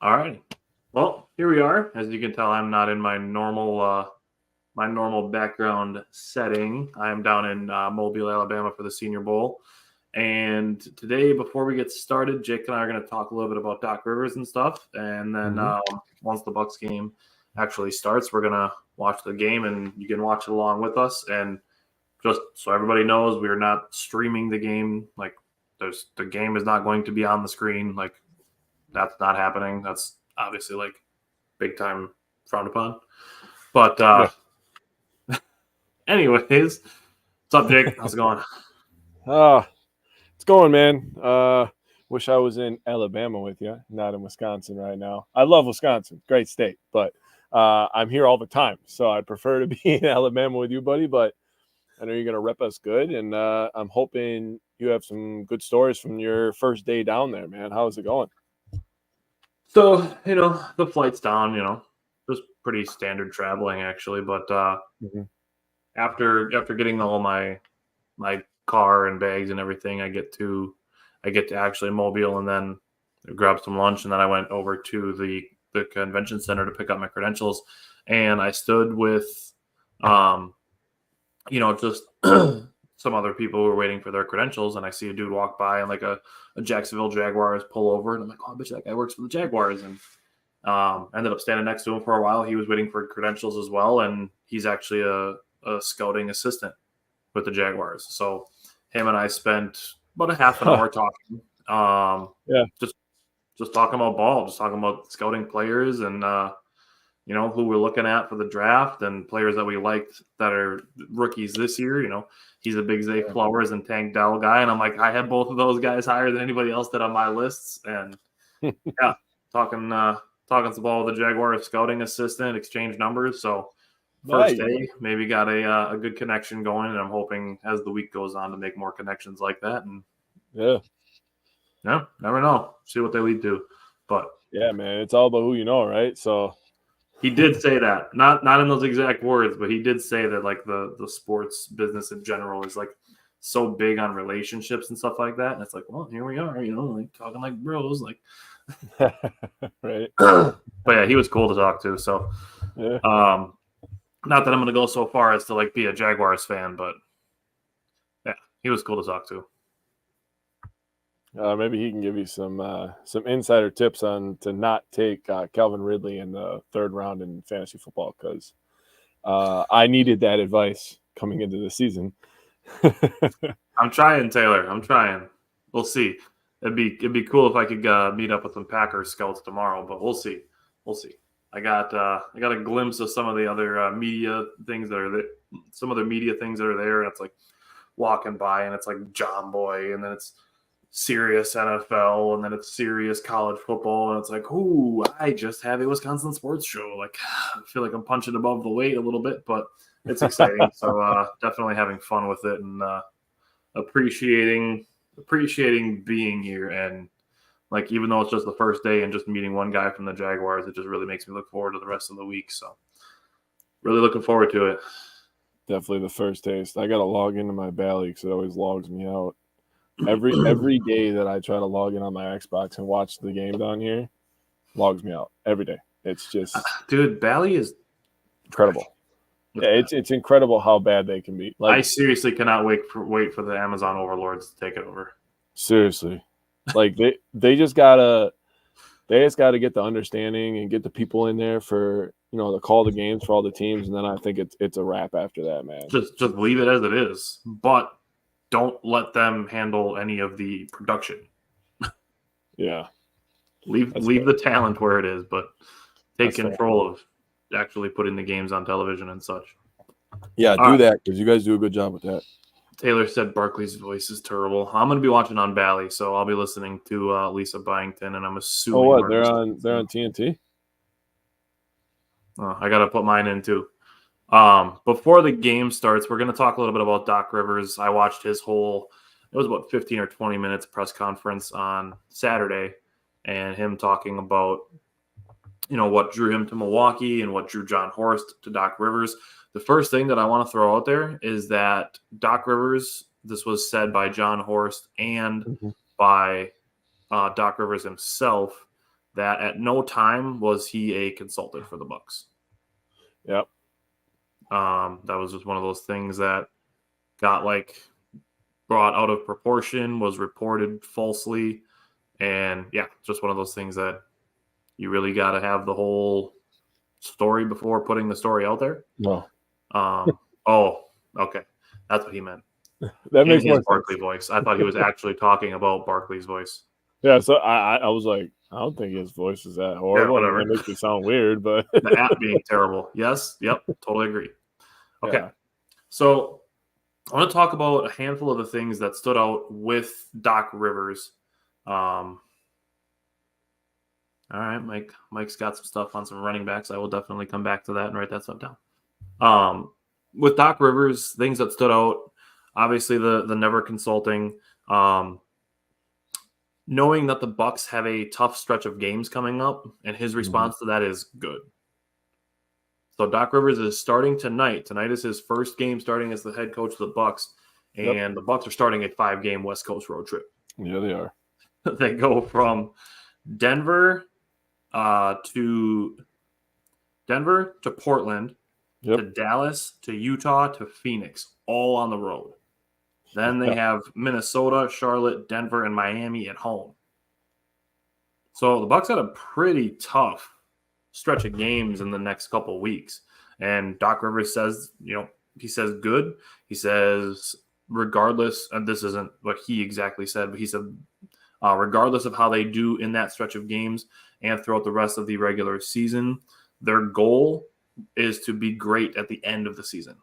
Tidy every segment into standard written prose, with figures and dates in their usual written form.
All right. Well, here we are. As you can tell, I'm not in my normal background setting. I am down in Mobile, Alabama for the Senior Bowl. And today, before we get started, Jake and I are going to talk a little bit about Doc Rivers and stuff. And then once the Bucks game actually starts, we're going to watch the game, and you can watch it along with us. And just so everybody knows, we are not streaming the game. Like, the game is not going to be on the screen. Like, that's not happening. That's obviously like big time frowned upon. But anyways, what's up, Jake? How's it going? It's going, man. Wish I was in Alabama with you, not in Wisconsin right now. I love Wisconsin, great state, but I'm here all the time, so I'd prefer to be in Alabama with you, buddy. But I know you're going to rep us good, and I'm hoping you have some good stories from your first day down there, man. How's it going? So, the flight's down, just pretty standard traveling actually. But after getting all my car and bags and everything, I get to actually Mobile, and then grab some lunch, and then I went over to the convention center to pick up my credentials, and I stood with just some other people who were waiting for their credentials, and I see a dude walk by and like a Jacksonville Jaguars pull over, and I'm like, oh, I bet you that guy works for the Jaguars. And ended up standing next to him for a while. He was waiting for credentials as well, and he's actually a scouting assistant with the Jaguars. So him and I spent about a half an hour talking. Just talking about ball, just talking about scouting players and who we're looking at for the draft and players that we liked that are rookies this year. He's a big Zay Flowers and Tank Dell guy. And I'm like, I had both of those guys higher than anybody else did on my lists. And talking some ball with the Jaguars scouting assistant, exchange numbers. So first day, maybe got a good connection going. And I'm hoping as the week goes on to make more connections like that. And never know. See what they lead to. But yeah, man, it's all about who you know, right? So he did say that, not in those exact words, but he did say that like the sports business in general is like so big on relationships and stuff like that. And it's like, well, here we are, like talking like bros, like right. But yeah, he was cool to talk to. So not that I'm gonna go so far as to like be a Jaguars fan, but yeah, he was cool to talk to. Maybe he can give you some insider tips on to not take Calvin Ridley in the third round in fantasy football, because I needed that advice coming into the season. I'm trying, Taylor. I'm trying. We'll see. It'd be cool if I could meet up with some Packers scouts tomorrow, but we'll see. I got a glimpse of some of the other media things that are there. Some of the media things that are there, and it's like walking by, and it's like John Boy, and then it's serious NFL, and then it's serious college football, and it's like, ooh, I just have a Wisconsin sports show. Like, I feel like I'm punching above the weight a little bit, but it's exciting. So definitely having fun with it, and appreciating being here. And like, even though it's just the first day and just meeting one guy from the Jaguars, it just really makes me look forward to the rest of the week. So really looking forward to it. Definitely the first taste. I got to log into my Bally because it always logs me out. Every day that I try to log in on my Xbox and watch the game down here, logs me out every day. It's just, dude, Bally is incredible. Yeah, it's incredible how bad they can be. Like, I seriously cannot wait for the Amazon overlords to take it over. Seriously, like they just gotta get the understanding and get the people in there for to call the games for all the teams, and then I think it's a wrap after that, man. Just leave it as it is, but don't let them handle any of the production. Yeah. Leave the talent where it is, but take control of actually putting the games on television and such. Yeah, do that, because you guys do a good job with that. Taylor said Barkley's voice is terrible. I'm going to be watching on Bally, so I'll be listening to Lisa Byington, and I'm assuming. Oh, what? They're on TNT? Oh, I got to put mine in too. Before the game starts, we're going to talk a little bit about Doc Rivers. I watched his whole, it was about 15 or 20 minutes press conference on Saturday, and him talking about, what drew him to Milwaukee and what drew John Horst to Doc Rivers. The first thing that I want to throw out there is that Doc Rivers, this was said by John Horst and by Doc Rivers himself, that at no time was he a consultant for the Bucks. Yep. That was just one of those things that got like brought out of proportion, was reported falsely, and yeah, just one of those things that you really got to have the whole story before putting the story out there. No. Oh, okay, that's what he meant. That makes in more his Barkley sense. voice. I thought he was actually talking about Barkley's voice. Yeah, so I was like, I don't think his voice is that horrible. Yeah, whatever. That makes me sound weird, but The app being terrible. Yes, yep, totally agree. Okay, yeah. So I want to talk about a handful of the things that stood out with Doc Rivers. All right, Mike. Mike's got some stuff on some running backs. I will definitely come back to that and write that stuff down. With Doc Rivers, things that stood out, obviously the never consulting. Knowing that the Bucks have a tough stretch of games coming up, and his response to that is good. So Doc Rivers is starting tonight. Tonight is his first game starting as the head coach of the Bucks, and the Bucks are starting a 5-game West Coast road trip. Yeah, they are. They go from Denver to Portland, to Dallas, to Utah, to Phoenix, all on the road. Then they have Minnesota, Charlotte, Denver, and Miami at home. So the Bucks had a pretty tough stretch of games in the next couple of weeks. And Doc Rivers says, he says good. He says regardless, and this isn't what he exactly said, but he said regardless of how they do in that stretch of games and throughout the rest of the regular season, their goal is to be great at the end of the season.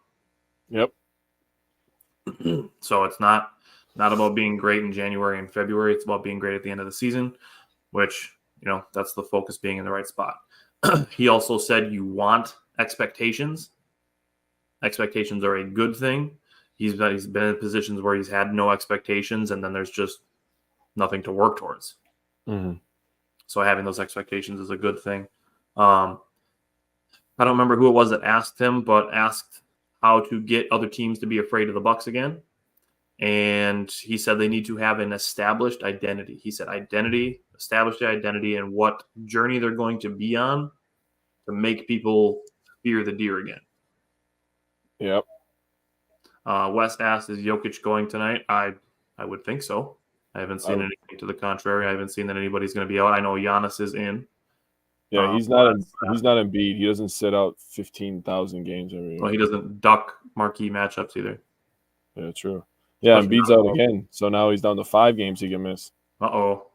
Yep. So it's not about being great in January and February. It's about being great at the end of the season, which, that's the focus, being in the right spot. He also said you want expectations. Expectations are a good thing. He's been in positions where he's had no expectations, and then there's just nothing to work towards. Mm-hmm. So having those expectations is a good thing. I don't remember who it was that asked him, but asked how to get other teams to be afraid of the Bucks again. And he said they need to have an established identity. He said establish the identity and what journey they're going to be on to make people fear the deer again. Yep. Wes asked, is Jokic going tonight? I would think so. I haven't seen anything to the contrary. I haven't seen that anybody's going to be out. I know Giannis is in. Yeah, he's not Embiid. He doesn't sit out 15,000 games every year. Well, he doesn't duck marquee matchups either. Yeah, true. Yeah, Embiid's out again, so now he's down to 5 games he can miss. Uh-oh.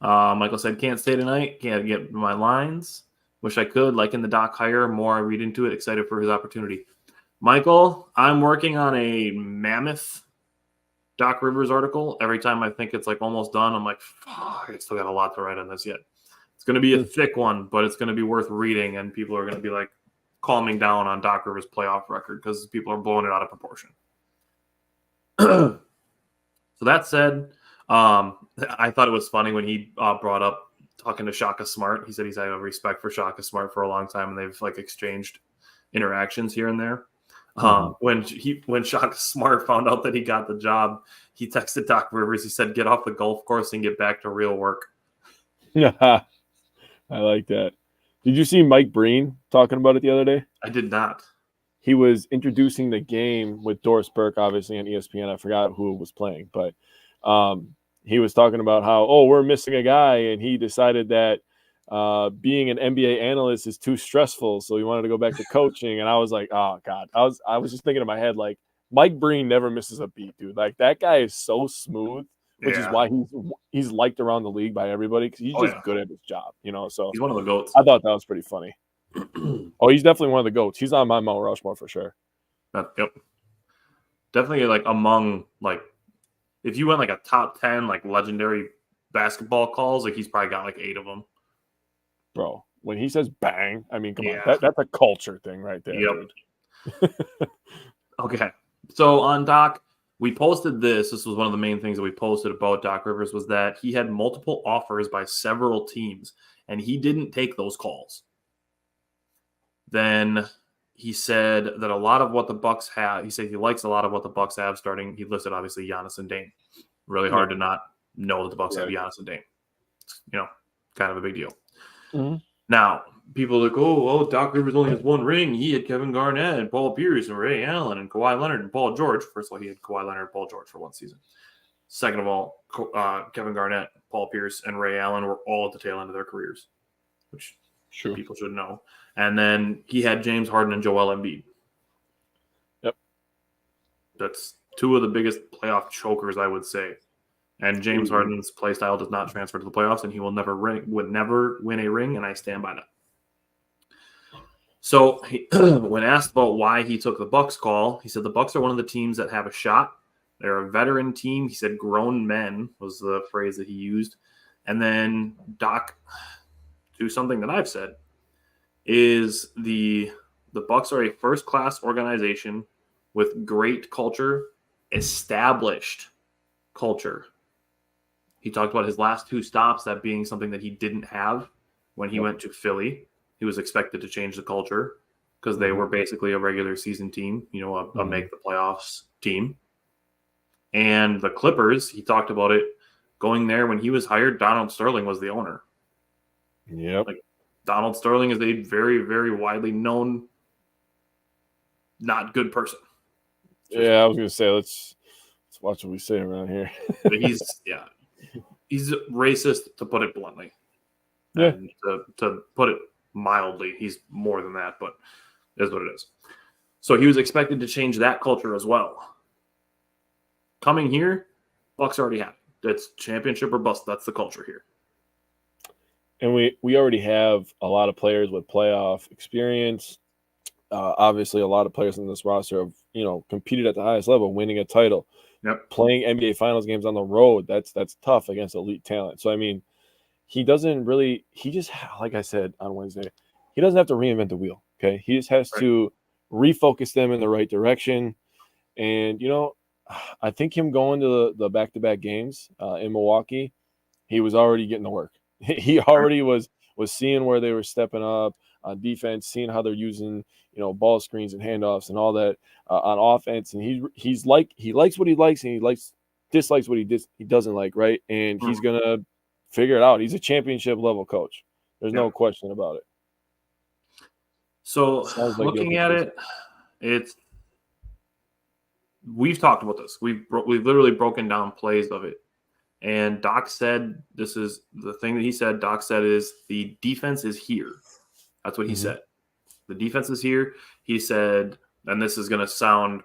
Michael said, can't stay tonight. Can't get my lines. Wish I could. Liking the Doc hire. More I read into it. Excited for his opportunity. Michael, I'm working on a mammoth Doc Rivers article. Every time I think it's like almost done, I'm like, fuck, I still got a lot to write on this yet. It's going to be a thick one, but it's going to be worth reading, and people are going to be like calming down on Doc Rivers' playoff record because people are blowing it out of proportion. So that said, I thought it was funny when he brought up talking to Shaka Smart. He said he's had a respect for Shaka Smart for a long time, and they've like exchanged interactions here and there. When Shaka Smart found out that he got the job, he texted Doc Rivers. He said, "Get off the golf course and get back to real work." Yeah, I like that. Did you see Mike Breen talking about it the other day? I did not. He was introducing the game with Doris Burke, obviously, on ESPN. I forgot who was playing, but he was talking about how, we're missing a guy, and he decided that being an NBA analyst is too stressful, so he wanted to go back to coaching. And I was like, oh God, I was just thinking in my head, like, Mike Breen never misses a beat, dude. Like, that guy is so smooth, which is why he's liked around the league by everybody, because he's just good at his job, So he's one of the GOATs. I thought that was pretty funny. He's definitely one of the GOATs. He's on my Mount Rushmore for sure. Yep. Definitely, like, among, like, if you went like a top 10 like legendary basketball calls, like, he's probably got like 8 of them. Bro, when he says bang, I mean, come on, that's a culture thing right there. Yep. Okay, so on Doc, we posted this. This was one of the main things that we posted about Doc Rivers, was that he had multiple offers by several teams, and he didn't take those calls. Then he said that a lot of what the Bucks have, he said he likes a lot of what the Bucks have starting. He listed obviously Giannis and Dame. Really hard to not know that the Bucks have Giannis and Dame. kind of a big deal. Mm-hmm. Now, people are like, oh, Doc Rivers only has one ring. He had Kevin Garnett and Paul Pierce and Ray Allen and Kawhi Leonard and Paul George. First of all, he had Kawhi Leonard and Paul George for one season. Second of all, Kevin Garnett, Paul Pierce, and Ray Allen were all at the tail end of their careers, which people should know. And then he had James Harden and Joel Embiid. Yep. That's two of the biggest playoff chokers, I would say. And James Harden's play style does not transfer to the playoffs, and he would never win a ring, and I stand by that. So when asked about why he took the Bucks call, he said the Bucks are one of the teams that have a shot. They're a veteran team. He said grown men was the phrase that he used. And then Doc, do something that I've said, is the Bucks are a first-class organization with great culture, established culture. He talked about his last two stops, that being something that he didn't have when he went to Philly. He was expected to change the culture because they were basically a regular season team, a make the playoffs team. And the Clippers, he talked about it going there when he was hired. Donald Sterling was the owner. Yep. Like Donald Sterling is a very, very widely known, not good person. Yeah, I was gonna say let's watch what we say around here. He's racist, to put it bluntly. Yeah. And to put it mildly, he's more than that, but it is what it is. So he was expected to change that culture as well. Coming here, Bucks already have it. It's championship or bust. That's the culture here. And we already have a lot of players with playoff experience. Obviously, a lot of players in this roster have, competed at the highest level, winning a title. Yep. Playing NBA Finals games on the road, that's tough against elite talent. So, I mean, he just, like I said on Wednesday, he doesn't have to reinvent the wheel, okay? He just has to refocus them in the right direction. And, I think him going to the back-to-back games in Milwaukee, he was already getting to work. He already was seeing where they were stepping up on defense, seeing how they're using, ball screens and handoffs and all that on offense. And he likes what he likes, and he dislikes what he doesn't like, right? And he's gonna figure it out. He's a championship level coach. There's no question about it. So looking at it, we've talked about this. We've literally broken down plays of it. And Doc said, this is the thing that he said, Doc said is the defense is here. That's what he said. The defense is here. He said, and this is going to sound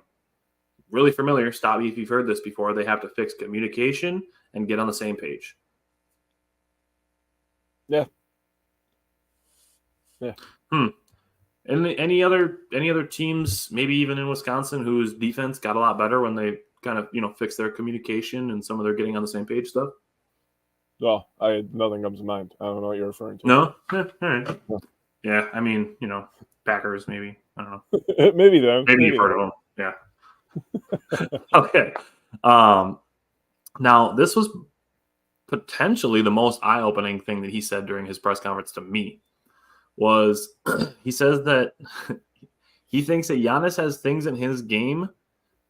really familiar. Stop me if you've heard this before. They have to fix communication and get on the same page. Yeah. Any other teams, maybe even in Wisconsin, whose defense got a lot better when they kind of fixed their communication and some of their getting on the same page stuff? Well, nothing comes to mind. I don't know what you're referring to. No? All right. Yeah, I mean, Packers maybe. I don't know. Maybe them. Maybe you've heard of them. Yeah. Okay. Now, this was potentially the most eye-opening thing that he said during his press conference to me. Was he says that he thinks that Giannis has things in his game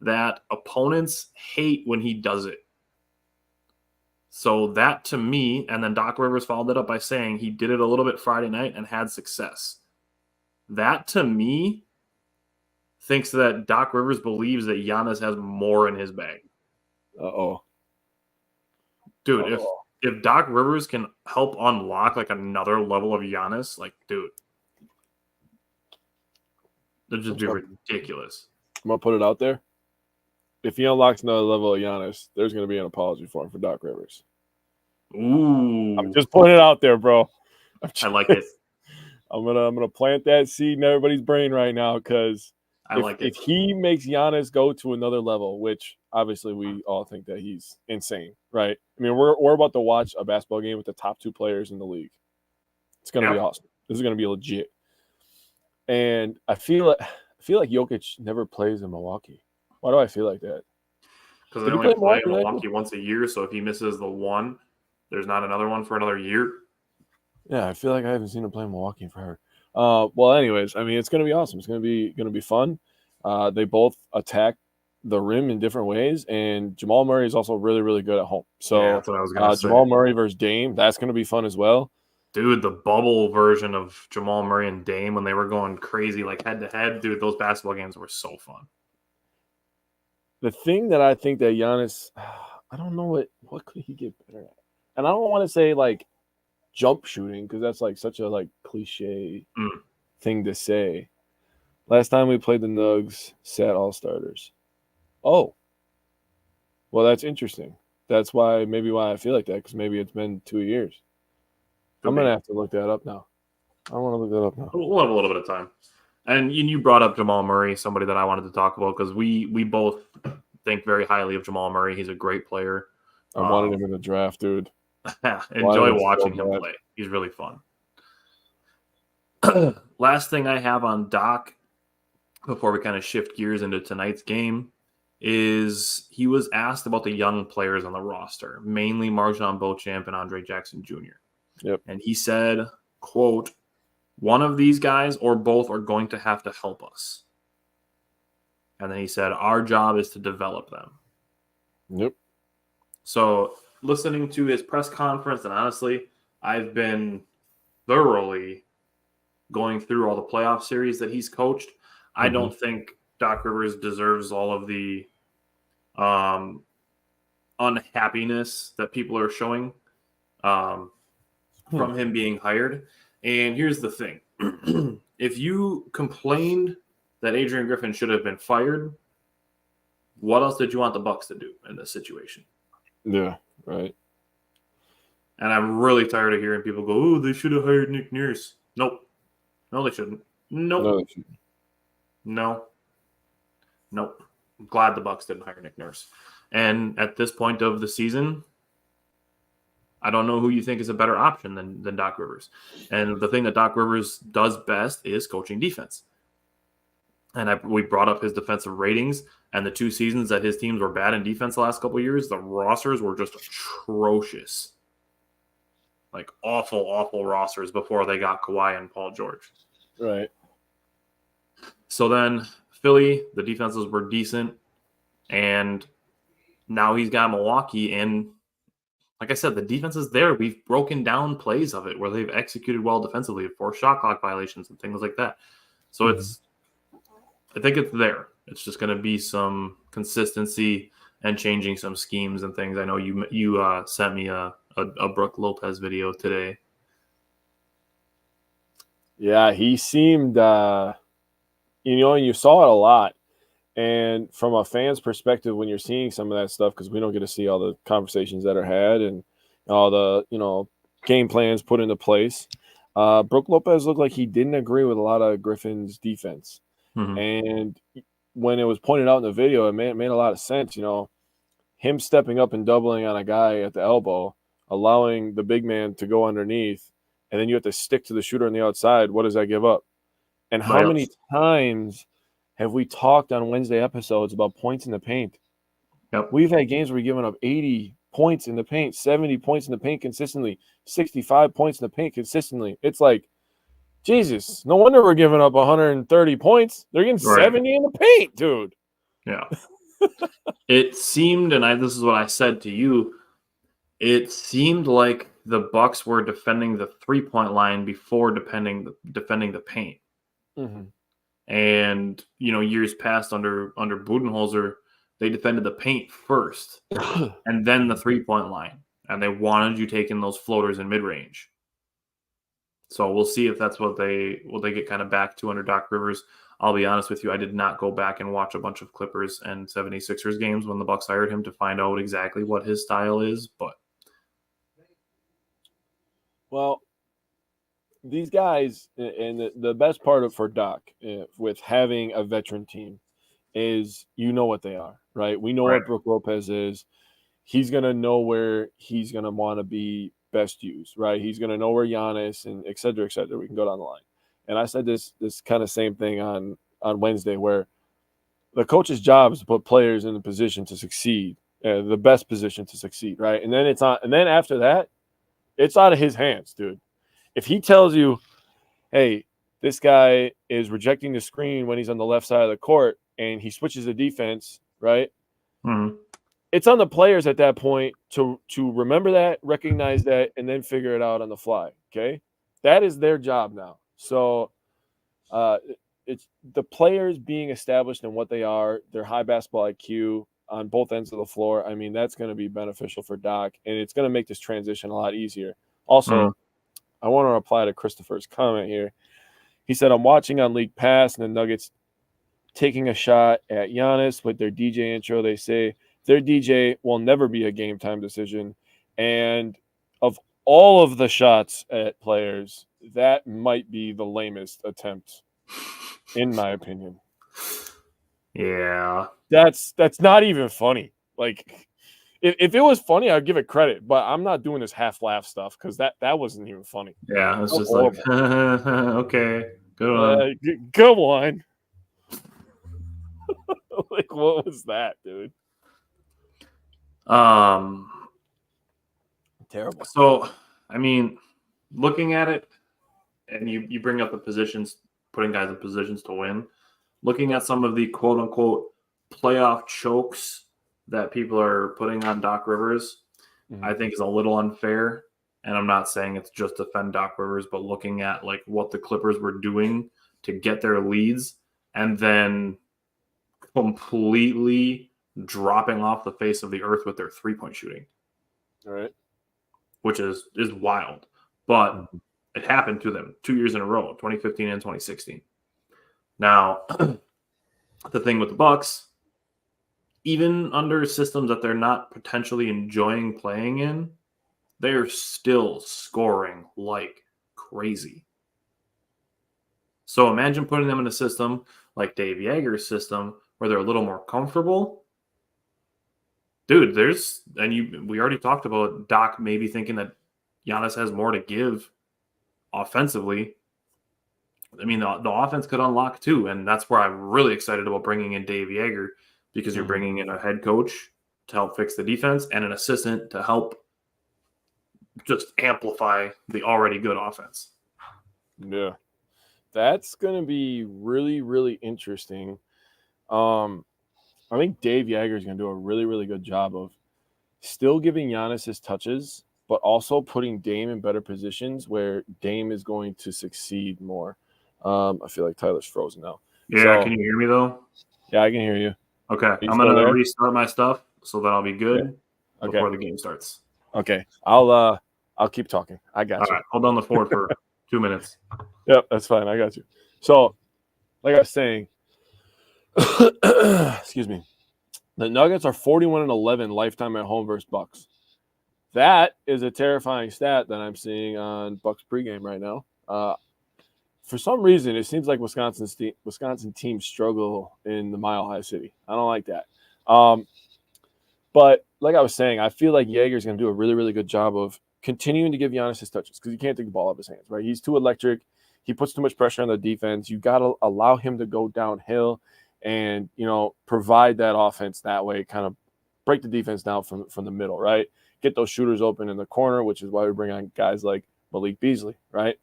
that opponents hate when he does it. So that to me, and then Doc Rivers followed it up by saying he did it a little bit Friday night and had success. That to me thinks that Doc Rivers believes that Giannis has more in his bag. Uh-oh. Dude, if Doc Rivers can help unlock like another level of Giannis, like, dude, that'd just be ridiculous. I'm going to put it out there. If he unlocks another level of Giannis, there's going to be an apology for him for Doc Rivers. Ooh. I'm just putting it out there, bro. I like it. I'm gonna plant that seed in everybody's brain right now, because if he makes Giannis go to another level, which obviously we all think that he's insane, right? I mean, we're about to watch a basketball game with the top two players in the league. It's gonna be awesome. This is gonna be legit. And I feel like Jokic never plays in Milwaukee. Why do I feel like that? Because they only play in Milwaukee once a year, so if he misses the one, there's not another one for another year. Yeah, I feel like I haven't seen him play in Milwaukee in forever. Well, anyways, I mean, it's going to be awesome. It's going to be fun. They both attack the rim in different ways, and Jamal Murray is also really, really good at home. So that's what I was going to say. Jamal Murray versus Dame, that's going to be fun as well. Dude, the bubble version of Jamal Murray and Dame when they were going crazy, like head to head, dude, those basketball games were so fun. The thing that I think that Giannis, I don't know what could he get better at, and I don't want to say like jump shooting because that's like such a like cliche thing to say. Last time we played the Nugs, sat all starters. Oh, well, that's interesting. That's why I feel like that because maybe it's been 2 years. I'm gonna have to look that up now. I want to look that up now. We'll have a little bit of time. And you brought up Jamal Murray, somebody that I wanted to talk about because we both think very highly of Jamal Murray. He's a great player. I wanted him in the draft, dude. Enjoy watching him play. He's really fun. Last thing I have on Doc before we kind of shift gears into tonight's game is he was asked about the young players on the roster, mainly Marjon Beauchamp and Andre Jackson Jr. Yep. And he said, quote, "One of these guys or both are going to have to help us." And then he said, "Our job is to develop them." Yep. So listening to his press conference, and honestly, I've been thoroughly going through all the playoff series that he's coached. I don't think Doc Rivers deserves all of the unhappiness that people are showing from him being hired. And here's the thing. If you complained that Adrian Griffin should have been fired, what else did you want the Bucks to do in this situation? Yeah, right. And I'm really tired of hearing people go, "Oh, they should have hired Nick Nurse." Nope. No, they shouldn't. Nope. No, they shouldn't. No. Nope. I'm glad the Bucks didn't hire Nick Nurse. And at this point of the season, I don't know who you think is a better option than Doc Rivers. And the thing that Doc Rivers does best is coaching defense. And we brought up his defensive ratings, and the 2 seasons that his teams were bad in defense the last couple of years, the rosters were just atrocious. Like awful, awful rosters before they got Kawhi and Paul George. Right. So then Philly, the defenses were decent, and now he's got Milwaukee, and like I said, the defense is there. We've broken down plays of it where they've executed well defensively, forced shot clock violations and things like that. So I think it's there. It's just going to be some consistency and changing some schemes and things. I know you sent me a Brook Lopez video today. Yeah, he seemed, and you saw it a lot. And from a fan's perspective, when you're seeing some of that stuff, because we don't get to see all the conversations that are had and all the, game plans put into place, Brook Lopez looked like he didn't agree with a lot of Griffin's defense. And when it was pointed out in the video, it made a lot of sense. Him stepping up and doubling on a guy at the elbow, allowing the big man to go underneath, and then you have to stick to the shooter on the outside. What does that give up? And how many times have we talked on Wednesday episodes about points in the paint? Yep. We've had games where we're giving up 80 points in the paint, 70 points in the paint consistently, 65 points in the paint consistently. It's like, Jesus, no wonder we're giving up 130 points. They're getting 70 in the paint, dude. Yeah. It seemed, and this is what I said to you, it seemed like the Bucks were defending the 3-point line before defending the paint. And, years past under Budenholzer, they defended the paint first and then the 3-point line. And they wanted you taking those floaters in mid-range. So we'll see if that's what they get kind of back to under Doc Rivers. I'll be honest with you, I did not go back and watch a bunch of Clippers and 76ers games when the Bucks hired him to find out exactly what his style is. But well, these guys, and the best part for Doc with having a veteran team is what they are, right? We know what Brook Lopez is. He's going to know where he's going to want to be best used, right? He's going to know where Giannis and et cetera, we can go down the line. And I said this kind of same thing on Wednesday, where the coach's job is to put players in the position to succeed, the best position to succeed, right? And then after that, it's out of his hands, dude. If he tells you, hey, this guy is rejecting the screen when he's on the left side of the court and he switches the defense, right? it's on the players at that point to remember that, recognize that, and then figure it out on the fly. Okay, that is their job now. So it's the players being established in what they are, their high basketball IQ on both ends of the floor. I mean, that's going to be beneficial for Doc, and it's going to make this transition a lot easier. Also, I want to reply to Christopher's comment here. He said, I'm watching on League Pass, and the Nuggets taking a shot at Giannis with their DJ intro. They say their DJ will never be a game time decision. And of all of the shots at players, that might be the lamest attempt, in my opinion. Yeah. That's not even funny. Like, if it was funny, I'd give it credit, but I'm not doing this half laugh stuff because that wasn't even funny. Yeah, it's just horrible. Like, okay, good one. Good one. Like, what was that, dude? Terrible. So, I mean, looking at it, and you bring up the positions, putting guys in positions to win. Looking at some of the quote unquote playoff chokes that people are putting on Doc Rivers, I think is a little unfair. And I'm not saying it's just defend Doc Rivers, but looking at like what the Clippers were doing to get their leads and then completely dropping off the face of the earth with their 3-point shooting. All right. Which is wild. But it happened to them 2 years in a row, 2015 and 2016. Now, the thing with the Bucks, even under systems that they're not potentially enjoying playing in, they're still scoring like crazy. So imagine putting them in a system like Dave Yeager's system where they're a little more comfortable. Dude, we already talked about Doc maybe thinking that Giannis has more to give offensively. I mean, the offense could unlock too, and that's where I'm really excited about bringing in Dave Yeager because you're bringing in a head coach to help fix the defense and an assistant to help just amplify the already good offense. Yeah, that's going to be really, really interesting. I think Dave Yeager is going to do a really, really good job of still giving Giannis his touches, but also putting Dame in better positions where Dame is going to succeed more. I feel like Tyler's frozen now. Yeah, can you hear me though? Yeah, I can hear you. Okay, I'm going to restart my stuff so that I'll be good before the game starts. Okay, I'll keep talking. I got you. All right, hold on the fort for 2 minutes. Yep, that's fine. I got you. So, like I was saying, excuse me, the Nuggets are 41-11 lifetime at home versus Bucks. That is a terrifying stat that I'm seeing on Bucks pregame right now. For some reason, it seems like Wisconsin teams struggle in the Mile High City. I don't like that. But like I was saying, I feel like Yeager's going to do a really, really good job of continuing to give Giannis his touches because he can't take the ball out of his hands, right? He's too electric. He puts too much pressure on the defense. You got to allow him to go downhill and, provide that offense that way, kind of break the defense down from the middle, right? Get those shooters open in the corner, which is why we bring on guys like Malik Beasley, right?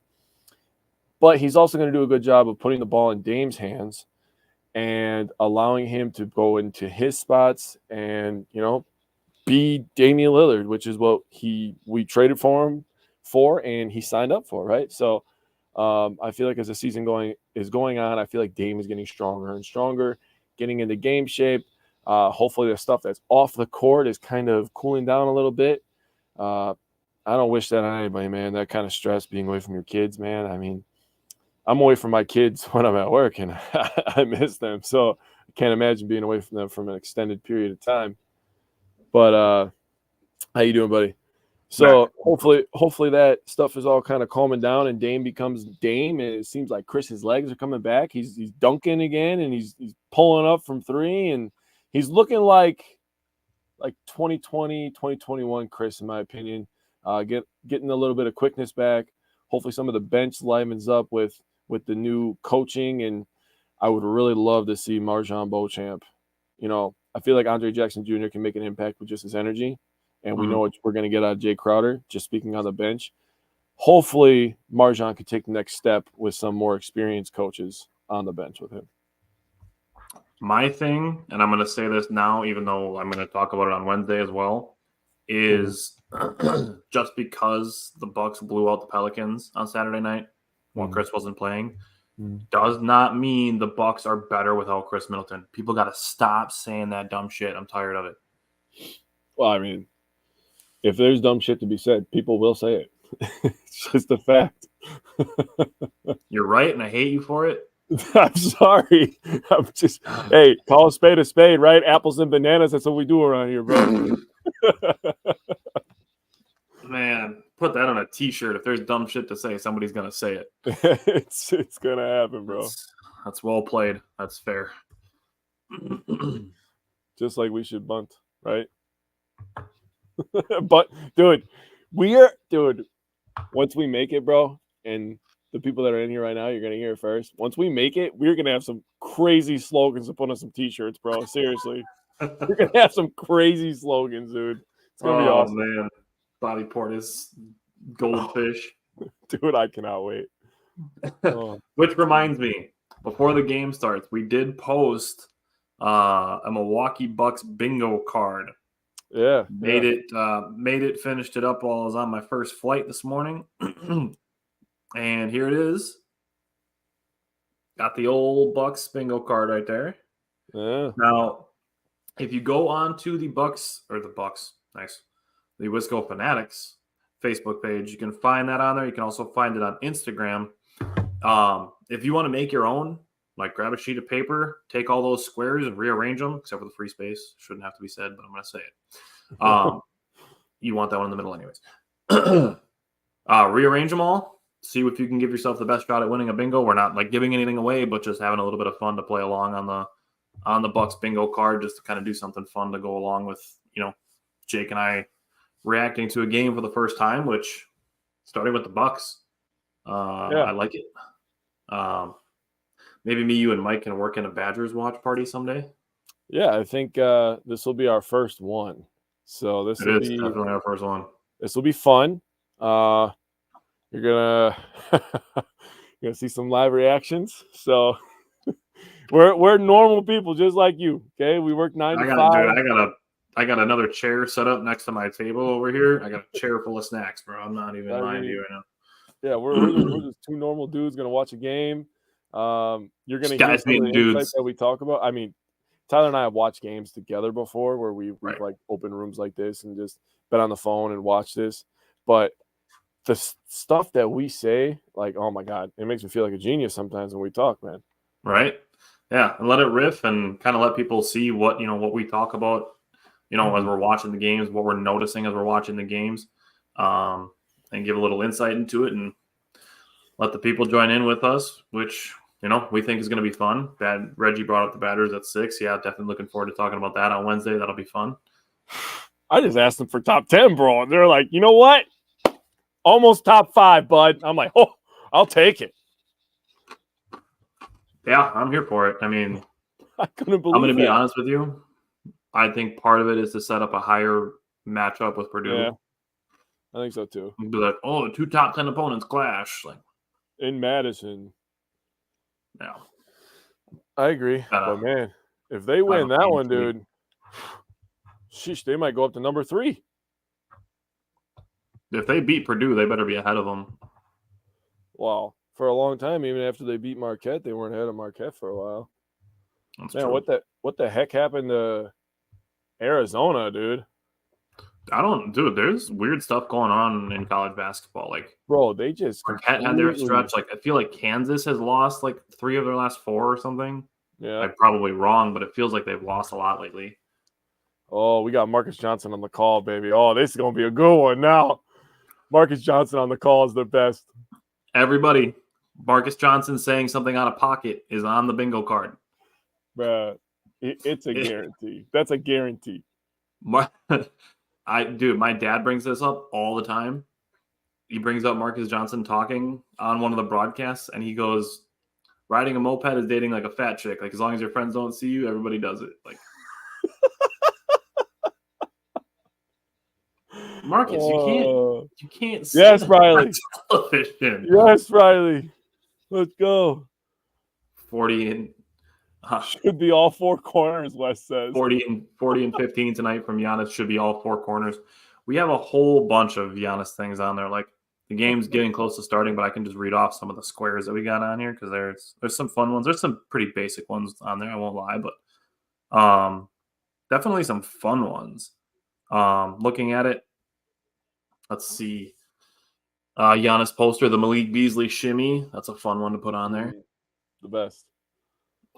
But he's also going to do a good job of putting the ball in Dame's hands and allowing him to go into his spots and, be Damian Lillard, which is what we traded for him and he signed up for, right? So I feel like as the season is going on, I feel like Dame is getting stronger and stronger, getting into game shape. Hopefully the stuff that's off the court is kind of cooling down a little bit. I don't wish that on anybody, man. That kind of stress, being away from your kids, man. I mean, I'm away from my kids when I'm at work, and I miss them. So I can't imagine being away from them from an extended period of time. But how you doing, buddy? So hopefully that stuff is all kind of calming down and Dame becomes Dame. And it seems like Chris's legs are coming back. He's dunking again, and he's pulling up from three, and he's looking like 2020, 2021 Chris, in my opinion. Getting a little bit of quickness back. Hopefully some of the bench livens up with the new coaching, and I would really love to see Marjon Beauchamp. I feel like Andre Jackson Jr. can make an impact with just his energy, and we know what we're going to get out of Jay Crowder, just speaking on the bench. Hopefully Marjon could take the next step with some more experienced coaches on the bench with him. My thing, and I'm going to say this now, even though I'm going to talk about it on Wednesday as well, is just because the Bucks blew out the Pelicans on Saturday night while Chris wasn't playing, does not mean the Bucks are better without Chris Middleton. People got to stop saying that dumb shit. I'm tired of it. Well, I mean, if there's dumb shit to be said, people will say it. It's just a fact. You're right, and I hate you for it. I'm sorry. I'm just, hey, call a spade, right? Apples and bananas. That's what we do around here, bro. Man, put that on a T-shirt. If there's dumb shit to say, somebody's gonna say it. It's gonna happen, bro. That's well played. That's fair. Just like we should bunt, right? But dude, once we make it, bro, and the people that are in here right now, you're gonna hear it first. Once we make it, we're gonna have some crazy slogans to put on some T-shirts, bro. Seriously, we're gonna have some crazy slogans, dude. It's gonna be awesome, man. Body Portis, goldfish, dude. I cannot wait. Which reminds me, before the game starts, we did post a Milwaukee Bucks bingo card. Yeah, made it, finished it up while I was on my first flight this morning. And here it is. Got the old Bucks bingo card right there. Yeah. Now, if you go on to the Wisco Fanatics Facebook page, you can find that on there. You can also find it on Instagram. If you want to make your own, like grab a sheet of paper, take all those squares and rearrange them, except for the free space. Shouldn't have to be said, but I'm going to say it. You want that one in the middle anyways. Rearrange them all. See if you can give yourself the best shot at winning a bingo. We're not like giving anything away, but just having a little bit of fun to play along on the Bucks bingo card, just to kind of do something fun to go along with, Jake and I reacting to a game for the first time, which starting with the Bucks. I like it. Maybe me, you, and Mike can work in a Badgers watch party someday. Yeah, I think this will be our first one. So this will be definitely our first one. This will be fun. You're gonna see some live reactions. So we're normal people just like you. Okay, we work 9 to 5. I got another chair set up next to my table over here. I got a chair full of snacks, bro. I'm not even lying to you right now. Yeah, we're just two normal dudes gonna watch a game. You're gonna hear some of the insights that we talk about. I mean, Tyler and I have watched games together before where we've like open rooms like this and just been on the phone and watch this. But the stuff that we say, like, oh my God, it makes me feel like a genius sometimes when we talk, man. Right? Yeah, and let it riff and kind of let people see what we talk about, as we're watching the games, what we're noticing as we're watching the games, and give a little insight into it and let the people join in with us, which we think is going to be fun. Reggie brought up the Badgers at 6. Yeah, definitely looking forward to talking about that on Wednesday. That'll be fun. I just asked them for top 10, bro. And they're like, you know what? Almost top 5, bud. I'm like, oh, I'll take it. Yeah, I'm here for it. I mean, I couldn't believe I'm going to be honest with you. I think part of it is to set up a higher matchup with Purdue. Yeah, I think so too. Be like, oh, the 2 top 10 opponents clash. Like in Madison. Yeah. I agree. But man, if they win that one, dude, sheesh, they might go up to number 3. If they beat Purdue, they better be ahead of them. Wow. For a long time, even after they beat Marquette, they weren't ahead of Marquette for a while. That's man, true. what the heck happened to Arizona, dude? There's weird stuff going on in college basketball. Like, bro, they just Marquette had their stretch. Like, I feel like Kansas has lost like 3 of their last 4 or something. Yeah. I'm probably wrong, but it feels like they've lost a lot lately. Oh, we got Marcus Johnson on the call, baby. Oh, this is going to be a good one now. Marcus Johnson on the call is the best. Everybody, Marcus Johnson saying something out of pocket is on the bingo card. Bruh, it's a guarantee. That's a guarantee. My dad brings this up all the time. He brings up Marcus Johnson talking on one of the broadcasts, and he goes, riding a moped is dating like a fat chick. Like, as long as your friends don't see you, everybody does it. Like, Marcus, you can't see yes, Riley. television. Yes, Riley. Let's go. 40 and Should be all four corners, Wes says. 40 and 15 tonight from Giannis should be all four corners. We have a whole bunch of Giannis things on there. Like the game's getting close to starting, but I can just read off some of the squares that we got on here because there's some fun ones. There's some pretty basic ones on there. I won't lie, but definitely some fun ones. Looking at it, let's see. Giannis poster, the Malik Beasley shimmy. That's a fun one to put on there. The best.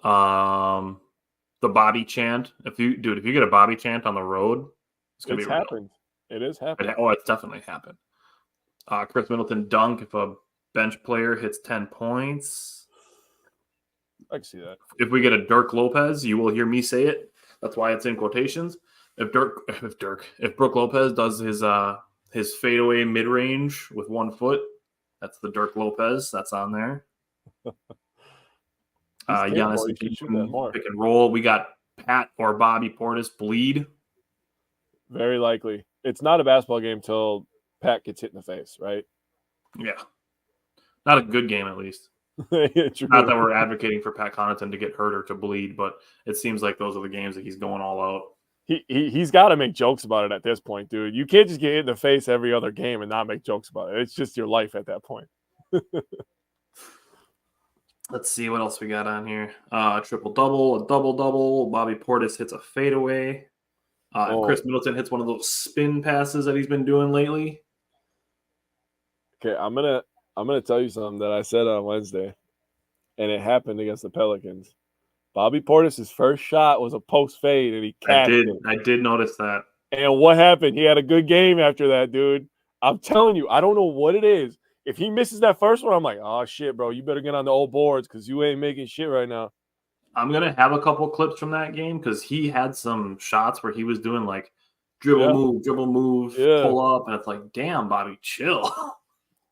The Bobby chant. If you get a Bobby chant on the road, it's gonna be happened. It is happening. It's definitely happened. Chris Middleton dunk if a bench player hits 10 points. I can see that. If we get a Dirk Lopez, you will hear me say it. That's why it's in quotations. If Brook Lopez does his fadeaway mid range with 1 foot, that's the Dirk Lopez. That's on there. Giannis pick and roll. We got Pat or Bobby Portis bleed. Very likely. It's not a basketball game till Pat gets hit in the face, right? Yeah. Not a good game, at least. Not that we're advocating for Pat Connaughton to get hurt or to bleed, but it seems like those are the games that he's going all out. He's got to make jokes about it at this point, dude. You can't just get hit in the face every other game and not make jokes about it. It's just your life at that point. Let's see what else we got on here. Triple-double, a double-double. Bobby Portis hits a fadeaway. Chris Middleton hits one of those spin passes that he's been doing lately. Okay, I'm gonna tell you something that I said on Wednesday, and it happened against the Pelicans. Bobby Portis' first shot was a post fade, and he cashed it. I did notice that. And what happened? He had a good game after that, dude. I'm telling you, I don't know what it is. If he misses that first one, I'm like, oh, shit, bro. You better get on the old boards because you ain't making shit right now. I'm going to have a couple clips from that game because he had some shots where he was doing like dribble, move, pull up. And it's like, damn, Bobby, chill.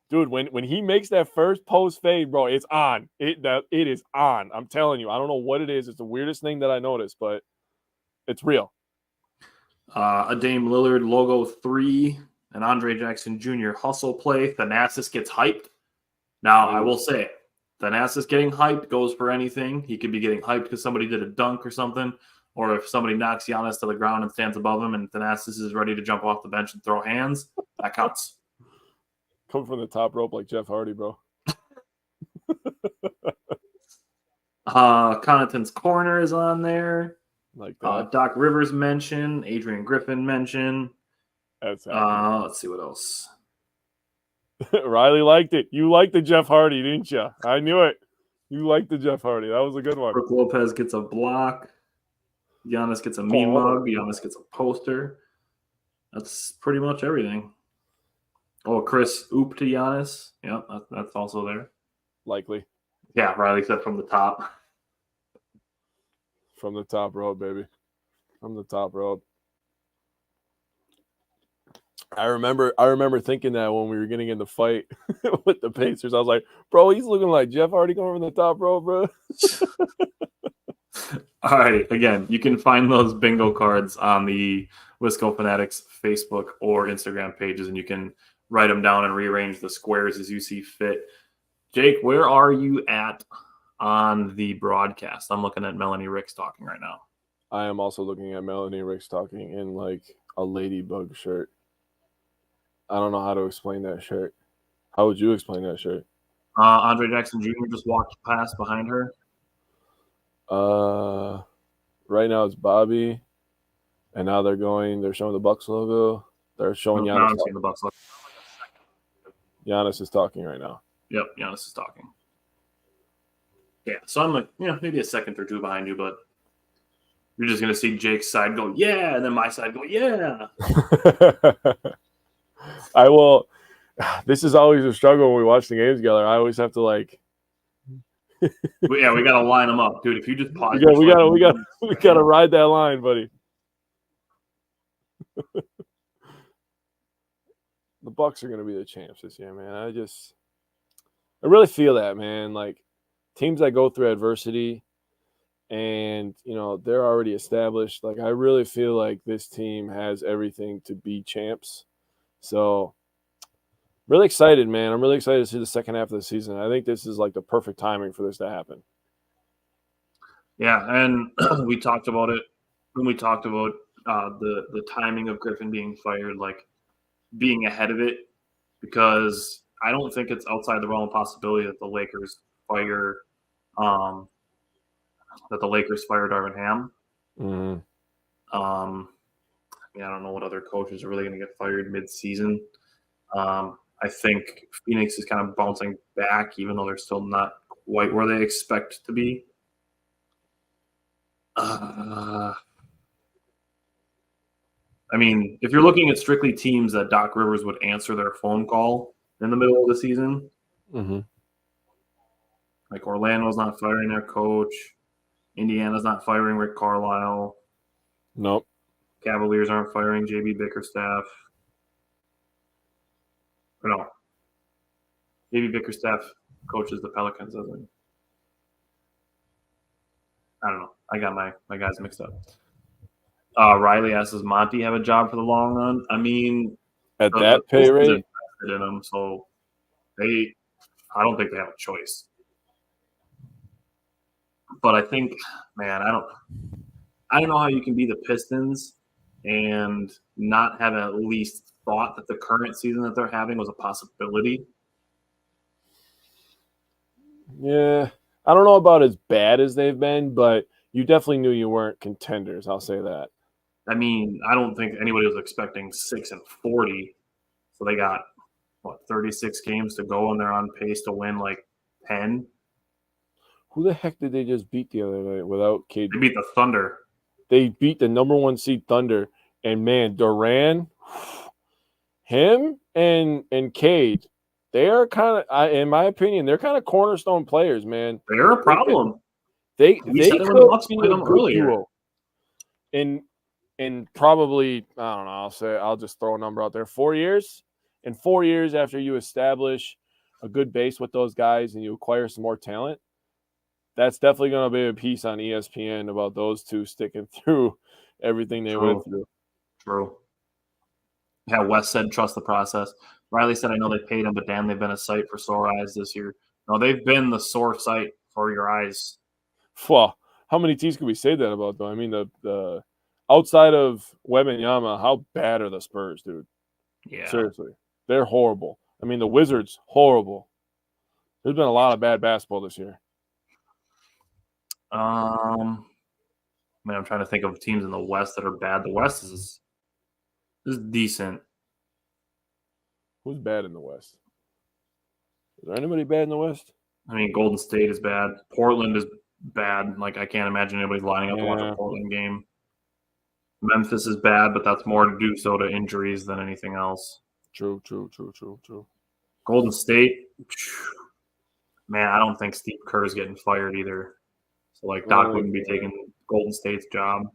Dude, when he makes that first post fade, bro, it's on. It is on. I'm telling you. I don't know what it is. It's the weirdest thing that I noticed, but it's real. A Dame Lillard logo 3. And Andre Jackson Jr. hustle play. Thanasis gets hyped. Now, I will say, Thanasis getting hyped goes for anything. He could be getting hyped because somebody did a dunk or something, or if somebody knocks Giannis to the ground and stands above him and Thanasis is ready to jump off the bench and throw hands, that counts. Come from the top rope like Jeff Hardy, bro. Connaughton's corner is on there. Like that. Doc Rivers mention. Adrian Griffin mention. Let's see what else. Riley liked it. You liked the Jeff Hardy, didn't you? I knew it. You liked the Jeff Hardy. That was a good one. Brook Lopez gets a block. Giannis gets a mean mug. Giannis gets a poster. That's pretty much everything. Oh, Chris oop to Giannis. Yeah, that's also there. Likely. Yeah, Riley said from the top. From the top road, baby. From the top road. I remember thinking that when we were getting in the fight with the Pacers. I was like, bro, he's looking like Jeff Hardy coming from the top row, bro. All right. Again, you can find those bingo cards on the Wisco Fanatics Facebook or Instagram pages, and you can write them down and rearrange the squares as you see fit. Jake, where are you at on the broadcast? I'm looking at Melanie Ricks talking right now. I am also looking at Melanie Ricks talking in like a ladybug shirt. I don't know how to explain that shirt. How would you explain that shirt? Andre Jackson Jr. just walked past behind her. Right now it's Bobby, and now they're showing the Bucks logo. They're showing Giannis. The Bucks logo. Giannis is talking right now. Yep, Giannis is talking. Yeah, so I'm like, maybe a second or two behind you, but you're just gonna see Jake's side go, yeah, and then my side go, yeah. I will. This is always a struggle when we watch the games together. I always have to like. We gotta line them up, dude. If you just pause, we gotta ride that line, buddy. The Bucks are gonna be the champs this year, man. I really feel that, man. Like teams that go through adversity, and they're already established. Like I really feel like this team has everything to be champs. So, really excited, man. I'm really excited to see the second half of the season. I think this is like the perfect timing for this to happen. Yeah, and we talked about it when we talked about the timing of Griffin being fired, like being ahead of it, because I don't think it's outside the realm of possibility that the Lakers fire Darvin Ham. Mm. I don't know what other coaches are really going to get fired mid-season. I think Phoenix is kind of bouncing back, even though they're still not quite where they expect to be. I mean, if you're looking at strictly teams that Doc Rivers would answer their phone call in the middle of the season, like Orlando's not firing their coach, Indiana's not firing Rick Carlisle, Nope. Cavaliers aren't firing JB Bickerstaff. Or no, JB Bickerstaff coaches the Pelicans, doesn't he? I don't know. I got my guys mixed up. Riley asks, does Monty have a job for the long run? I mean, at that pay rate, invested in them, so I don't think they have a choice. But I think, man, I don't know how you can be the Pistons and not have at least thought that the current season that they're having was a possibility. Yeah, I don't know about as bad as they've been, but you definitely knew you weren't contenders. I'll say that. I mean, I don't think anybody was expecting 6-40, so they got 36 games to go, and they're on pace to win like 10. Who the heck did they just beat the other night without KD? They beat the Thunder. They beat the number 1 seed Thunder, and man, Durant, him and Cade, they are kind of, in my opinion, they're kind of cornerstone players, man. They're a problem. They could be a good duo. In probably, I don't know, I'll just throw a number out there. 4 years. In 4 years after you establish a good base with those guys and you acquire some more talent, that's definitely going to be a piece on ESPN about those two sticking through everything they went through. True. Yeah, Wes said trust the process. Riley said, I know they paid him, but damn, they've been a sight for sore eyes this year. No, they've been the sore sight for your eyes. Well, how many teams can we say that about, though? I mean, the outside of Wembanyama, how bad are the Spurs, dude? Yeah. Seriously. They're horrible. I mean, the Wizards, horrible. There's been a lot of bad basketball this year. I'm trying to think of teams in the West that are bad. The West is decent. Who's bad in the West? Is there anybody bad in the West? I mean, Golden State is bad. Portland is bad. Like, I can't imagine anybody's lining up to watch a Portland game. Memphis is bad, but that's more to do so to injuries than anything else. True. Golden State, man, I don't think Steve Kerr's getting fired either. So, like, Doc wouldn't be taking Golden State's job.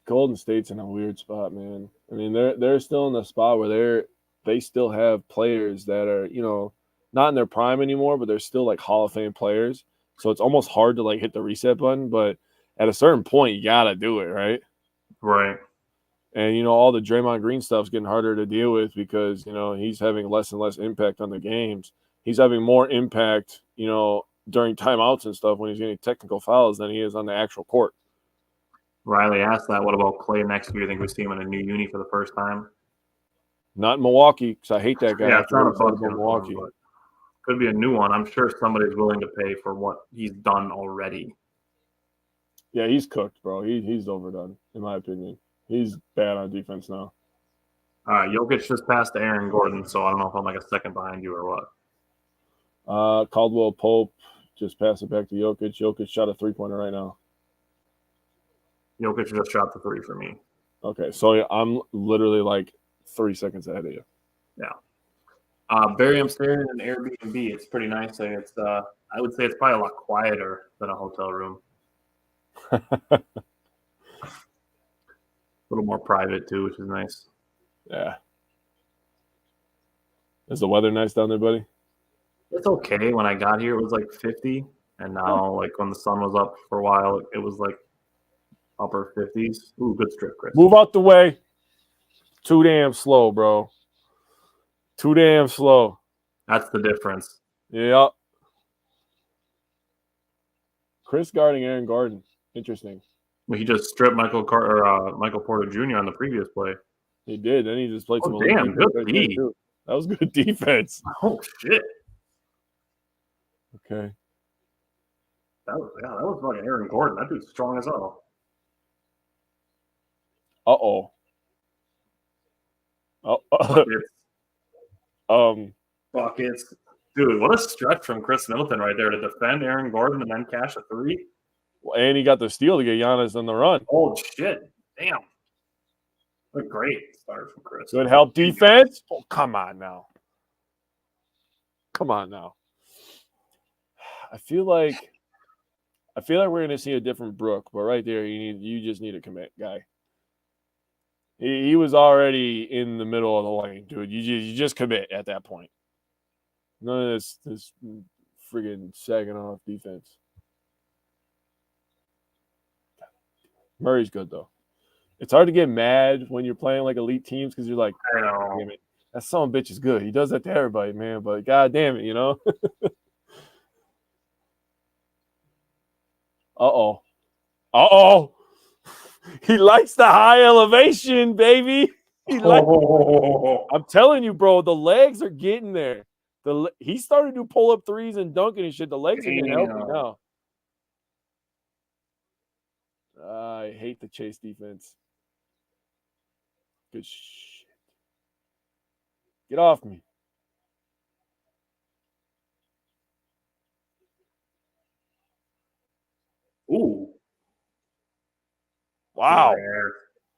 Golden State's in a weird spot, man. I mean, they're still in the spot where they still have players that are, not in their prime anymore, but they're still like Hall of Fame players. So it's almost hard to like hit the reset button, but at a certain point you gotta do it, right? Right. And all the Draymond Green stuff's getting harder to deal with because he's having less and less impact on the games. He's having more impact, during timeouts and stuff when he's getting technical fouls than he is on the actual court. Riley asked that. What about Clay next year? You think we see him in a new uni for the first time? Not in Milwaukee, because I hate that guy. Yeah, it's not about Milwaukee. But could be a new one. I'm sure somebody's willing to pay for what he's done already. Yeah, he's cooked, bro. He's overdone, in my opinion. He's bad on defense now. All right, Jokic just passed to Aaron Gordon, so I don't know if I'm like a second behind you or what. Caldwell Pope just passed it back to Jokic. Jokic shot a three-pointer right now. Jokic just shot the three for me. Okay, so I'm literally like 3 seconds ahead of you. Yeah. Barry, I'm staying in an Airbnb. It's pretty nice. It's I would say it's probably a lot quieter than a hotel room. A little more private too, which is nice. Yeah. Is the weather nice down there, buddy? It's okay. When I got here, it was like 50, and now, like when the sun was up for a while, it was like upper 50s. Ooh, good strip, Chris. Move out the way. Too damn slow, bro. Too damn slow. That's the difference. Yeah. Chris guarding Aaron Gordon. Interesting. He just stripped Michael Porter Jr. on the previous play. He did. Then he just played some elite damn, defense good right there, D. too. That was good defense. Oh shit. Okay. That was fucking Aaron Gordon. That dude's strong as hell. Uh-oh. Buckets. Dude, what a stretch from Chris Middleton right there to defend Aaron Gordon and then cash a three. And he got the steal to get Giannis on the run. Oh shit. Damn. What a great start from Chris. Good help defense. Oh, come on now. Come on now. I feel like we're gonna see a different Brook, but right there you just need a commit guy. He was already in the middle of the lane, dude. You just commit at that point. None of this friggin' sagging off defense. Murray's good though. It's hard to get mad when you're playing like elite teams because you're like, I know. damn it, that son of a bitch is good. He does that to everybody, man. But god damn it, you know. Uh-oh. He likes the high elevation, baby. I'm telling you, bro, the legs are getting there. He started to pull up threes and dunking and shit. The legs are getting healthy now. I hate the chase defense. Good shit. Get off me. Ooh. Wow.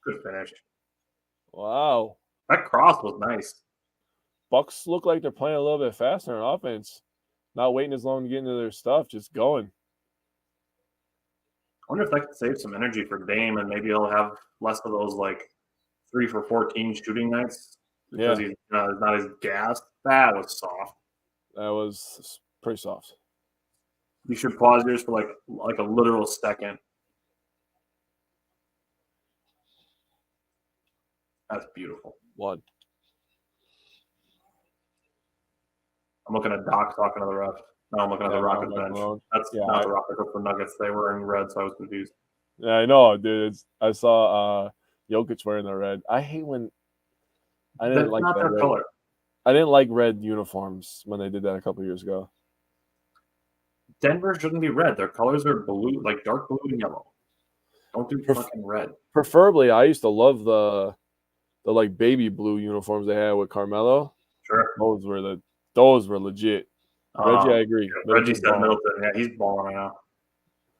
Good finish. Wow. That cross was nice. Bucks look like they're playing a little bit faster on offense. Not waiting as long to get into their stuff, just going. I wonder if that could save some energy for Dame and maybe he'll have less of those like 3 for 14 shooting nights because he's not as gassed. That was soft. That was pretty soft. You should pause yours for like a literal second. That's beautiful. One. I'm looking at Doc talking to the ref. No, I'm looking at the Rockets bench. That's not the Rockets, but the Nuggets. They were in red, so I was confused. Yeah, I know, dude. I saw Jokic wearing the red. I hate when I didn't That's like not their red. color. I didn't like red uniforms when they did that a couple years ago. Denver shouldn't be red. Their colors are blue, like dark blue and yellow. Don't do fucking red. Preferably, I used to love the like baby blue uniforms they had with Carmelo. Sure. Those were legit. Reggie, I agree. Yeah, Reggie said Middleton. Yeah, he's balling right now.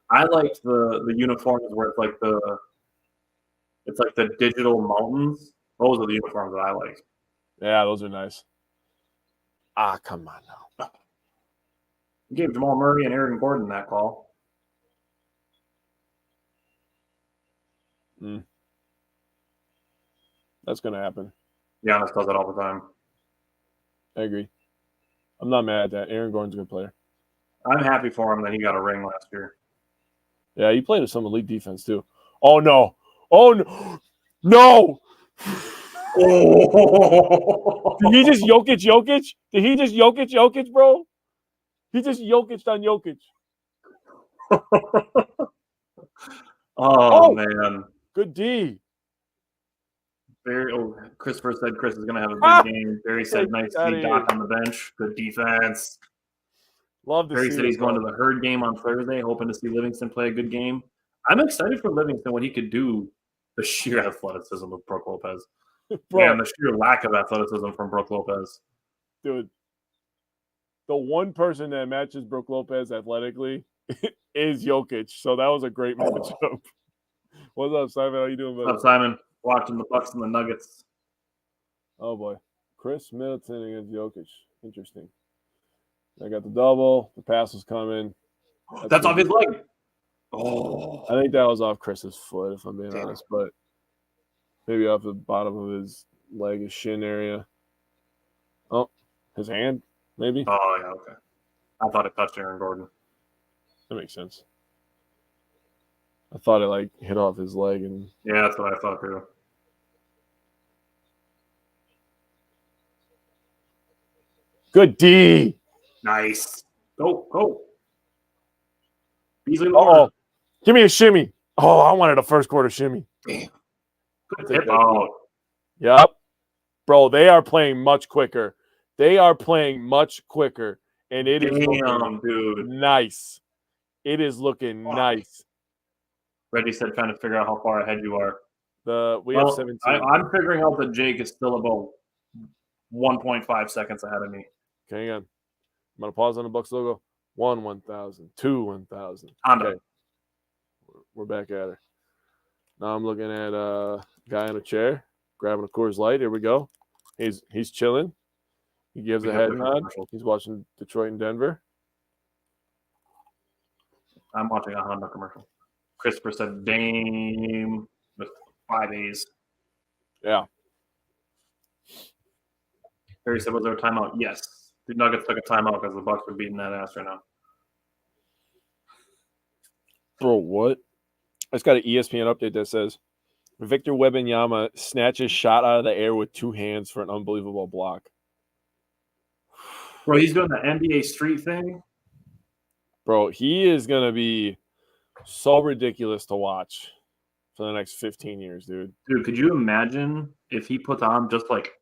I liked the uniforms where it's like the digital mountains. Those are the uniforms that I like. Yeah, those are nice. Come on now. You gave Jamal Murray and Aaron Gordon that call. That's gonna happen. Giannis does it all the time. I agree. I'm not mad at that. Aaron Gordon's a good player. I'm happy for him that he got a ring last year. Yeah, he played with some elite defense too. Oh no! Oh no! No! Oh. Did he just Jokic? Did he just Jokic, bro? He just Jokic on Jokic. Oh man! Good D. Christopher said Chris is going to have a big game. Barry said nice to see Doc on the bench. Good defense. Love to Barry see said he's going to the Herd game on Thursday, hoping to see Livingston play a good game. I'm excited for Livingston, what he could do, the sheer athleticism of Brook Lopez. Bro, and the sheer lack of athleticism from Brook Lopez. Dude, the one person that matches Brook Lopez athletically is Jokic. So that was a great matchup. What's up, Simon? How you doing, buddy? What's up, Simon? Watching the Bucks and the Nuggets. Oh, boy. Chris Middleton against Jokic. Interesting. I got the double. The pass was coming. That's off his leg. Oh. I think that was off Chris's foot, if I'm being honest. But maybe off the bottom of his leg, his shin area. Oh, his hand, maybe? Oh, yeah, okay. I thought it touched Aaron Gordon. That makes sense. I thought it hit off his leg and yeah, that's what I thought too. Good D. Nice. Go. Beasley Oh, give me a shimmy. Oh, I wanted a first quarter shimmy. Damn. Good tip out. Yep. Bro, they are playing much quicker. And it is looking dude. nice. It is looking nice. Reggie said trying to figure out how far ahead you are. We have 17. I'm figuring out that Jake is still about 1.5 seconds ahead of me. Okay, hang on. I'm going to pause on the Bucks logo. 1,000. 1,000. Okay. We're back at her. Now I'm looking at a guy in a chair, grabbing a Coors Light. Here we go. He's chilling. He gives a head nod. He's watching Detroit and Denver. I'm watching a Honda commercial. Christopher said Dame with 5 A's. Yeah. Harry said, was there a timeout? Yes. The Nuggets took a timeout because the Bucks were beating that ass right now. Bro, what? I just got an ESPN update that says Victor Wembanyama snatches shot out of the air with 2 hands for an unbelievable block. Bro, he's doing the NBA street thing. Bro, he is going to be so ridiculous to watch for the next 15 years, dude. Dude, could you imagine if he puts on just like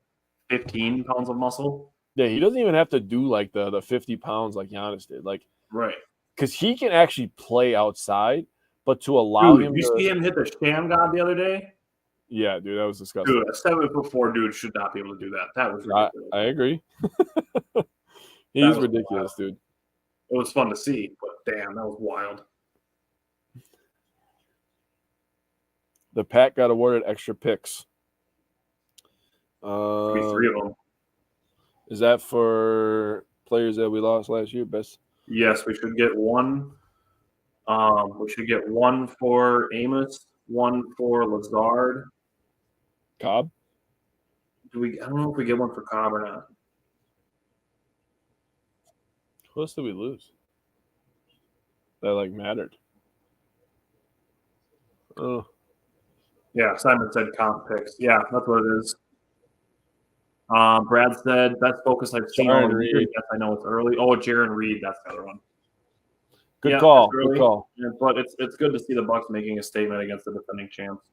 15 pounds of muscle? Yeah, he doesn't even have to do like the 50 pounds like Giannis did. Like, right. Because he can actually play outside, but to allow him to see him hit the sham god the other day? Yeah, dude, that was disgusting. Dude, a 7'4" dude should not be able to do that. That was ridiculous. I agree. He's ridiculous, dude. It was fun to see, but damn, that was wild. The Pack got awarded extra picks. 3 of them. Is that for players that we lost last year? Best. Yes, we should get one. We should get one for Amos, one for Lazard. Cobb? I don't know if we get one for Cobb or not. Who else did we lose? That mattered. Oh. Yeah, Simon said comp picks. Yeah, that's what it is. Brad said best focus I've seen all year. Yes, I know it's early. Oh, Jaron Reed, that's the other one. Good call. Good call. Yeah, but it's good to see the Bucks making a statement against the defending champs.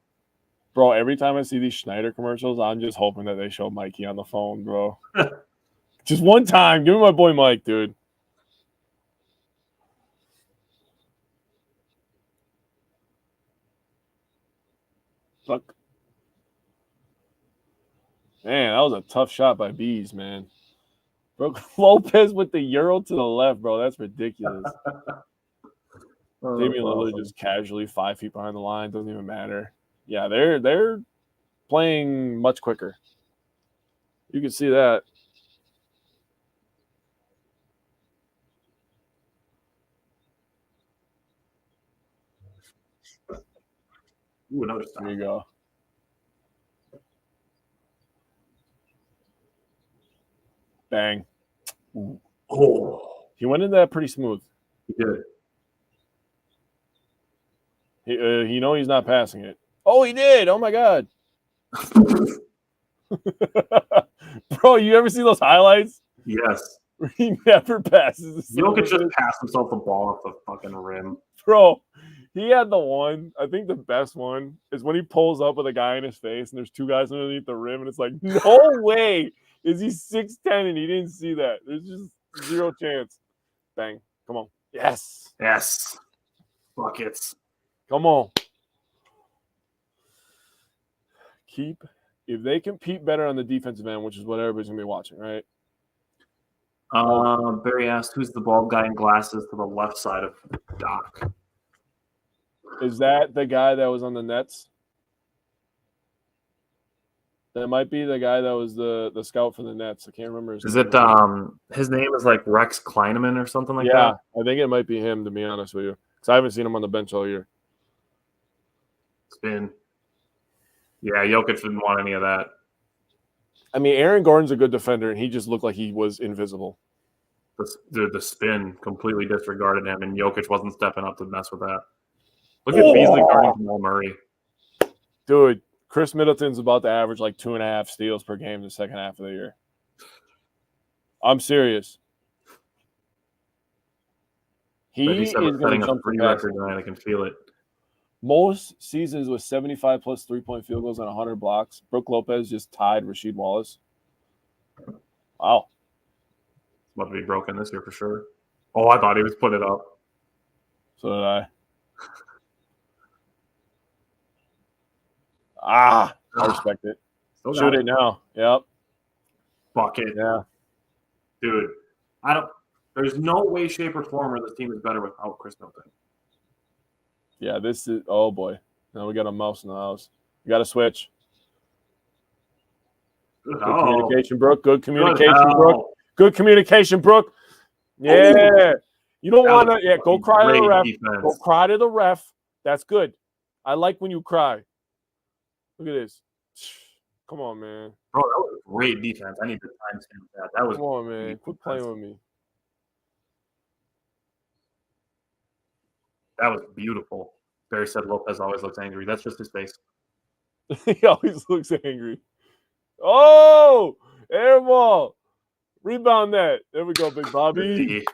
Bro, every time I see these Schneider commercials, I'm just hoping that they show Mikey on the phone, bro. Just one time. Give me my boy Mike, dude. Fuck. Man, that was a tough shot by Bees, man. Bro, Lopez with the Euro to the left, bro. That's ridiculous. Damian Lillard just casually 5 feet behind the line. Doesn't even matter. Yeah, they're playing much quicker. You can see that. Ooh, another stop. There you go. Bang. Ooh. Oh. He went into that pretty smooth. He did. He's not passing it. Oh, he did. Oh, my God. Bro, you ever see those highlights? Yes. He never passes. Jokic just passed himself the ball off the fucking rim. Bro, he had the one. I think the best one is when he pulls up with a guy in his face and there's 2 guys underneath the rim and it's like, no way is he 6'10" and he didn't see that. There's just 0 chance. Bang. Come on. Yes. Yes. Buckets. Come on. If they compete better on the defensive end, which is what everybody's going to be watching, right? Barry asked, who's the bald guy in glasses to the left side of Doc? Is that the guy that was on the Nets? That might be the guy that was the scout for the Nets. I can't remember his name. Is it his name is like Rex Kleineman or something like that? Yeah, I think it might be him, to be honest with you. Because I haven't seen him on the bench all year. Yeah, Jokic didn't want any of that. I mean, Aaron Gordon's a good defender, and he just looked like he was invisible. The spin completely disregarded him, and Jokic wasn't stepping up to mess with that. Look at Beasley guarding Jamal Murray. Dude, Chris Middleton's about to average like 2.5 steals per game in the second half of the year. I'm serious. He Reggie said we're is going setting to a jump the free basket. record tonight. I can feel it. Most seasons with 75 plus 3-point field goals and 100 blocks. Brook Lopez just tied Rasheed Wallace. Wow. It's about to be broken this year for sure. Oh, I thought he was putting it up. So did I. I respect it. Shoot it now. Yep. Bucket. Yeah. Dude, there's no way, shape, or form where this team is better without Chris Middleton. Yeah, this is, oh boy. Now we got a mouse in the house. We got to switch. Good communication, Brooke. Good communication, Brooke. Good communication, Brooke. Yeah. You don't want to, go cry to the ref. Defense. Go cry to the ref. That's good. I like when you cry. Look at this. Come on, man. Bro, that was great defense. I need to timestamp that. That was. Come on, man. Quit playing with me. That was beautiful. Barry said Lopez always looks angry. That's just his face. He always looks angry. Oh, air ball. Rebound that. There we go, Big Bobby.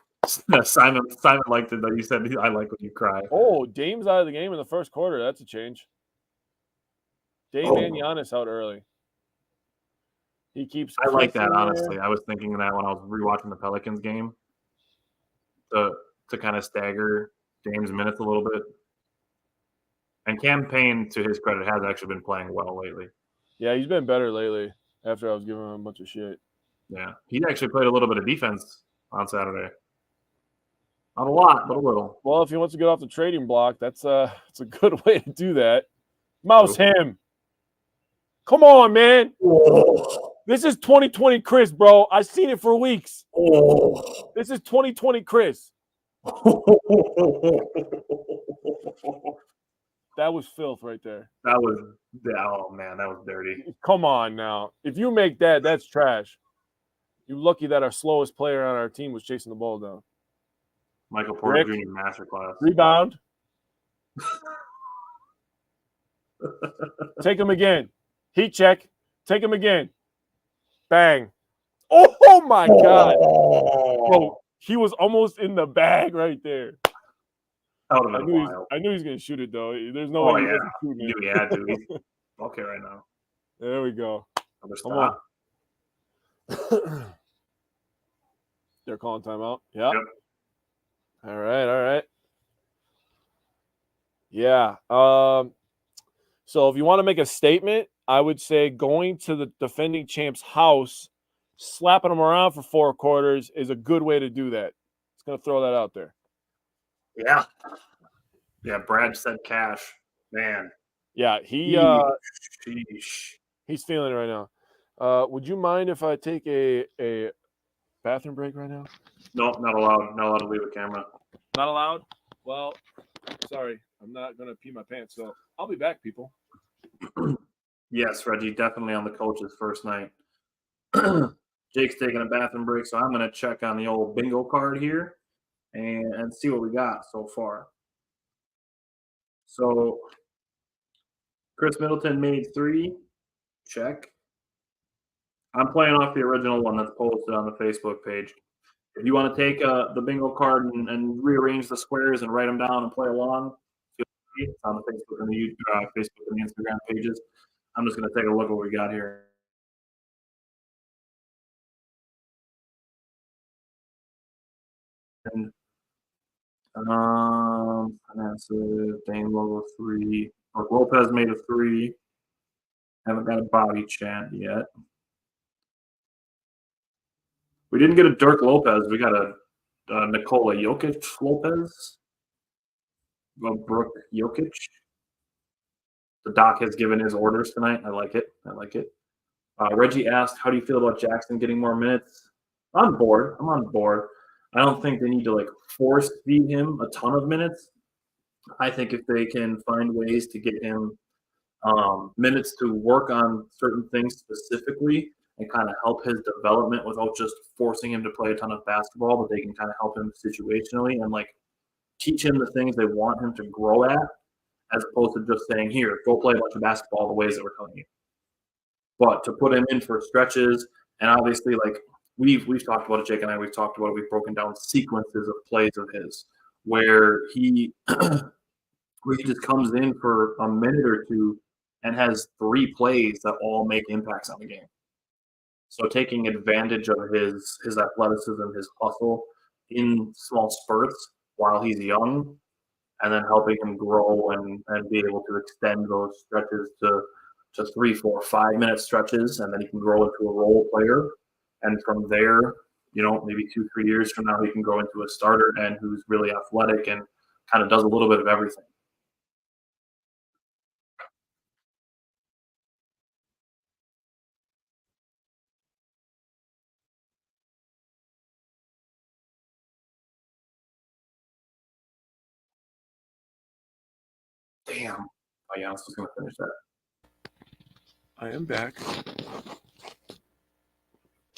Simon liked it, though. You said, I like when you cry. Oh, Dame's out of the game in the first quarter. That's a change. Dame and Giannis out early. He keeps. I like that, honestly. I was thinking of that when I was rewatching the Pelicans game to kind of stagger Dame's minutes a little bit. And Cam Payne, to his credit, has actually been playing well lately. Yeah, he's been better lately after I was giving him a bunch of shit. Yeah, he actually played a little bit of defense on Saturday. Not a lot, but a little. Well, if he wants to get off the trading block, it's a good way to do that. Mouse him. Come on, man. Oh. This is 2020 Chris, bro. I've seen it for weeks. Oh. This is 2020 Chris. That was filth right there. Oh, man, that was dirty. Come on now. If you make that, that's trash. You're lucky that our slowest player on our team was chasing the ball down. Michael Porter Jr. masterclass. Rebound. Take him again. Heat check. Take him again. Bang. Oh, my God. Bro, he was almost in the bag right there. I knew he was going to shoot it, though. There's no way he wasn't shooting it. Yeah, dude. He's okay right now. There we go. Come on. They're calling timeout. Yep. All right. Yeah. So if you want to make a statement, I would say going to the defending champ's house, slapping him around for 4 quarters is a good way to do that. Just going to throw that out there. Yeah. Yeah, Brad said cash. Man. Yeah, he's feeling it right now. Would you mind if I take a bathroom break right now? Nope, not allowed. Not allowed to leave a camera. Not allowed? Well, sorry. I'm not going to pee my pants, so I'll be back, people. Yes, Reggie, definitely on the coach's first night. Jake's taking a bathroom break, so I'm going to check on the old bingo card here and see what we got so far. So, Chris Middleton made 3. Check. I'm playing off the original one that's posted on the Facebook page. If you want to take the bingo card and rearrange the squares and write them down and play along, feel free. It's on the Facebook and the Facebook and the Instagram pages. I'm just going to take a look at what we got here. And Dame logo 3. Brook Lopez made a 3. Haven't got a body chant yet. We didn't get a Dirk Lopez. We got a Nikola Jokic Lopez. Brook Jokic. The doc has given his orders tonight. I like it. Reggie asked, how do you feel about Jackson getting more minutes? I'm on board. I don't think they need to force feed him a ton of minutes. I think if they can find ways to get him minutes to work on certain things specifically and kind of help his development without just forcing him to play a ton of basketball, but they can kind of help him situationally and teach him the things they want him to grow at, as opposed to just saying, here, go play a bunch of basketball the ways that we're telling you. But to put him in for stretches, and obviously we've talked about it, Jake and I, we've talked about it, we've broken down sequences of plays of his where he where he just comes in for a minute or two and has 3 plays that all make impacts on the game. So taking advantage of his athleticism, his hustle in small spurts while he's young, and then helping him grow and be able to extend those stretches to 3, 4, 5 minute stretches, and then he can grow into a role player. And from there, maybe 2, 3 years from now, he can grow into a starter and who's really athletic and kind of does a little bit of everything. Damn. Oh, yeah, I was going to finish that. I am back.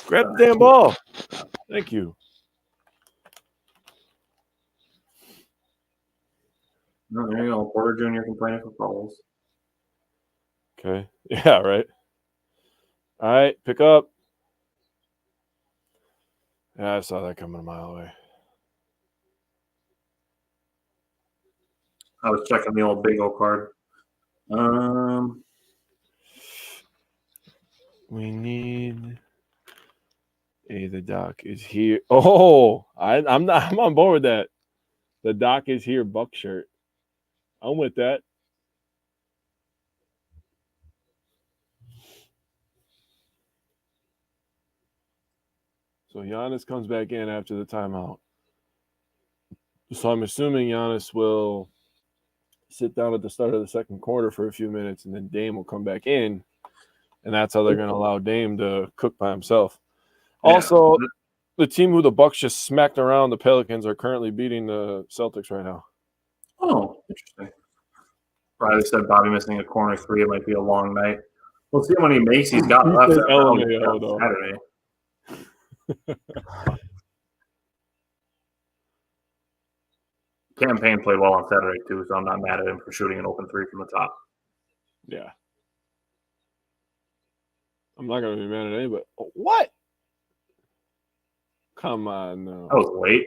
Grab the damn ball. Thank you. No, there you go. Porter Jr. complaining for fouls. Okay. Yeah, right. All right, pick up. Yeah, I saw that coming a mile away. I was checking the old bingo card. We need the doc is here. Oh, I'm on board with that. The doc is here, Buck shirt. I'm with that. So Giannis comes back in after the timeout. So I'm assuming Giannis will sit down at the start of the second quarter for a few minutes, and then Dame will come back in, and that's how they're going to allow Dame to cook by himself. Also, the team who the Bucks just smacked around, the Pelicans, are currently beating the Celtics right now. Oh, interesting. Riley said Bobby missing a corner 3. It might be a long night. We'll see how many makes he's got left Saturday. Campaign played well on Saturday, too, so I'm not mad at him for shooting an open 3 from the top. Yeah. I'm not going to be mad at anybody. What? Come on, no. That was late.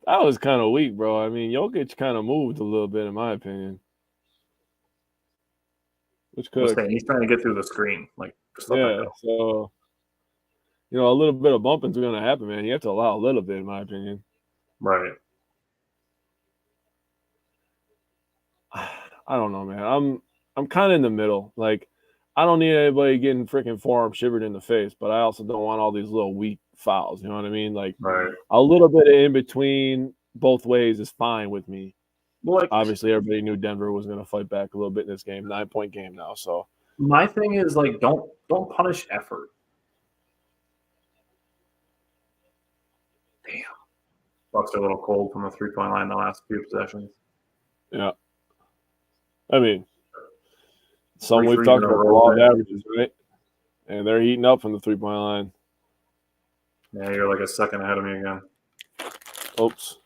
That was kind of weak, bro. I mean, Jokic kind of moved a little bit, in my opinion. Which could he's trying to get through the screen. So, a little bit of bumping is going to happen, man. You have to allow a little bit, in my opinion. Right. I don't know, man. I'm kind of in the middle. Like, I don't need anybody getting freaking forearm shivered in the face, but I also don't want all these little weak fouls. You know what I mean? Like, right. A little bit of in between both ways is fine with me. Well, obviously, everybody knew Denver was going to fight back a little bit in this game. 9-point game now. So my thing is don't punish effort. Damn. Bucks are a little cold from the 3-point line the last few possessions. Yeah. I mean, we've talked about the law of averages, right? And they're heating up from the 3-point line. Yeah, you're like a second ahead of me again. Oops.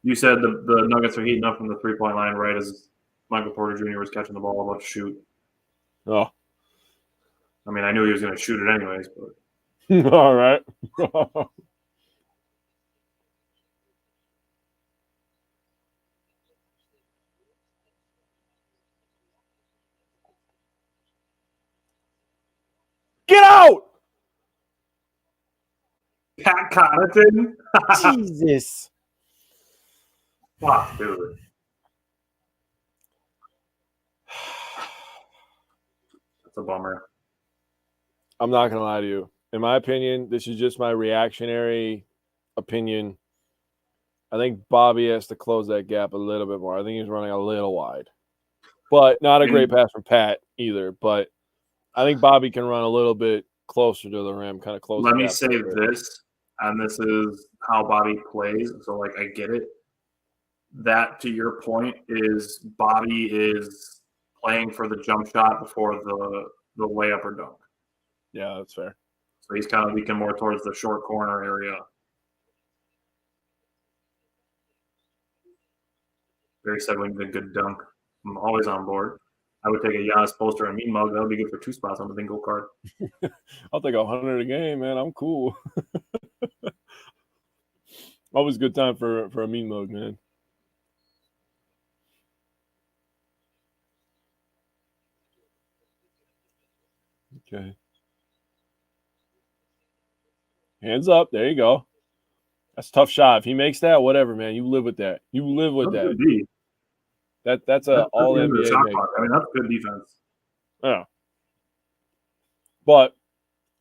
You said the Nuggets are heating up from the 3-point line right as Michael Porter Jr. was catching the ball about to shoot. Oh. I mean, I knew he was going to shoot it anyways, but. All right. Get out! Pat Connaughton? Jesus. Fuck, dude. That's a bummer. I'm not going to lie to you. In my opinion, this is just my reactionary opinion. I think Bobby has to close that gap a little bit more. I think he's running a little wide. But not a great pass from Pat either. But I think Bobby can run a little bit closer to the rim, kind of closer. Let me say this, and this is how Bobby plays. So, I get it. That, to your point, is Bobby is playing for the jump shot before the layup or dunk. Yeah, that's fair. So he's kind of leaking more towards the short corner area. Barry said we need a good dunk. I'm always on board. I would take a Giannis poster and a mean mug. That would be good for 2 spots on the bingo card. I'll take 100 a game, man. I'm cool. Always a good time for a mean mug, man. Okay. Hands up. There you go. That's a tough shot. If he makes that, whatever, man. You live with that. You live with That's that. good D. That's a That's all the end of the NBA shot make. clock. I mean, that's good defense. Yeah. But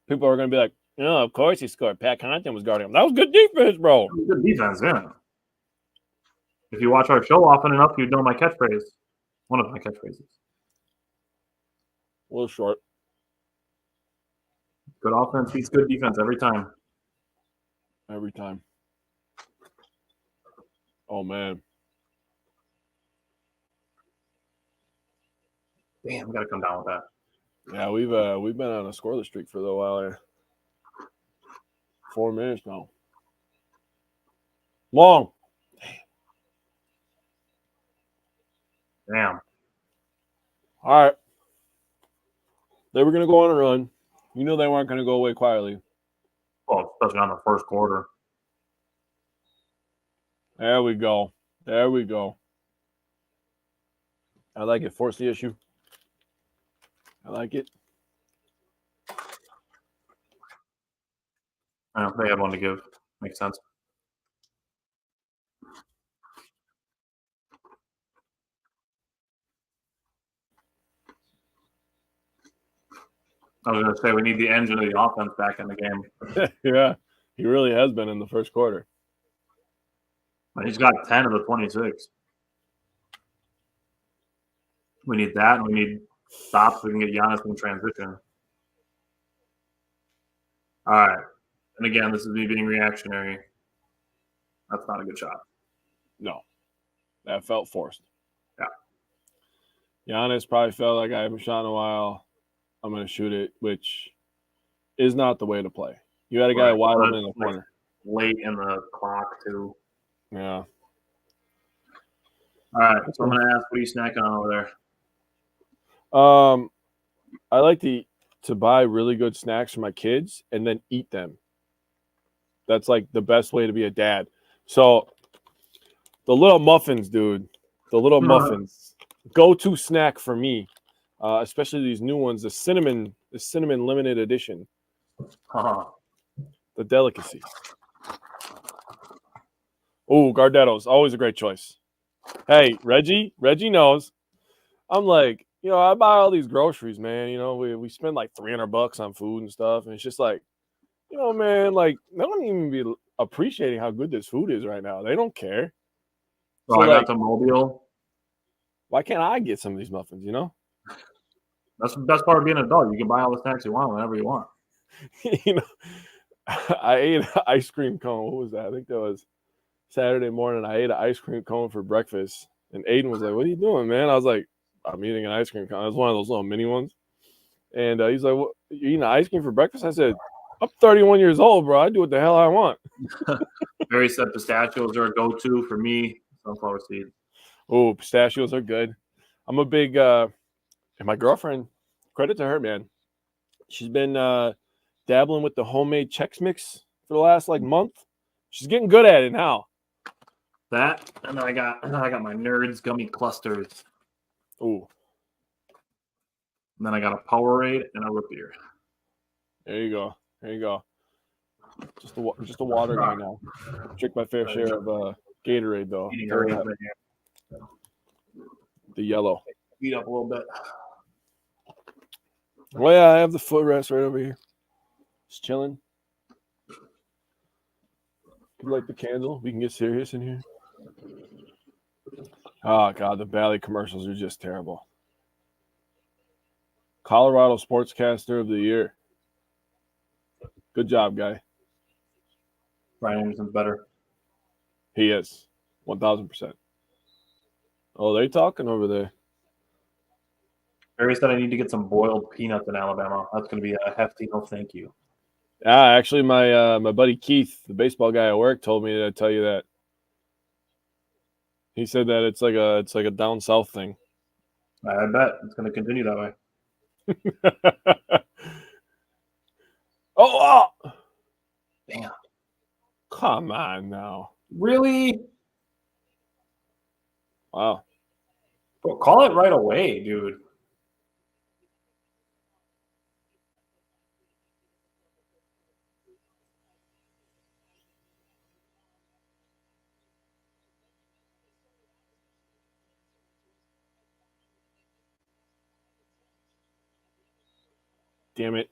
people are going to be like, of course he scored. Pat Connaughton was guarding him. That was good defense, bro. That was good defense, yeah. If you watch our show often enough, you'd know my catchphrase. One of my catchphrases. A little short. Good offense beats good defense every time. Every time. Oh, man. Damn, we got to come down with that. Yeah, we've been on a scoreless streak for a little while here. 4 minutes now. Long. Damn. All right. They were going to go on a run. You know they weren't going to go away quietly. Well, especially on the first quarter. There we go. There we go. I like it. Force the issue. I like it. I don't know, they had one to give. Makes sense. I was going to say, we need the engine of the offense back in the game. Yeah, he really has been in the first quarter. He's got 10 of the 26. We need that, and we need stops so we can get Giannis in transition. All right. And again, this is me being reactionary. That's not a good shot. No, that felt forced. Yeah. Giannis probably felt like I haven't shot in a while. I'm going to shoot it, which is not the way to play. You had a guy wide open in the corner. Late in the clock, too. Yeah. All right. So I'm going to ask, what are you snacking on over there? I like to buy really good snacks for my kids and then eat them. That's like the best way to be a dad. So the little muffins, dude, the little muffins, go-to snack for me, especially these new ones, the cinnamon limited edition, the delicacy. Oh, Gardetto's, always a great choice. Hey, Reggie knows. I'm like, I buy all these groceries, man. We spend like $300 on food and stuff, and it's just like, man, like they don't even be appreciating how good this food is right now. They don't care. So I got the Mobile. Why can't I get some of these muffins? That's the best part of being an adult. You can buy all the snacks you want whenever you want. I ate an ice cream cone. What was that? I think that was Saturday morning. I ate an ice cream cone for breakfast, and Aiden was like, "What are you doing, man?" I was like, "I'm eating an ice cream cone." It was one of those little mini ones, and he's like, "What? You eating ice cream for breakfast?" I said, "I'm 31 years old, bro. I do what the hell I want." Barry said pistachios are a go-to for me. Sunflower seeds. Oh, pistachios are good. I'm a big, and my girlfriend, credit to her, man. She's been dabbling with the homemade Chex Mix for the last month. She's getting good at it now. That, and then I got my Nerds gummy clusters. Ooh. And then I got a Powerade and a root beer. There you go. Just a water guy now. Drink my fair share of Gatorade though. The yellow. Beat up a little bit. Well, yeah, I have the footrest right over here. Just chilling. Light the candle. We can get serious in here. Oh God, the Bally commercials are just terrible. Colorado Sportscaster of the Year. Good job, guy. Brian Anderson's better. He is. 1,000%. Oh, they talking over there. Barry said I need to get some boiled peanuts in Alabama. That's going to be a hefty no thank you. Actually, my buddy Keith, the baseball guy at work, told me to tell you that. He said that it's like a down south thing. I bet it's going to continue that way. Oh! Damn. Come on now. Really? Wow. Bro, call it right away, dude. Damn it.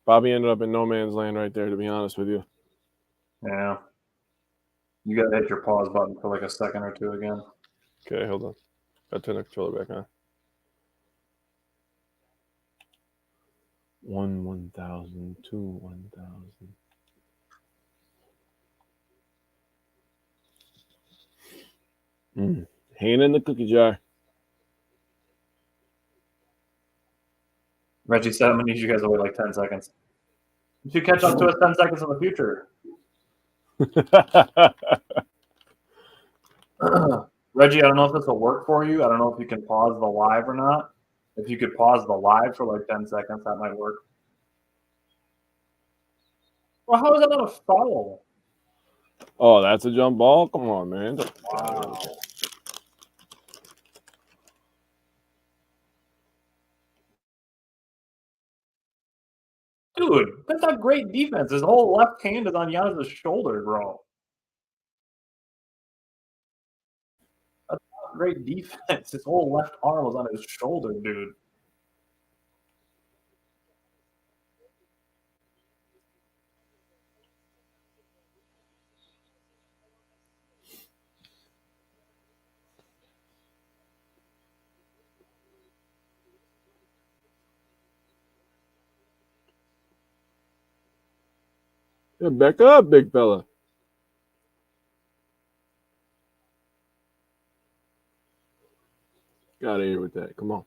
Bobby ended up in no man's land right there, to be honest with you. Yeah. You got to hit your pause button for like a second or two again. Okay, hold on. Gotta turn the controller back on. 1,000, 1,000. Hand in the cookie jar. Reggie said I'm going to need you guys to wait like 10 seconds. You should catch up to us 10 seconds in the future. Reggie, I don't know if this will work for you. I don't know if you can pause the live or not. If you could pause the live for like 10 seconds, that might work. Well, how is that not a foul? Oh, that's a jump ball? Come on, man. Wow. Dude, that's not great defense. His whole left hand is on Giannis' shoulder, bro. That's not great defense. His whole left arm was on his shoulder, dude. Yeah, back up, big fella. Get out of here with that. Come on.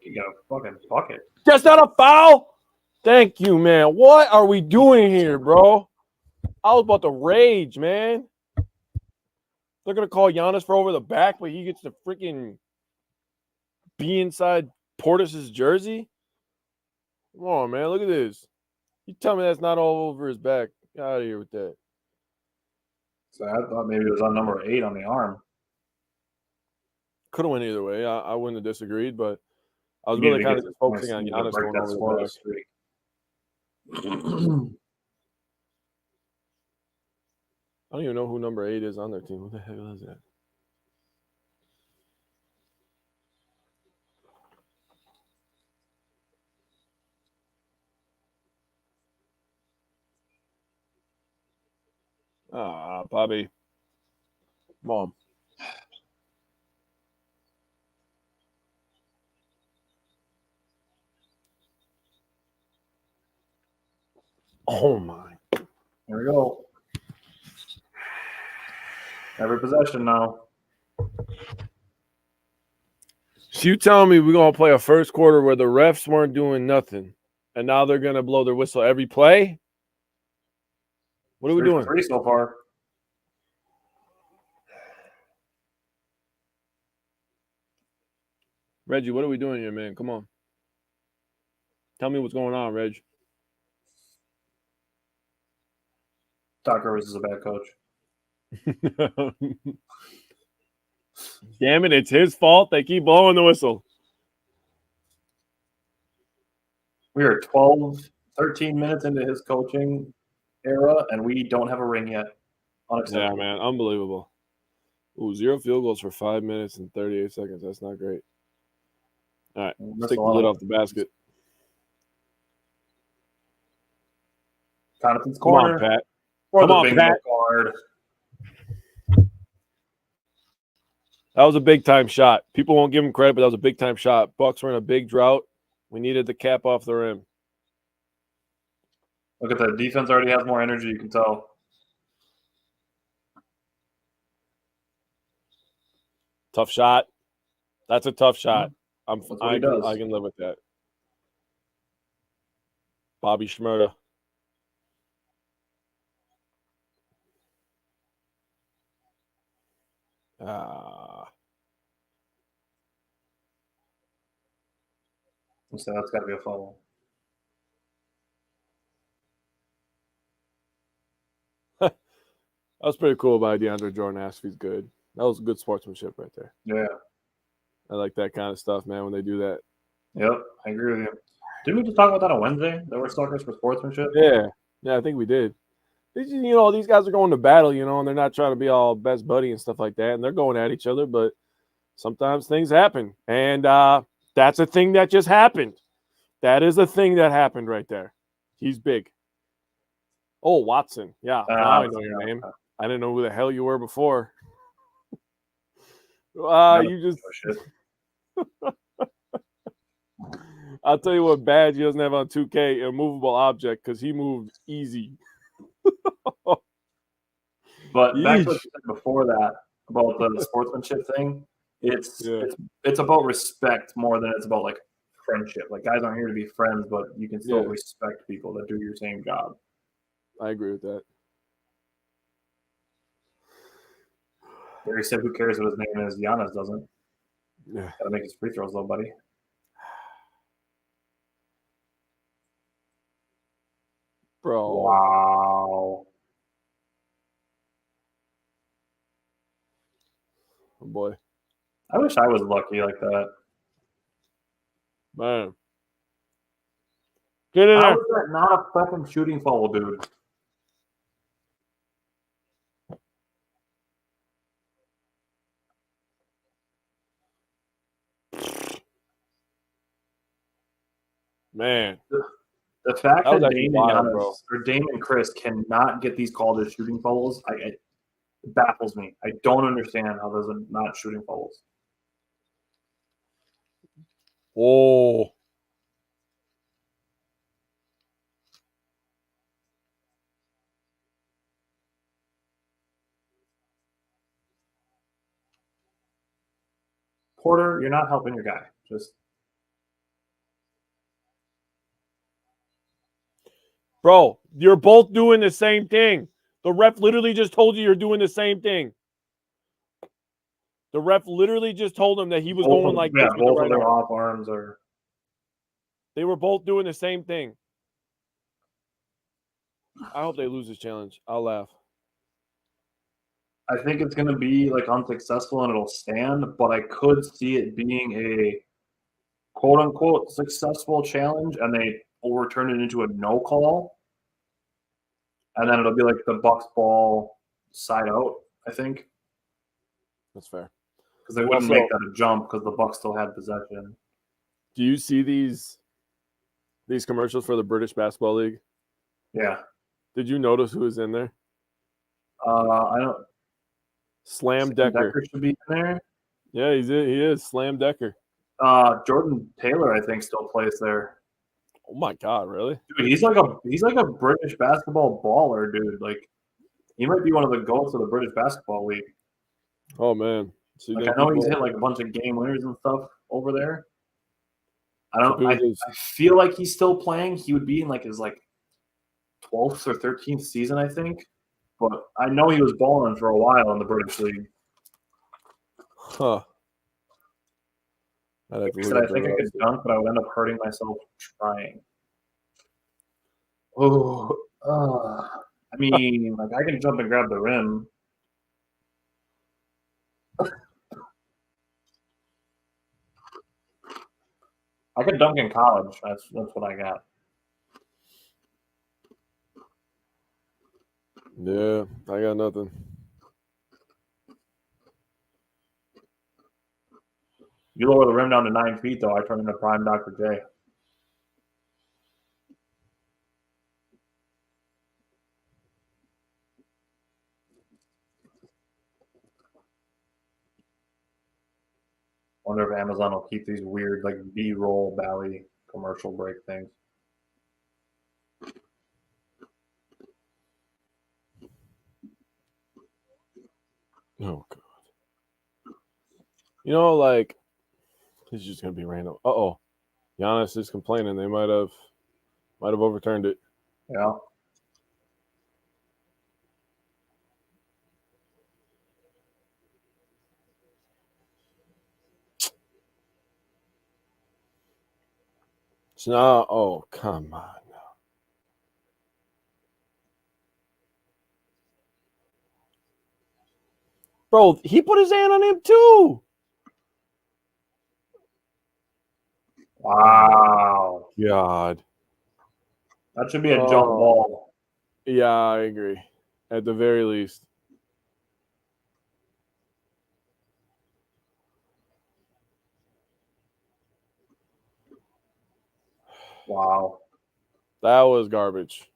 You got a fucking bucket. That's not a foul. Thank you, man. What are we doing here, bro? I was about to rage, man. They're gonna call Giannis for over the back, but he gets to freaking be inside Portis's jersey. Come on, man. Look at this. You tell me that's not all over his back. Get out of here with that. So I thought maybe it was on number 8 on the arm. Could have went either way. I wouldn't have disagreed, but I was You need really to kind get of some just points. focusing on You need to Giannis break going that over the scoreless back. streak. I don't even know who number 8 is on their team. Who the hell is that? Ah, Bobby. Mom. Oh my. Here we go. Every possession now. So you telling me we're gonna play a first quarter where the refs weren't doing nothing, and now they're gonna blow their whistle every play? What are we 3 for doing? 3 so far. Reggie, what are we doing here, man? Come on. Tell me what's going on, Reg. Doc Rivers is a bad coach. Damn it, it's his fault. They keep blowing the whistle. We are 12, 13 minutes into his coaching era, and we don't have a ring yet. Yeah, man, unbelievable. Ooh, 0 field goals for 5 minutes and 38 seconds. That's not great. All right, let's take the lid off the basket. Connaughton's Come on, corner. Pat. For Come the on, bingo Pat. card. That was a big time shot. People won't give him credit, but that was a big time shot. Bucks were in a big drought. We needed the cap off the rim. Look at that. Defense already has more energy, you can tell. Tough shot. That's a tough shot. I can live with that. Bobby Shmurda. So that's got to be a foul. That was pretty cool by DeAndre Jordan. Asked if he's good. That was good sportsmanship right there. Yeah. I like that kind of stuff, man. When they do that. Yep, I agree with you. Didn't we just talk about that on Wednesday? That we're suckers for sportsmanship? Yeah, I think we did. These guys are going to battle, and they're not trying to be all best buddy and stuff like that, and they're going at each other, but sometimes things happen, and that's a thing that just happened. That is a thing that happened right there. He's big. Oh, Watson. Yeah, now I know your name. I didn't know who the hell you were before. You just. I'll tell you what badge he doesn't have on 2K, immovable object, because he moved easy. But back to what you said before that about the sportsmanship thing, it's about respect more than it's about like friendship. Like guys aren't here to be friends, but you can still respect people that do your same job. I agree with that. Barry said, "Who cares what his name is? Giannis doesn't. Yeah, gotta make his free throws, though, buddy." Bro. Wow. Oh boy. I wish I was lucky like that. Man. Get in there. How is that not a fucking shooting foul, dude? Man. The fact that Dame and Dame and Chris cannot get these called as shooting fouls, it baffles me. I don't understand how those are not shooting fouls. Oh. Porter, you're not helping your guy. Just Bro, you're both doing the same thing. The ref literally just told you you're doing the same thing. The ref literally just told him that he was going like this with both the right of their arm. off arms are. They were both doing the same thing. I hope they lose this challenge. I'll laugh. I think it's going to be like unsuccessful and it'll stand, but I could see it being a quote unquote successful challenge and they overturn it into a no call. And then it'll be like the Bucks ball side out, I think. That's fair. Because they wouldn't make that a jump because the Bucks still had possession. Do you see these commercials for the British Basketball League? Yeah. Did you notice who was in there? I don't. Slam Decker should be in there. Yeah, he is Slam Decker. Jordan Taylor, I think, still plays there. Oh my God, really? Dude, he's like a British basketball baller, dude. Like he might be one of the goats of the British Basketball League. Oh man. So I know he's hit like a bunch of game winners and stuff over there. I feel like he's still playing. He would be in like his 12th or 13th season, I think. But I know he was balling for a while in the British League. Huh. I think I could dunk, but I would end up hurting myself trying. I mean, I can jump and grab the rim. I could dunk in college. That's what I got. Yeah, I got nothing. You lower the rim down to 9 feet, though. I turn into prime Dr. J. Wonder if Amazon will keep these weird B-roll Bally commercial break things. Oh God. It's just gonna be random. Giannis is complaining. They might have overturned it. Yeah. So now, oh come on now. Bro, he put his hand on him too. Wow. God. That should be a jump ball. Yeah, I agree. At the very least. Wow. That was garbage.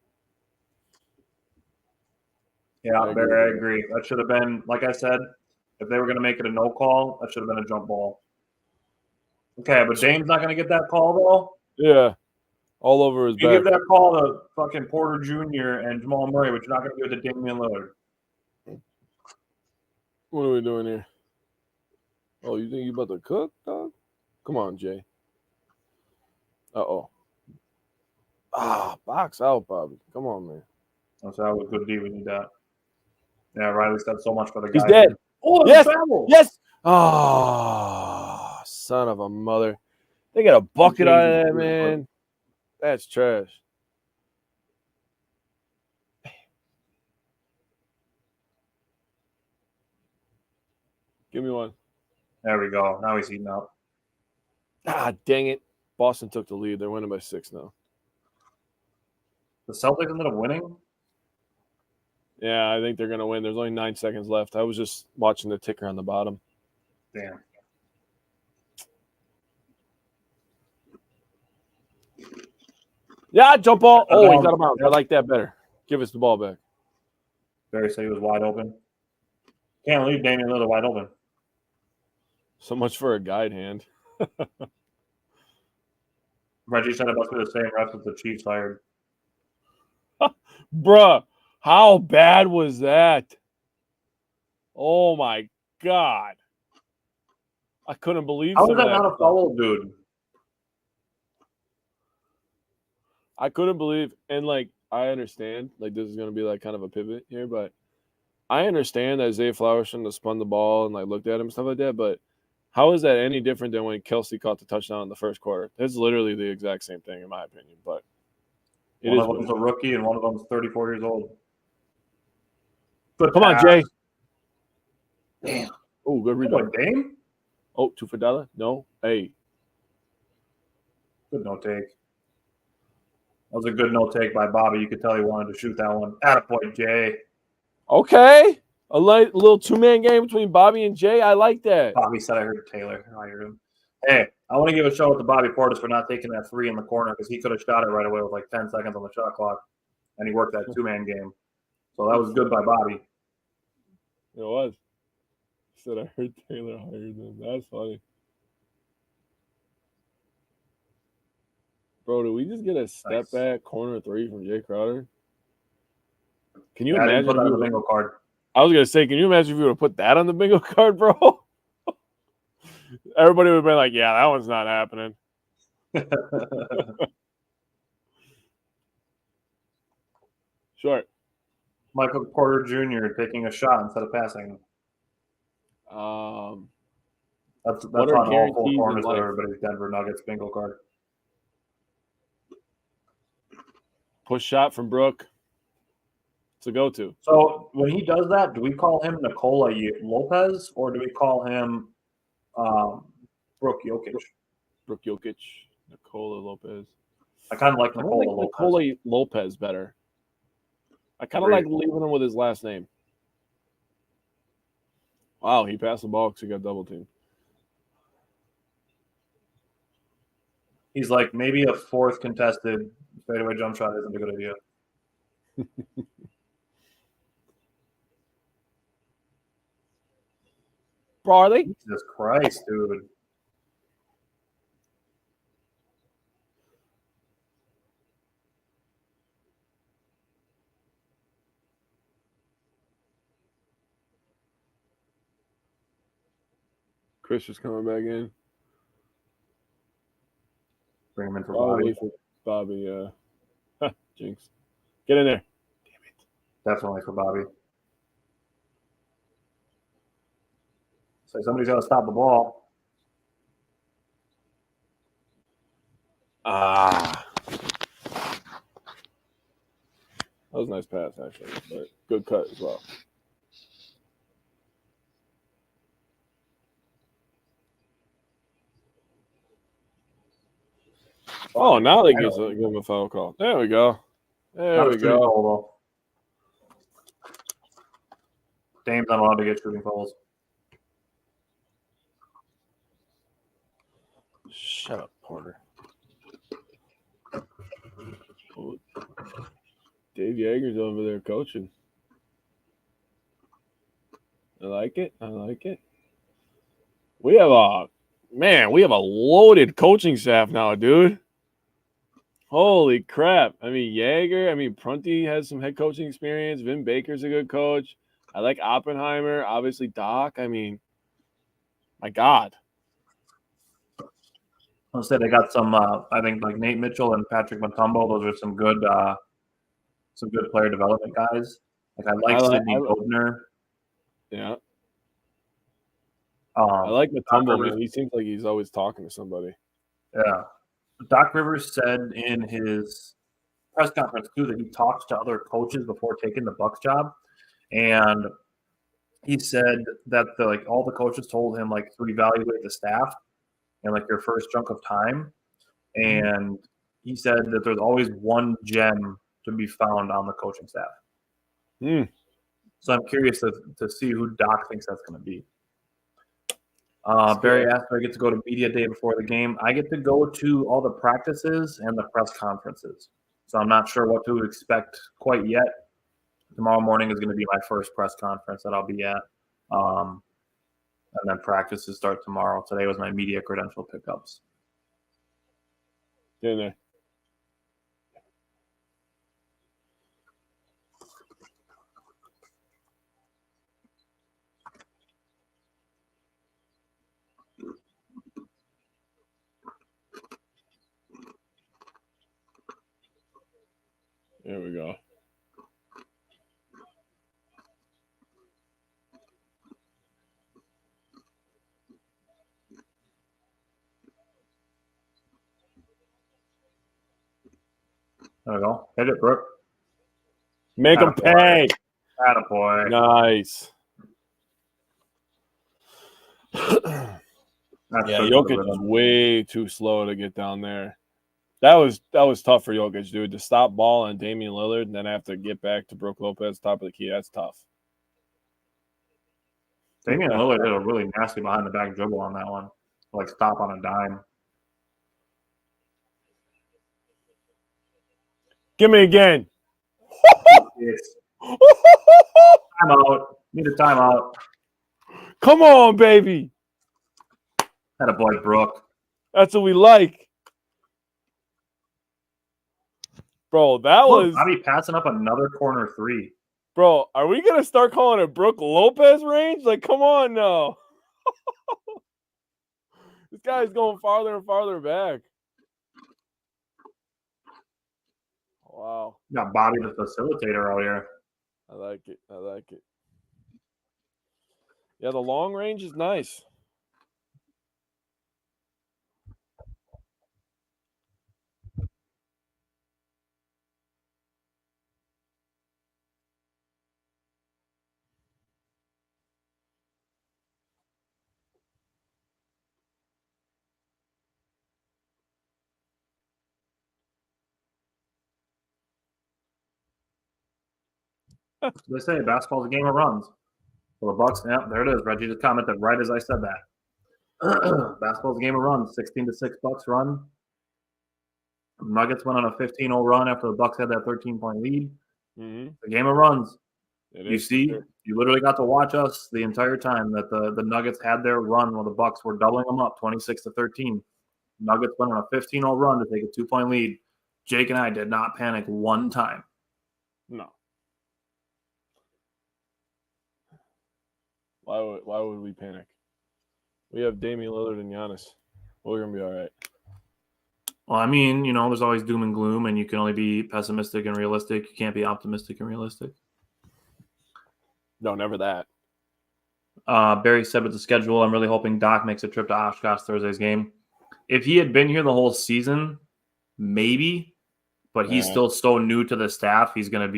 Yeah, I agree. That should have been, like I said, if they were going to make it a no call, that should have been a jump ball. Okay, but Dame's not going to get that call, though? Yeah. All over his back. You give that call to fucking Porter Jr. and Jamal Murray, but you're not going to give it to Damian Lillard. What are we doing here? Oh, you think you about to cook, dog? Come on, Jay. Uh-oh. Box out, Bobby. Come on, man. That's how a good D. We need that. Yeah, Riley said so much for the guy. He's dead. Oh, yes. Travel. Yes. Oh, son of a mother. They got a bucket out of that, man. That's trash. Give me one. There we go. Now he's eating out. Dang it. Boston took the lead. They're winning by 6 now. The Celtics ended up winning? Yeah, I think they're going to win. There's only 9 seconds left. I was just watching the ticker on the bottom. Damn. Yeah, jump ball. Oh, he's out of bounds. I like that better. Give us the ball back. Barry said he was wide open. Can't leave Damian Lillard wide open. So much for a guide hand. Reggie said it must be the same reps that the Chiefs hired. Bruh, how bad was that? Oh, my God. I couldn't believe How is that not a foul, dude? I couldn't believe, and like I understand, like this is gonna be like kind of a pivot here, but I understand that Zay Flowers shouldn't have spun the ball and like looked at him and stuff like that. But how is that any different than when Kelsey caught the touchdown in the first quarter? It's literally the exact same thing in my opinion. But one of them's a rookie and one of them's 34 years old. Come on, Jay. Damn. Oh, good rebound. Dame? Oh, 2 for $1? No. Hey. Good no take. That was a good no take by Bobby. You could tell he wanted to shoot that one. Attaboy, Jay. Okay. A little 2-man game between Bobby and Jay. I like that. Bobby said I heard Taylor. I heard him. Hey, I want to give a shout out to Bobby Portis for not taking that 3 in the corner because he could have shot it right away with like 10 seconds on the shot clock. And he worked that 2-man game. So that was good by Bobby. It was. He said I heard Taylor hired him. That's funny. Bro, did we just get a step back corner 3 from Jay Crowder? Can you imagine? Put that on the bingo card. I was gonna say, can you imagine if you would have put that on the bingo card, bro? Everybody would have been like, "Yeah, that one's not happening." Short. Michael Porter Jr. taking a shot instead of passing. That's on all 4 corners of everybody's Denver Nuggets bingo card. Push shot from Brook. It's a go-to. So when he does that, do we call him Nikola Lopez or do we call him Brook Jokic? Brook Jokic, Nikola Lopez. I kind of like Nikola Lopez better. I kind of like leaving him with his last name. Wow, he passed the ball because he got double teamed. He's like, maybe a 4th contested fadeaway jump shot isn't a good idea. Bro, are they? Jesus Christ, dude. Chris is coming back in. Bring him in for Bobby. Bobby, Jinx. Get in there. Damn it. Definitely for Bobby. So somebody's got to stop the ball. That was a nice pass, actually, but good cut as well. Oh, now they give him a foul call. There we go. There we go. Foul, Dame's not allowed to get shooting fouls. Shut up, Porter. Oh, Dave Yeager's over there coaching. I like it. I like it. We have a loaded coaching staff now, dude. Holy crap. I mean, Yeager, Prunty has some head coaching experience. Vin Baker's a good coach. I like Oppenheimer. Obviously, Doc. My God. I'll say they got some, I think, like Nate Mitchell and Patrick Mutombo. Those are some good player development guys. Like, I like Sidney Bodner. Yeah. I like Mutombo, man. He seems like he's always talking to somebody. Yeah. Doc Rivers said in his press conference, too, that he talks to other coaches before taking the Bucks job. And he said that all the coaches told him, to evaluate the staff in, your first chunk of time. And he said that there's always one gem to be found on the coaching staff. So I'm curious to see who Doc thinks that's going to be. Barry asked if I get to go to media day before the game. I get to go to all the practices and the press conferences. So I'm not sure what to expect quite yet. Tomorrow morning is going to be my first press conference that I'll be at. And then practices start tomorrow. Today was my media credential pickups. In there. There we go. There we go. Hit it, Brooke. Make him pay. Attaboy. Nice. Jokic is way too slow to get down there. That was tough for Jokic, dude. To stop ball on Damian Lillard and then have to get back to Brook Lopez, top of the key. That's tough. Damian Lillard hit a really nasty behind the back dribble on that one. Stop on a dime. Give me again. Timeout. Need a timeout. Come on, baby. Attaboy, Brooke. That's what we like. Bro, that was... Bobby passing up another corner three. Bro, are we going to start calling it Brook Lopez range? Come on now. This guy's going farther and farther back. Wow. Got Bobby the facilitator out here. I like it. Yeah, the long range is nice. They say basketball's a game of runs. Well, the Bucks, yeah, there it is. Reggie just commented right as I said that. Basketball's a game of runs. 16-6 Bucks run. Nuggets went on a 15-0 run after the Bucks had that 13-point lead. Mm-hmm. The game of runs. You literally got to watch us the entire time that the Nuggets had their run while the Bucks were doubling them up 26-13. Nuggets went on a 15-0 run to take a 2-point lead. Jake and I did not panic one time. No. Why would we panic? We have Damian Lillard and Giannis. We're going to be all right. Well, there's always doom and gloom, and you can only be pessimistic and realistic. You can't be optimistic and realistic. No, never that. Barry said with the schedule, I'm really hoping Doc makes a trip to Oshkosh Thursday's game. If he had been here the whole season, maybe, but he's still so new to the staff. He's going to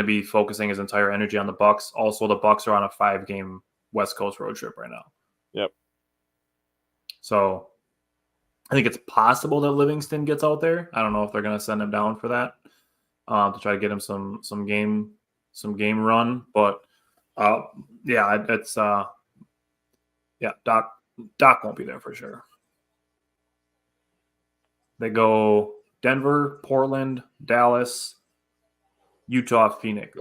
be focusing his entire energy on the Bucks. Also, the Bucks are on a 5-game West Coast road trip right now. Yep. So I think it's possible that Livingston gets out there. I don't know if they're going to send him down for that to try to get him some game run. But yeah, it's yeah, Doc won't be there for sure. They go Denver, Portland, Dallas, Utah, Phoenix.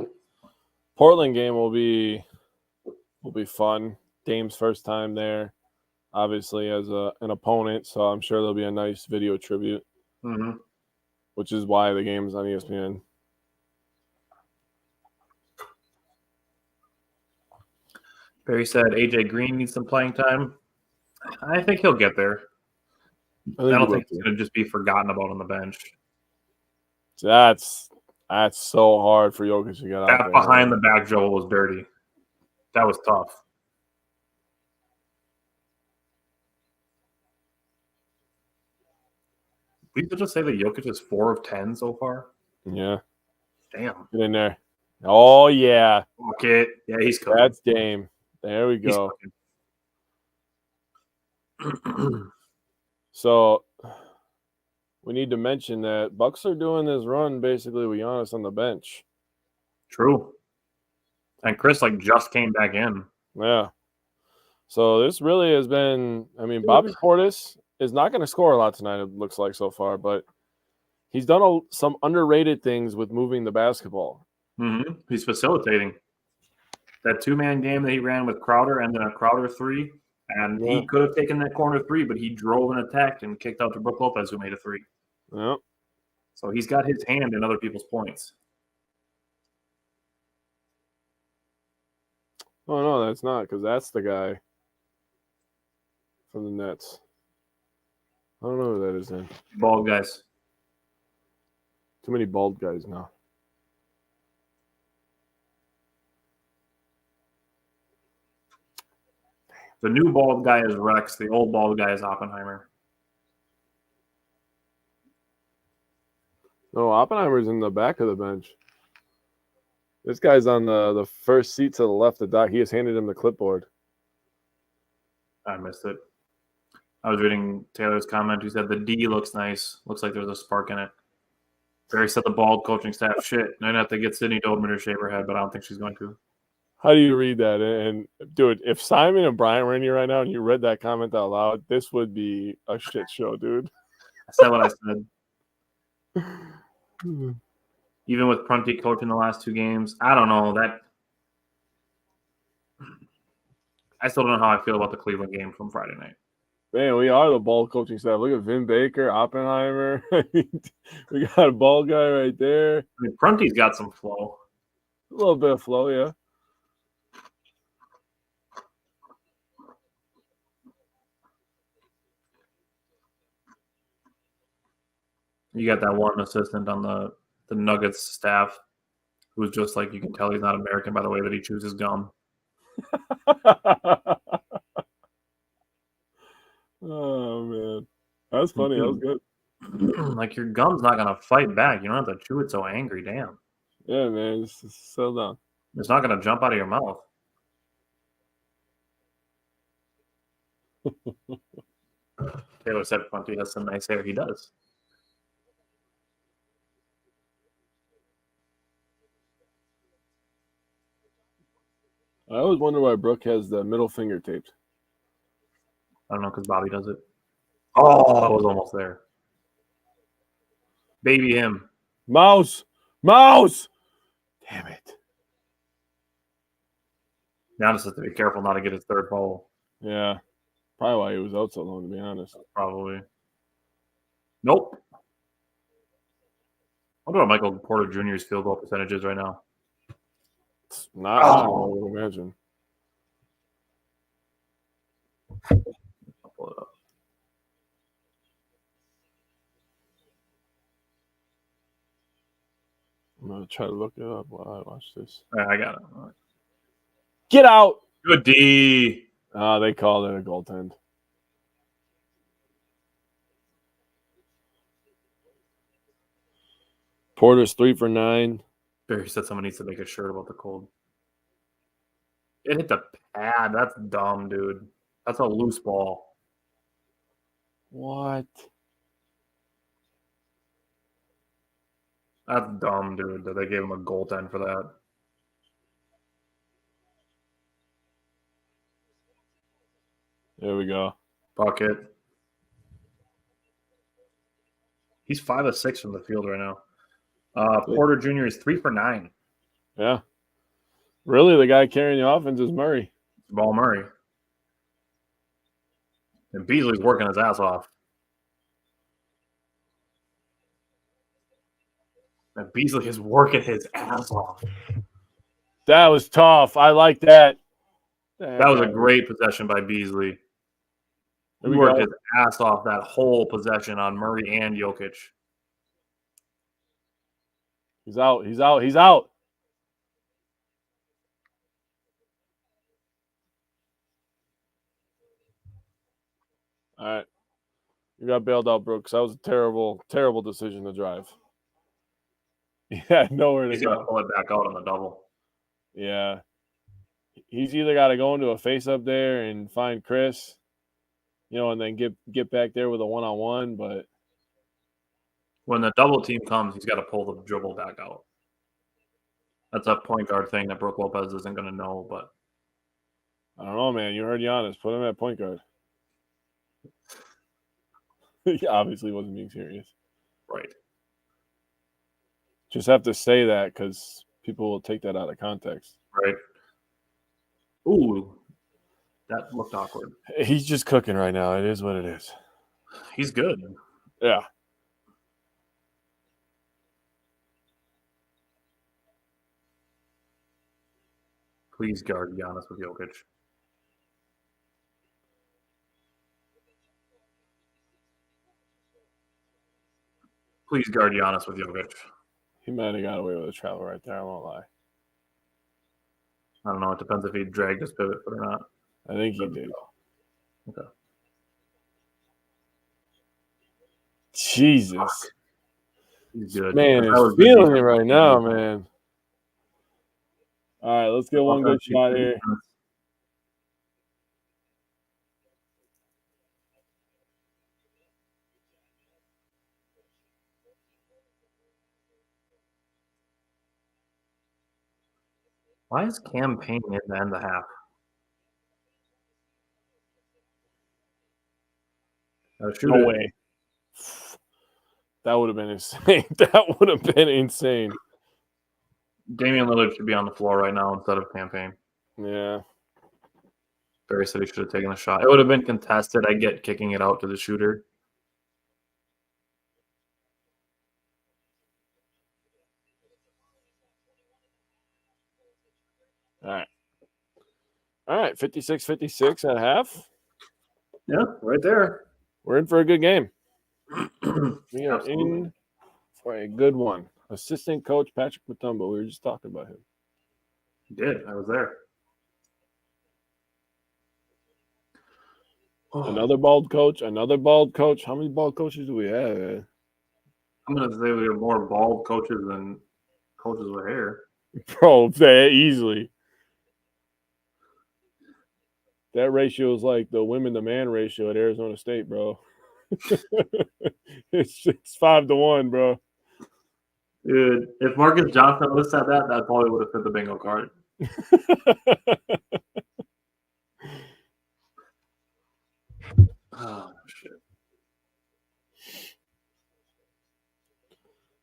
Portland game will be fun. Dame's first time there, obviously as an opponent, so I'm sure there'll be a nice video tribute, which is why the game's on ESPN. Barry said AJ Green needs some playing time. I think he'll get there. I don't think he's going to just be forgotten about on the bench. That's so hard for Jokic to get out there. That behind the back dribble was dirty. That was tough. We could just say that Jokic is 4 of 10 so far. Yeah. Damn. Get in there. Oh, yeah. Okay. Yeah, he's cooking. That's Dame. There we go. So we need to mention that Bucks are doing this run basically with Giannis on the bench. True. And Chris just came back in. Yeah. So this really has been, I mean, Bobby Portis is not going to score a lot tonight, it looks like so far, but he's done some underrated things with moving the basketball. Mm-hmm. He's facilitating. That 2-man game that he ran with Crowder and then a Crowder 3, and he could have taken that corner 3, but he drove and attacked and kicked out to Brook Lopez, who made a 3. Yeah. So he's got his hand in other people's points. Oh, no, that's not, because that's the guy from the Nets. I don't know who that is then. Bald guys. Too many bald guys now. The new bald guy is Rex. The old bald guy is Oppenheimer. No, Oppenheimer's in the back of the bench. This guy's on the first seat to the left of Doc. He has handed him the clipboard. I missed it. I was reading Taylor's comment. He said the D looks nice. Looks like there's a spark in it. Barry said the bald coaching staff shit. I'd have to get Sydney Dobman to shave her head, but I don't think she's going to. How do you read that? And dude, if Simon and Brian were in here right now and you read that comment out loud, this would be a shit show, dude. I said what I said. Even with Prunty coaching the last 2 games, I don't know. I still don't know how I feel about the Cleveland game from Friday night. Man, we are the ball coaching staff. Look at Vin Baker, Oppenheimer. We got a ball guy right there. I mean, Prunty's got some flow. A little bit of flow, yeah. You got that one assistant on the Nuggets staff who's just like, you can tell he's not American by the way that he chews his gum. Oh, man. That was funny. That was good. Like, your gum's not going to fight back. You don't have to chew it so angry. Damn. Yeah, man. Just settle down. It's not going to jump out of your mouth. Taylor said Prunty has some nice hair. He does. I always wonder why Brooke has the middle finger taped. I don't know, because Bobby does it. Oh, I was almost there. Baby him. Mouse! Mouse! Damn it. Giannis has to be careful not to get his 3rd foul. Yeah. Probably why he was out so long, to be honest. Probably. Nope. What about Michael Porter Jr.'s field goal percentages right now? It's not I would imagine. I'll pull it up. I'm going to try to look it up while I watch this. All right, I got it. All right. Get out! Good D. They called it a goaltend. Porter's 3 for 9. Barry said someone needs to make a shirt about the cold. It hit the pad. That's dumb, dude. That's a loose ball. What? That's dumb, dude, that they gave him a goaltend for that. There we go. Bucket. He's 5 of 6 from the field right now. Porter Jr. is 3 for 9. Yeah. Really, the guy carrying the offense is Murray. Jamal Murray. And Beasley's working his ass off. And Beasley is working his ass off. That was tough. I like that. That was a great possession by Beasley. He worked his ass off that whole possession on Murray and Jokic. He's out. He's out. He's out. All right. You got bailed out, Brooks. That was a terrible, terrible decision to drive. Yeah, nowhere to He's go. going to pull it back out on the double. Yeah. He's either got to go into a face up there and find Chris, and then get back there with a one-on-one, but when the double team comes, he's got to pull the dribble back out. That's a point guard thing that Brook Lopez isn't going to know, but I don't know, man. You heard Giannis. Put him at point guard. He obviously wasn't being serious. Right. Just have to say that because people will take that out of context. Right. Ooh, that looked awkward. He's just cooking right now. It is what it is. He's good. Yeah. Please guard Giannis with Jokic. Please guard Giannis with Jokic. He might have got away with a travel right there. I won't lie. I don't know. It depends if he dragged his pivot foot or not. I think he did. Okay. Jesus. Fuck. He's good. Man is feeling it right now, man. All right, let's get one good shot here. Why is Cam Payne in the end of the half? No way. That would have been insane. That would have been insane. Damian Lillard should be on the floor right now instead of Cam Payne. Yeah. Barry said he should have taken a shot. It would have been contested. I get kicking it out to the shooter. All right. 56-56 at half. Yeah, right there. We're in for a good game. We are Absolutely. in for a good one. Assistant coach Patrick Mutombo. We were just talking about him. He did. I was there. Another bald coach. Another bald coach. How many bald coaches do we have? Man? I'm going to say we have more bald coaches than coaches with hair. Bro, easily. That ratio is like the women to man ratio at Arizona State, bro. it's 5-1, bro. Dude, if Marcus Johnson would have said that, that probably would have fit the bingo card. Oh, shit.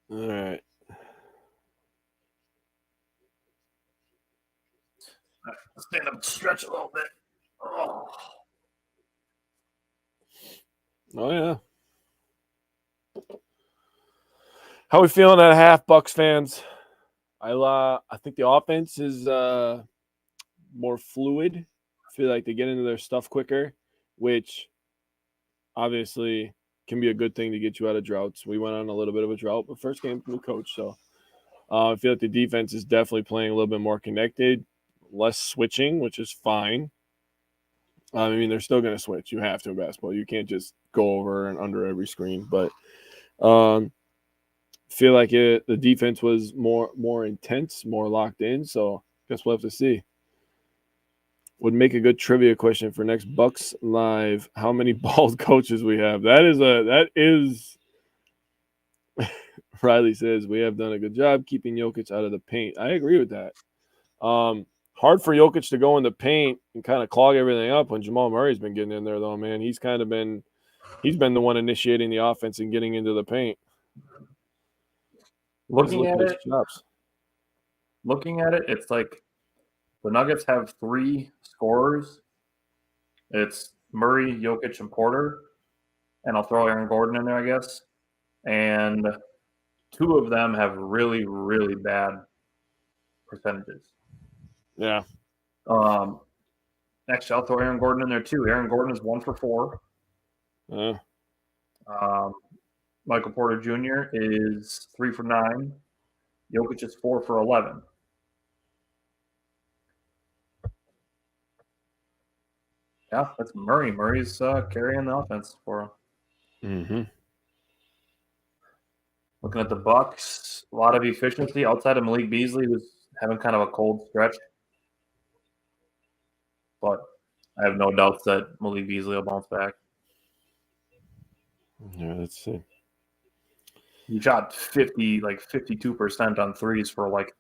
All right. Stand up and stretch a little bit. Oh, Yeah. How we feeling at half, Bucks fans? I think the offense is more fluid. I feel like they get into their stuff quicker, which obviously can be a good thing to get you out of droughts. We went on a little bit of a drought, but first game, new coach. So I feel like the defense is definitely playing a little bit more connected, less switching, which is fine. I mean, they're still going to switch. You have to in basketball. You can't just go over and under every screen. But feel like the defense was more intense, more locked in. So I guess we'll have to see. would make a good trivia question for next Bucks Live. How many bald coaches we have? That is Riley says we have done a good job keeping Jokic out of the paint. I agree with that. Hard for Jokic to go in the paint and kind of clog everything up when Jamal Murray's been getting in there, though, man. He's been the one initiating the offense and getting into the paint. Looking at it, it's like the Nuggets have 3 scorers. It's Murray, Jokic, and Porter. And I'll throw Aaron Gordon in there, I guess. And 2 of them have really, really bad percentages. Yeah. Actually, I'll throw Aaron Gordon in there too. Aaron Gordon is 1 for 4. Michael Porter Jr. is 3 for 9. Jokic is 4 for 11. Yeah, that's Murray. Murray's carrying the offense for him. Mm-hmm. Looking at the Bucks, a lot of efficiency outside of Malik Beasley, who's having kind of a cold stretch. But I have no doubts that Malik Beasley will bounce back. Yeah, let's see. He shot 52% on threes for like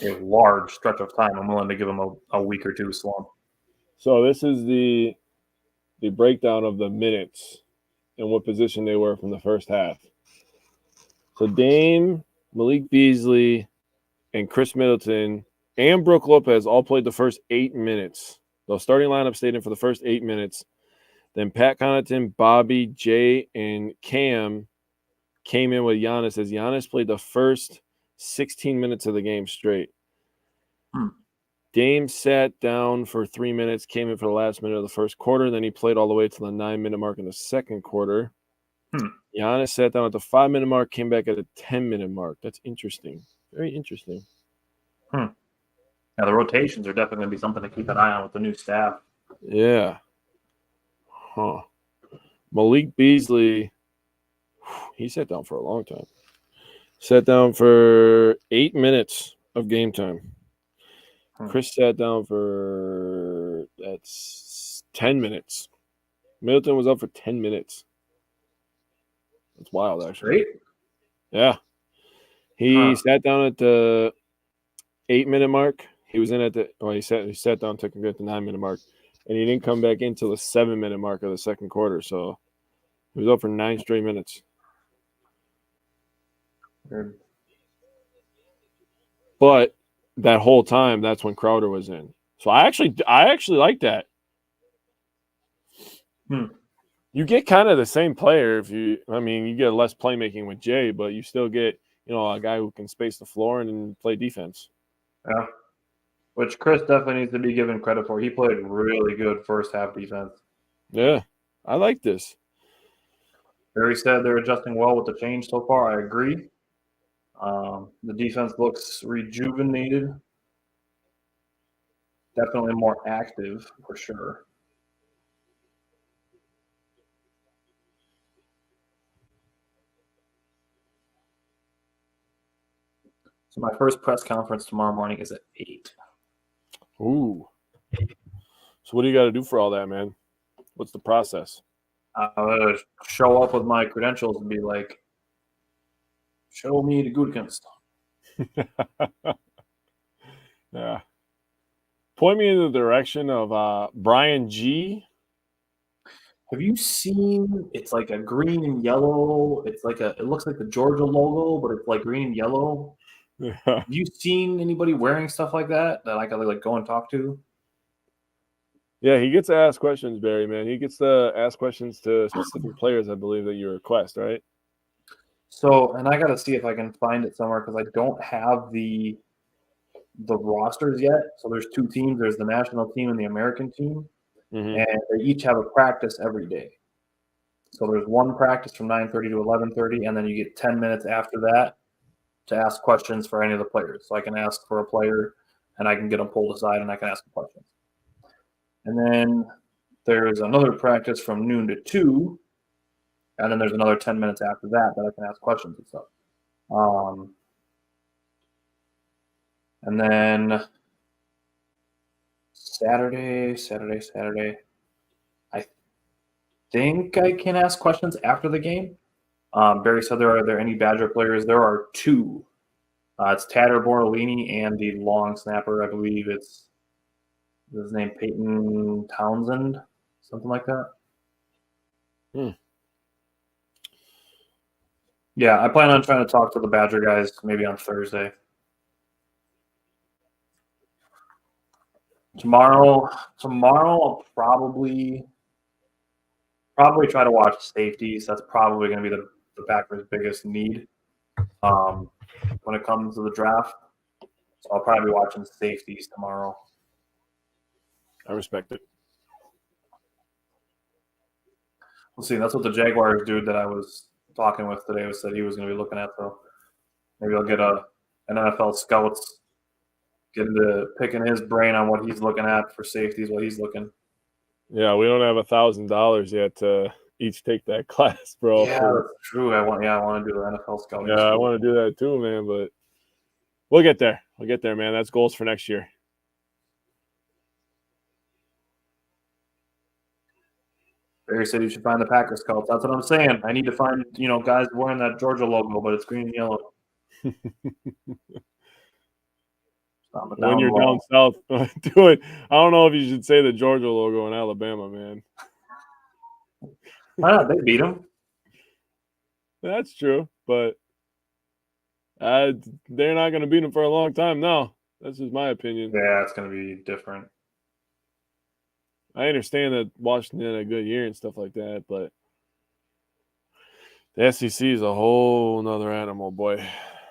a large stretch of time. I'm willing to give him a week or two slump. So this is the breakdown of the minutes and what position they were from the first half. So Dame, Malik Beasley, and Chris Middleton and Brook Lopez all played the first 8 minutes. The starting lineup stayed in for the first 8 minutes. Then Pat Connaughton, Bobby, Jay, and Cam came in with Giannis as Giannis played the first 16 minutes of the game straight. Dame sat down for 3 minutes, came in for the last minute of the first quarter. Then he played all the way to the 9-minute mark in the second quarter. Giannis sat down at the 5-minute mark, came back at the 10-minute mark. That's interesting. Very interesting. Yeah, the rotations are definitely going to be something to keep an eye on with the new staff. Yeah. Huh. Malik Beasley, he sat down for a long time. Sat down for 8 minutes of game time. Chris sat down for 10 minutes. Middleton was up for 10 minutes. That's wild, actually. Great. Yeah. He sat down at the 8-minute mark. He was in at the he sat down, took a good at the 9-minute mark, and he didn't come back until the 7-minute mark of the second quarter. So he was up for 9 straight minutes. Good. But that whole time, that's when Crowder was in. So I actually like that. You get kind of the same player you get less playmaking with Jay, but you still get, a guy who can space the floor and play defense. Yeah. Which Chris definitely needs to be given credit for. He played really good first half defense. Yeah. I like this. Barry said they're adjusting well with the change so far. I agree. The defense looks rejuvenated. Definitely more active for sure. So my first press conference tomorrow morning is at 8. Ooh. So what do you got to do for all that, man? What's the process? I'll show up with my credentials and be like, show me the Gutekunst. Yeah. Point me in the direction of Brian G. Have you seen? It's like a green and yellow. It looks like the Georgia logo, but it's like green and yellow. Yeah. Have you seen anybody wearing stuff like that I gotta like go and talk to? Yeah, he gets to ask questions, Barry, man. He gets to ask questions to specific players, I believe, that you request, right? So, and I got to see if I can find it somewhere because I don't have the rosters yet. So there's 2 teams. There's the national team and the American team. Mm-hmm. And they each have a practice every day. So there's one practice from 9:30 to 11:30, and then you get 10 minutes after that to ask questions for any of the players. So I can ask for a player, and I can get them pulled aside, and I can ask them questions. And then there's another practice from noon to 2, and then there's another 10 minutes after that I can ask questions and stuff. And then Saturday. I think I can ask questions after the game. Barry said, are there any Badger players? There are two. It's Tatter Bortolini and the long snapper. I believe it's his name, Peyton Townsend, something like that. Yeah, I plan on trying to talk to the Badger guys maybe on Thursday. Tomorrow I'll probably try to watch safeties. That's probably going to be the Packers' biggest need when it comes to the draft. So I'll probably be watching safeties tomorrow. I respect it. We'll see. That's what the Jaguars dude that I was talking with today said he was going to be looking at. So maybe I'll get an NFL scouts, get into picking his brain on what he's looking at for safeties, what he's looking. Yeah, we don't have $1,000 yet to each take that class, bro. Yeah, that's true. I want to do the NFL scouting. Yeah, I want to do that too, man. But we'll get there. We'll get there, man. That's goals for next year. Barry said you should find the Packers scouts. That's what I'm saying. I need to find, guys wearing that Georgia logo, but it's green and yellow. When you're down south, do it. I don't know if you should say the Georgia logo in Alabama, man. Why not? They beat them. That's true, but they're not going to beat them for a long time now. That's just my opinion. Yeah, it's going to be different. I understand that Washington had a good year and stuff like that, but the SEC is a whole nother animal, boy.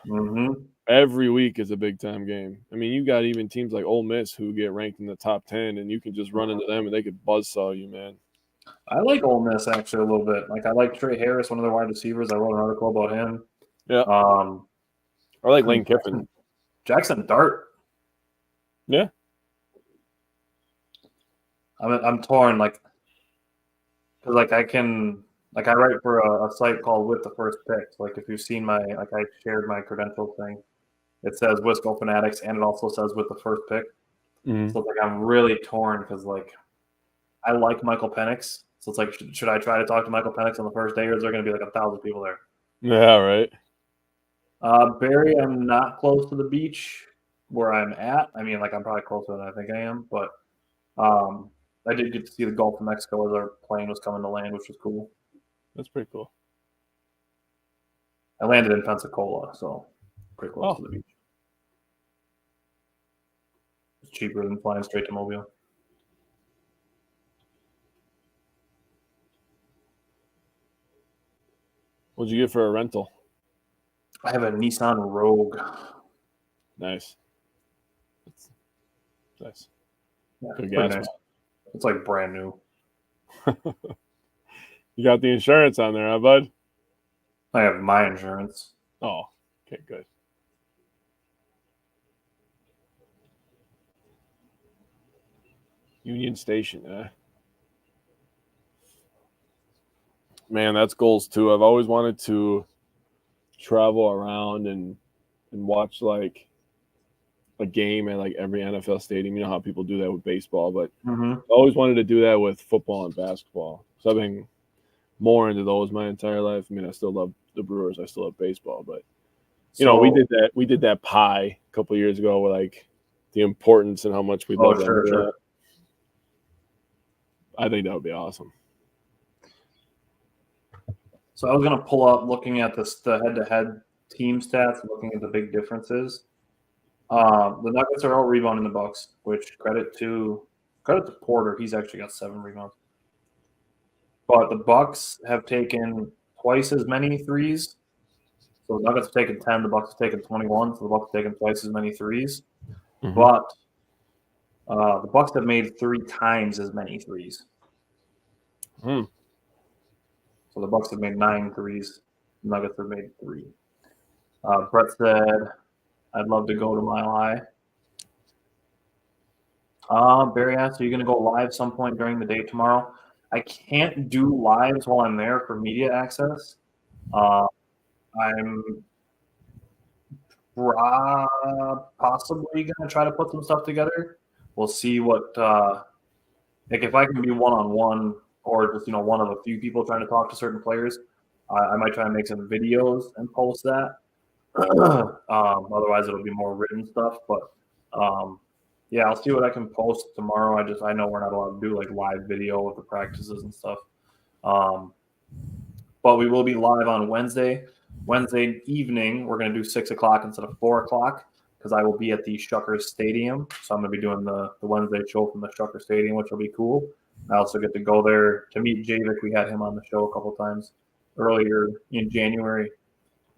Mm-hmm. Every week is a big-time game. I mean, you got even teams like Ole Miss who get ranked in the top 10, and you can just run into them, and they could buzzsaw you, man. I like Ole Miss, actually, a little bit. Like, I like Trey Harris, one of their wide receivers. I wrote an article about him. Yeah. I like Lane Kiffin. Jackson Dart. Yeah. I'm torn, because I write for a site called With the First Pick. Like, if you've seen I shared my credentials thing, it says Wisco Fanatics, and it also says With the First Pick. Mm-hmm. So I'm really torn because I like Michael Penix. So it's should I try to talk to Michael Penix on the first day, or is there going to be 1,000 people there? Yeah, right. Barry, I'm not close to the beach where I'm at. I mean, I'm probably closer than I think I am, but I did get to see the Gulf of Mexico as our plane was coming to land, which was cool. That's pretty cool. I landed in Pensacola, so pretty close to the beach. It's cheaper than flying straight to Mobile. What'd you get for a rental? I have a Nissan Rogue. Nice. That's nice. Yeah, good gas. Nice. It's brand new. You got the insurance on there, huh, bud? I have my insurance. Oh, okay, good. Union Station, Man, that's goals too. I've always wanted to travel around and watch a game at every NFL stadium. You know how people do that with baseball, but I always wanted to do that with football and basketball. So I've been more into those my entire life. I mean, I still love the Brewers. I still love baseball, but we did that pie a couple of years ago with the importance and how much we love that. I think that would be awesome. So I was going to pull up looking at the head-to-head team stats, looking at the big differences. The Nuggets are out rebounding the Bucks, which credit to Porter. He's actually got 7 rebounds. But the Bucks have taken twice as many threes. So the Nuggets have taken 10, the Bucks have taken 21. So the Bucks have taken twice as many threes. Mm-hmm. But the Bucks have made 3 times as many threes. So the Bucks have made 9 threes. The Nuggets have made 3. Brett said, "I'd love to go to Mile High." Barry asked, "Are you going to go live some point during the day tomorrow?" I can't do lives while I'm there for media access. I'm possibly going to try to put some stuff together. We'll see what like if I can be one-on-one or just one of a few people trying to talk to certain players. I might try and make some videos and post that. Otherwise, it'll be more written stuff. But yeah, I'll see what I can post tomorrow. I know we're not allowed to do like live video of the practices and stuff. But we will be live on Wednesday. Wednesday evening, we're going to do 6 o'clock instead of 4 o'clock because I will be at the Shucker Stadium. So I'm going to be doing the Wednesday show from the Shucker Stadium, which will be cool. I also get to go there to meet Javik. We had him on the show a couple times earlier in January.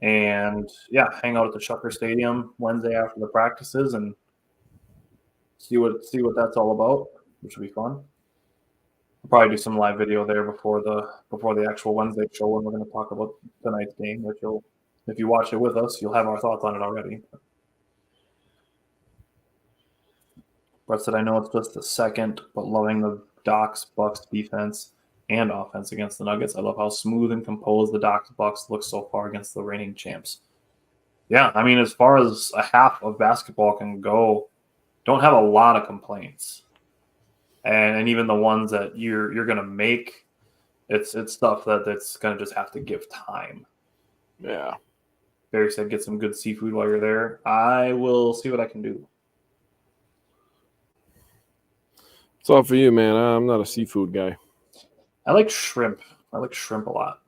And yeah, hang out at the Shucker Stadium Wednesday after the practices and see what that's all about, which will be fun. We'll probably do some live video there before the actual Wednesday show when we're going to talk about tonight's game. Which if you watch it with us, you'll have our thoughts on it already. Brett said, "I know it's just the second, but loving the Bucks defense and offense against the Nuggets. I love how smooth and composed the Bucks look so far against the reigning champs." Yeah, I mean, as far as a half of basketball can go, don't have a lot of complaints. And even the ones that you're gonna make, it's stuff that's gonna just have to give time. Yeah. Barry said, "Get some good seafood while you're there." I will see what I can do. It's all for you, man. I'm not a seafood guy. I like shrimp. I like shrimp a lot.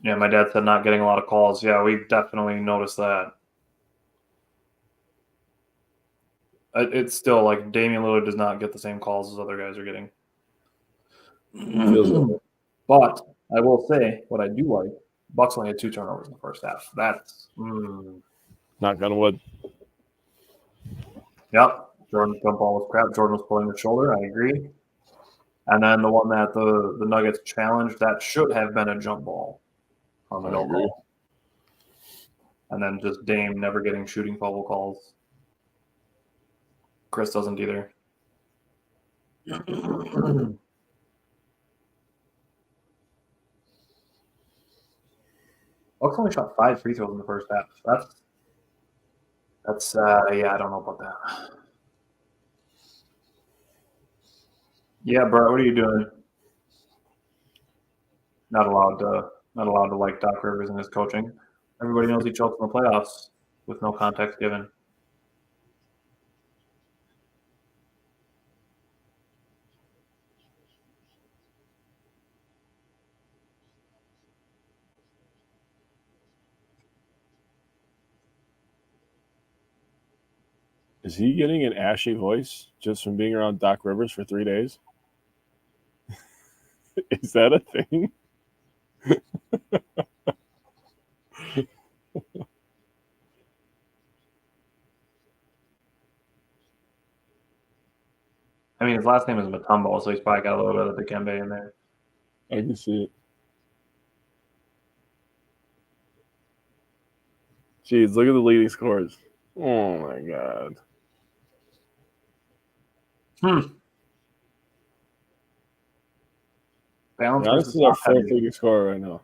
Yeah, my dad said not getting a lot of calls. Yeah, we definitely noticed that. It's still like Damian Lillard does not get the same calls as other guys are getting. But I will say what I do like. Bucks only had 2 turnovers in the first half. That's knock on wood. Yep. Jordan's jump ball was crap. Jordan was pulling the shoulder. I agree. And then the one that the Nuggets challenged, that should have been a jump ball on the no call. And then just Dame never getting shooting foul calls. Chris doesn't either. Bucks only shot 5 free throws in the first half. That's yeah, I don't know about that. Yeah, bro, what are you doing? Not allowed to like Doc Rivers and his coaching. Everybody knows he choked in the playoffs with no context given. Is he getting an ashy voice just from being around Doc Rivers for 3 days? Is that a thing? I mean, his last name is Mutombo, so he's probably got a little bit of the Dikembe in there. I can see it. Jeez, look at the leading scores. Oh, my God. Giannis is our 4th leading scorer right now.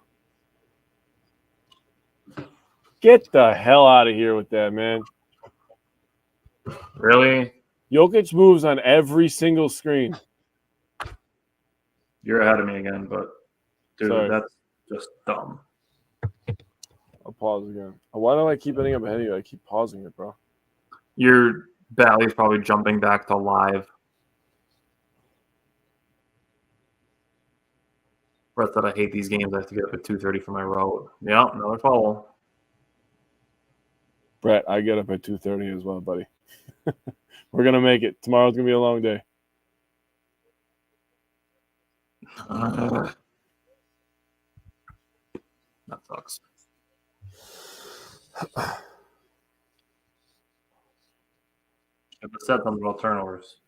Get the hell out of here with that, man. Really? Jokic moves on every single screen. You're ahead of me again, but dude, Sorry. That's just dumb. I'll pause again. Why do I keep ending up ahead of you? I keep pausing it, bro. Your Bally's probably jumping back to live. Brett said, "I hate these games. I have to get up at 2:30 for my route." Yeah, another foul. Brett, I get up at 2:30 as well, buddy. We're going to make it. Tomorrow's going to be a long day. That sucks. If it said something about turnovers.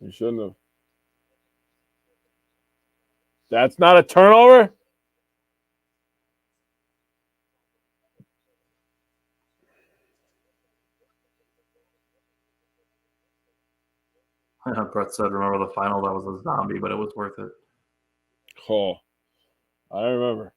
You shouldn't have. That's not a turnover? Brett said, "Remember the final? That was a zombie, but it was worth it." Oh, I remember.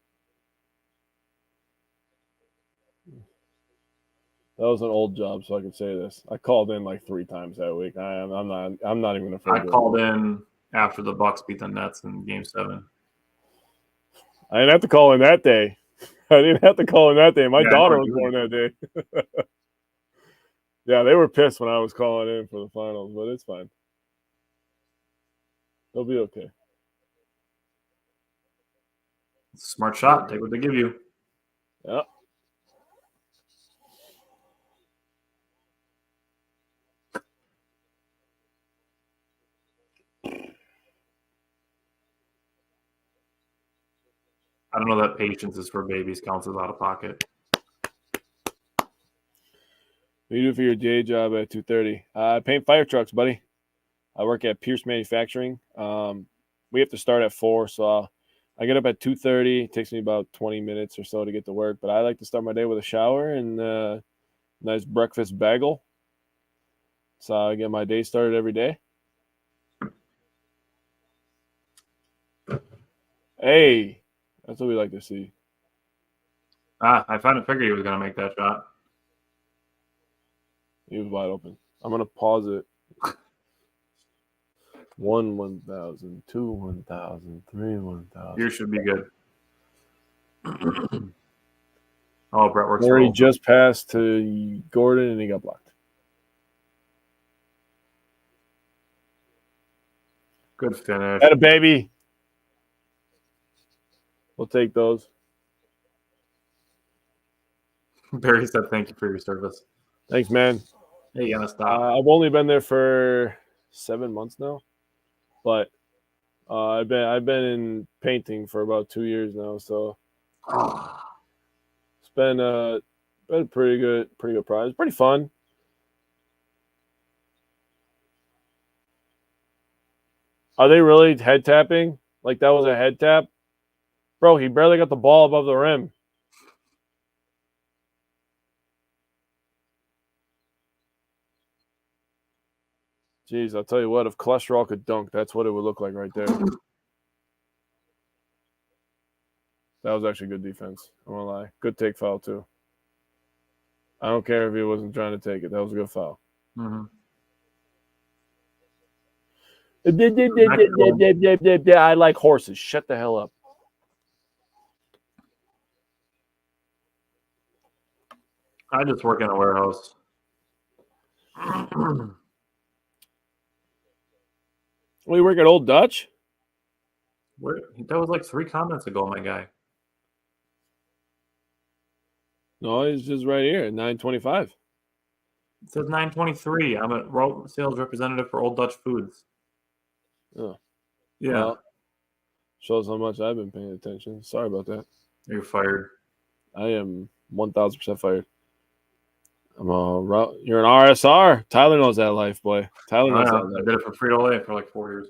That was an old job, so I can say this. I called in like 3 times that week. I'm not even afraid. I called in after the Bucks beat the Nets in Game 7. I didn't have to call in that day. I didn't have to call in that day. My daughter was born that day. Yeah, they were pissed when I was calling in for the finals, but it's fine. They'll be okay. Smart shot. Take what they give you. Yeah. I don't know that patience is for babies counts as out of pocket. What do you do for your day job at 2:30? I paint fire trucks, buddy. I work at Pierce Manufacturing. We have to start at 4, so I get up at 2:30. It takes me about 20 minutes or so to get to work, but I like to start my day with a shower and a nice breakfast bagel. So I get my day started every day. Hey, that's what we like to see. I figured he was going to make that shot. He was wide open. I'm going to pause it. 1, 1,000, 2, 1,000, 3, 1,000. Yours should be good. Oh, Brett works Murray just passed to Gordon and he got blocked. Good finish. Had a baby. We'll take those. Barry said thank you for your service. Thanks, man. Hey, you gotta stop. I've only been there for 7 months now, but I've been in painting for about 2 years now, so it's been pretty good prize. Pretty fun. Are they really head tapping? Like that was a head tap? Bro, he barely got the ball above the rim. Jeez, I'll tell you what, if cholesterol could dunk, that's what it would look like right there. That was actually good defense. I'm gonna lie. Good take foul too. I don't care if he wasn't trying to take it. That was a good foul. Mm-hmm. I like horses. Shut the hell up. I just work in a warehouse. Well, you work at Old Dutch? That was like 3 comments ago, my guy. No, he's just right here at 9:25. It says 9:23. I'm a sales representative for Old Dutch Foods. Oh. Yeah. Well, shows how much I've been paying attention. Sorry about that. You're fired. I am 1,000% fired. You're an RSR. Tyler knows that life, boy. Tyler knows that life. I did it for Frito-Lay for like 4 years.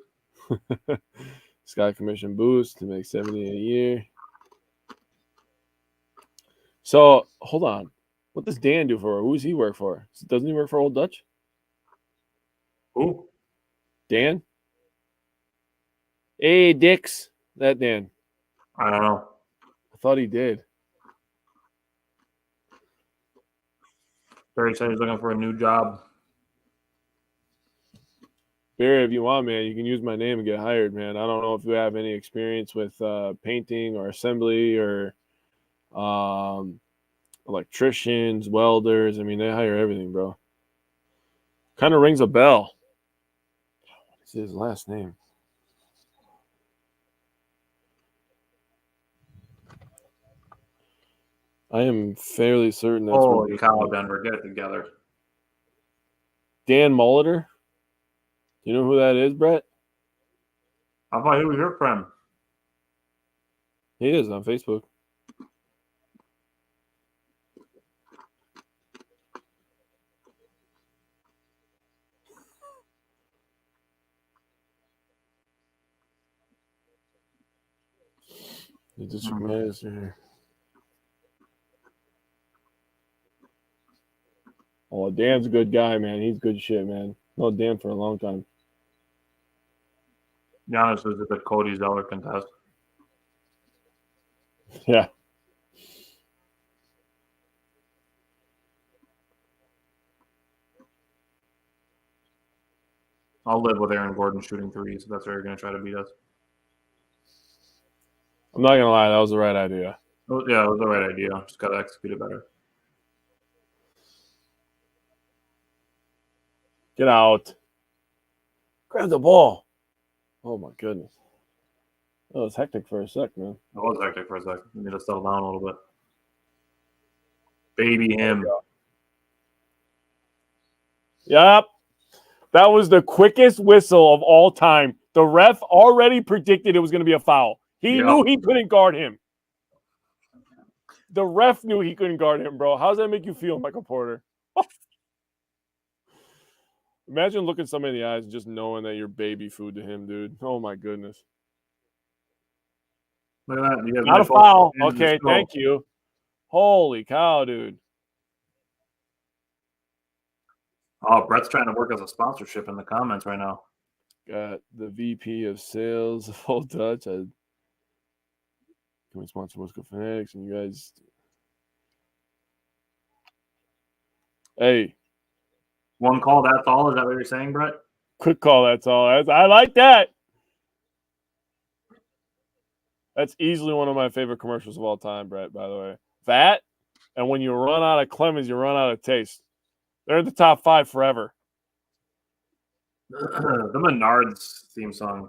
Sky commission boost to make 70 a year. So hold on. What does Dan do for her? Who does he work for? Doesn't he work for Old Dutch? Who? Dan? Hey, Dix. That Dan. I don't know. I thought he did. Barry said he's looking for a new job. Barry, if you want, man, you can use my name and get hired, man. I don't know if you have any experience with painting or assembly or electricians, welders. I mean, they hire everything, bro. Kind of rings a bell. What is his last name? I am fairly certain that's Holy cow, Denver, get it together. Dan Molitor. Do you know who that is, Brett? I thought he was your friend. He is on Facebook. The district manager. Oh, Dan's a good guy, man. He's good shit, man. Known Dan for a long time. Giannis is at the Cody Zeller contest. Yeah. I'll live with Aaron Gordon shooting threes. If that's where you're going to try to beat us. I'm not going to lie. That was the right idea. Oh, yeah, it was the right idea. Just got to execute it better. Get out. Grab the ball. Oh, my goodness. That was hectic for a sec, man. It was hectic for a second. We need to settle down a little bit. Baby him. Yep. That was the quickest whistle of all time. The ref already predicted it was going to be a foul. He knew he couldn't guard him. The ref knew he couldn't guard him, bro. How does that make you feel, Michael Porter? Imagine looking somebody in the eyes and just knowing that you're baby food to him, dude. Oh, my goodness. Look at that. Not a foul. Okay, thank you. Holy cow, dude. Oh, Brett's trying to work as a sponsorship in the comments right now. Got the VP of Sales of Old Dutch. Can we sponsor Moscow Fanatics? And you guys. Hey. One call, that's all? Is that what you're saying, Brett? Quick call, that's all. I like that. That's easily one of my favorite commercials of all time, Brett, by the way. That, and when you run out of Clemens, you run out of taste. They're in the top 5 forever. The Menards theme song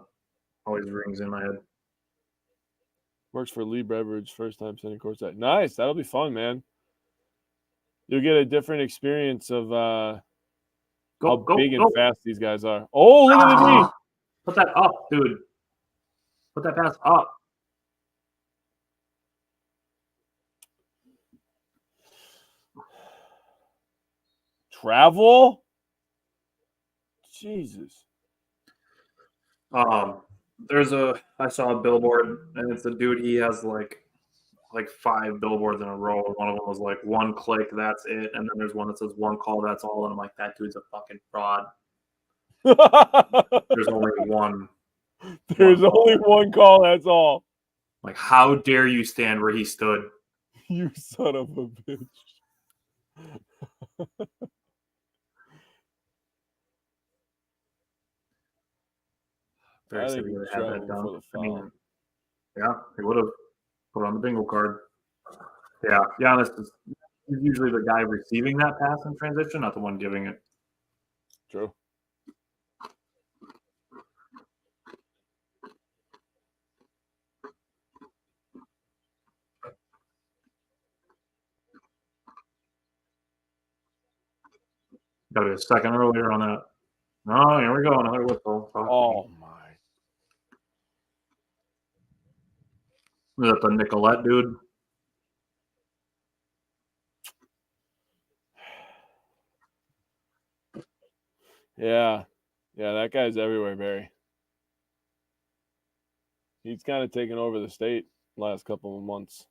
always rings in my head. Works for Lee Beveridge, first time sitting courtside. Nice. That'll be fun, man. You'll get a different experience of how big and fast these guys are. Oh, look at the D. Put that up, dude. Put that pass up. Travel? Jesus. I saw a billboard, and it's a dude. He has like 5 billboards in a row. One of them was like 1 click, that's it. And then there's one that says 1 call, that's all. And I'm like, that dude's a fucking fraud. There's only one. There's only 1 call, that's all. Like, how dare you stand where he stood? You son of a bitch. Very silly to have that done. I mean, yeah, they would have put on the bingo card. Yeah, Giannis is usually the guy receiving that pass in transition, not the one giving it. True. Got to be a second earlier on that. Oh, here we go. Another whistle. Oh, my. Is that the Nicolette dude? Yeah. Yeah, that guy's everywhere, Barry. He's kind of taken over the state last couple of months.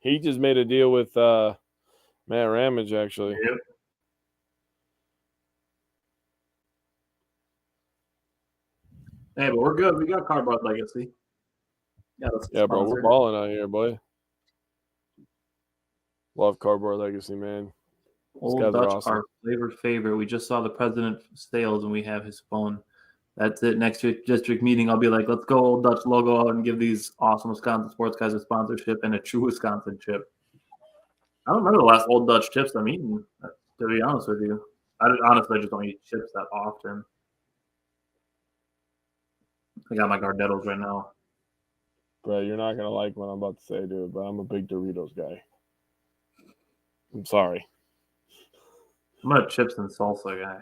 He just made a deal with Matt Ramage, actually. Yep. Hey, but we're good. We got Cardboard Legacy. Yeah, bro, we're balling out here, boy. Love Cardboard Legacy, man. Old Dutch, awesome. Our flavored favorite. We just saw the president sales, and we have his phone. That's it. Next district meeting, I'll be like, let's go Old Dutch logo out and give these awesome Wisconsin sports guys a sponsorship and a true Wisconsin chip. I don't remember the last Old Dutch chips I'm eating, to be honest with you. Honestly, I just don't eat chips that often. I got my Gardettos right now. Bro, you're not going to like what I'm about to say, dude, but I'm a big Doritos guy. I'm sorry. I'm a chips and salsa guy.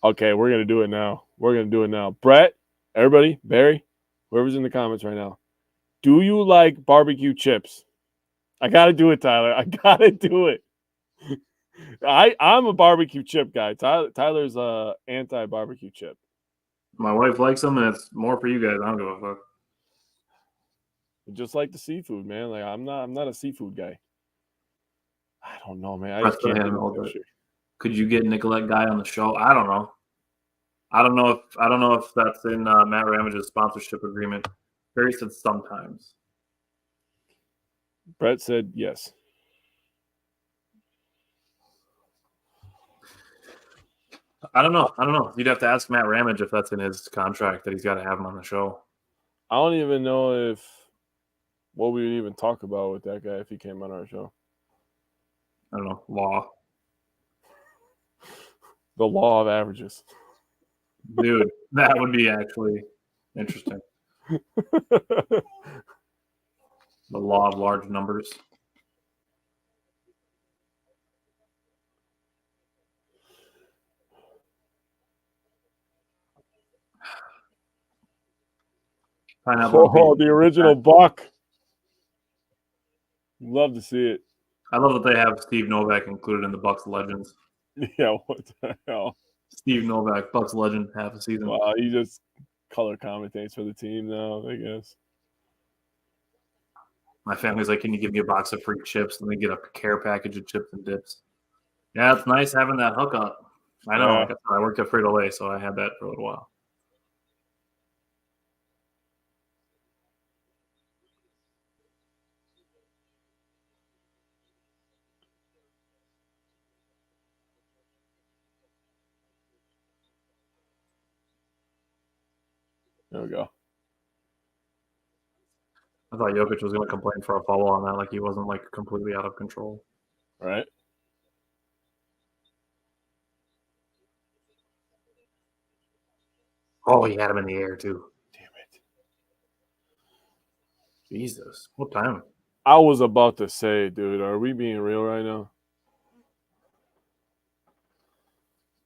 Okay, we're going to do it now. We're going to do it now. Brett, everybody, Barry, whoever's in the comments right now, do you like barbecue chips? I got to do it, Tyler. I got to do it. I'm a barbecue chip guy. Tyler's anti-barbecue chip. My wife likes them, and it's more for you guys. I don't give a fuck. Just like the seafood, man. Like I'm not a seafood guy. I don't know, man. I just can't handle that shit. Could you get Nicolette Guy on the show? I don't know. I don't know if that's in Matt Ramage's sponsorship agreement. Barry said sometimes. Brett said yes. I don't know. You'd have to ask Matt Ramage if that's in his contract that he's got to have him on the show. I don't even know what we would even talk about with that guy if he came on our show. I don't know. Law. The law of averages. Dude, that would be actually interesting. The law of large numbers. Oh, the original Buck. Love to see it. I love that they have Steve Novak included in the Bucks legends. Yeah, what the hell? Steve Novak, Bucks legend, half a season. Wow, he just color commentates for the team now, I guess. My family's like, can you give me a box of free chips? And they get a care package of chips and dips. Yeah, it's nice having that hookup. I know. Yeah. Like I worked at Frito-Lay, so I had that for a little while. There we go. I thought Jokic was going to complain for a foul on that, like he wasn't like completely out of control. Right. Oh, he had him in the air too. Damn it. Jesus, what time? I was about to say, dude, are we being real right now?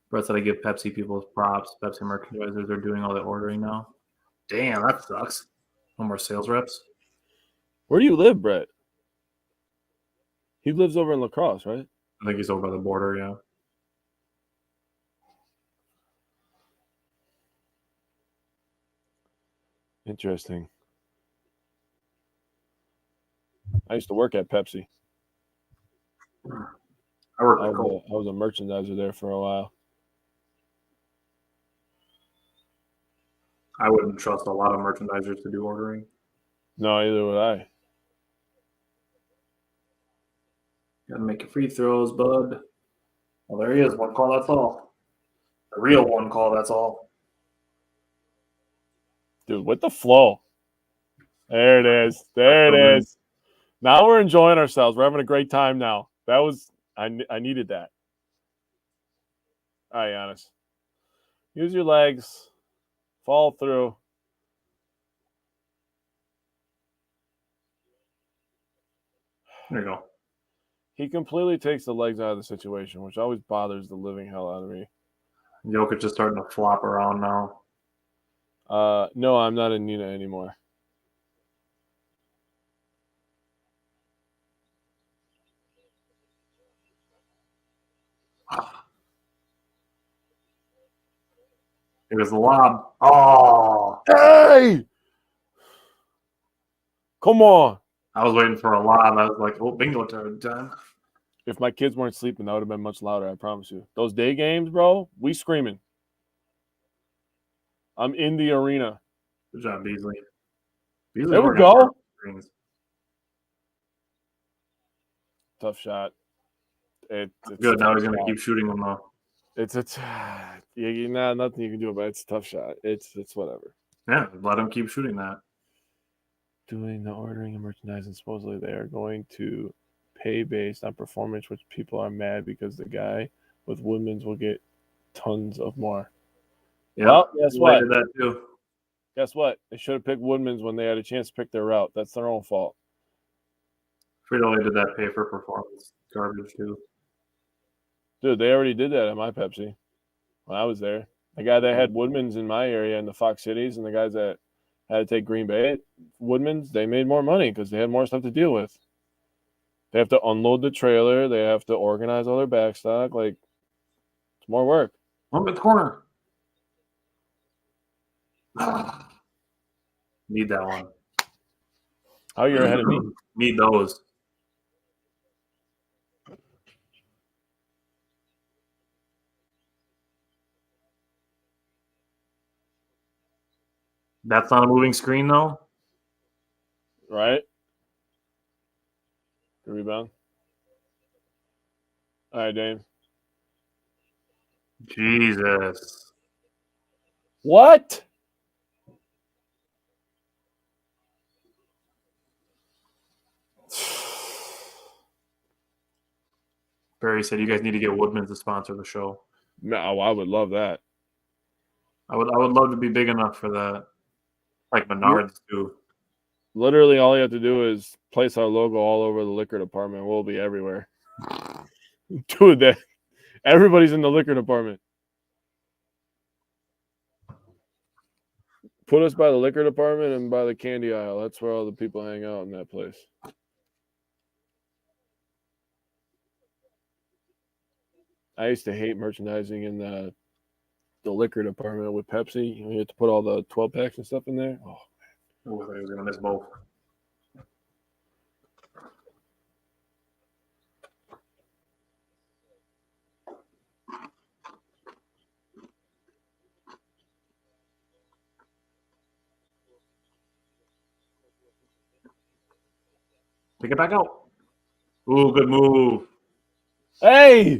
Brett said I give Pepsi people props. Pepsi merchandisers are doing all the ordering now. Damn, that sucks. No more sales reps. Where do you live, Brett? He lives over in La Crosse, right? I think he's over by the border, yeah. Interesting. I used to work at Pepsi. I was a merchandiser there for a while. I wouldn't trust a lot of merchandisers to do ordering. No, either would I. Gotta make your free throws, bud. Well, there he is. One call, that's all. A real one call, that's all. Dude, with the flow. There it is. There it is. Now we're enjoying ourselves. We're having a great time now. That was I needed that. All right, Giannis. Use your legs. Fall through. There you go. He completely takes the legs out of the situation, which always bothers the living hell out of me. Jokic is starting to flop around now. No, I'm not in Nina anymore. It was the lob. Oh! Hey! Come on. I was waiting for a lob. I was like, oh, bingo time. If my kids weren't sleeping, that would have been much louder, I promise you. Those day games, bro, we screaming. I'm in the arena. Good job, Beasley. There we go. Tough shot. It's good. Now he's going to keep shooting them, though. Nothing you can do about it. It's a tough shot. It's whatever. Yeah, let him keep shooting that. Doing the ordering and merchandising, supposedly they are going to pay based on performance, which people are mad because the guy with Woodman's will get tons of more. Yeah, well, guess what? Did that too. Guess what? They should have picked Woodman's when they had a chance to pick their route. That's their own fault. Frito-Lay did that pay for performance garbage too. Dude, they already did that at my Pepsi when I was there. The guy that had Woodman's in my area in the Fox Cities and the guys that had to take Green Bay Woodman's, they made more money because they had more stuff to deal with. They have to unload the trailer. They have to organize all their backstock. Like, it's more work. I'm in the corner. Need that one. How you're ahead of me? Need those. That's not a moving screen, though. Right? Good rebound. All right, Dame. Jesus. What? Barry said you guys need to get Woodman's to sponsor the show. No, I would love that. I would love to be big enough for that. Like Menards too. Literally, all you have to do is place our logo all over the liquor department. We'll be everywhere. Dude, that everybody's in the liquor department. Put us by the liquor department and by the candy aisle. That's where all the people hang out in that place. I used to hate merchandising in the liquor department with Pepsi. You have to put all the 12 packs and stuff in there. Oh, Oh, I was gonna miss both. Take it back out. Ooh, good move. hey!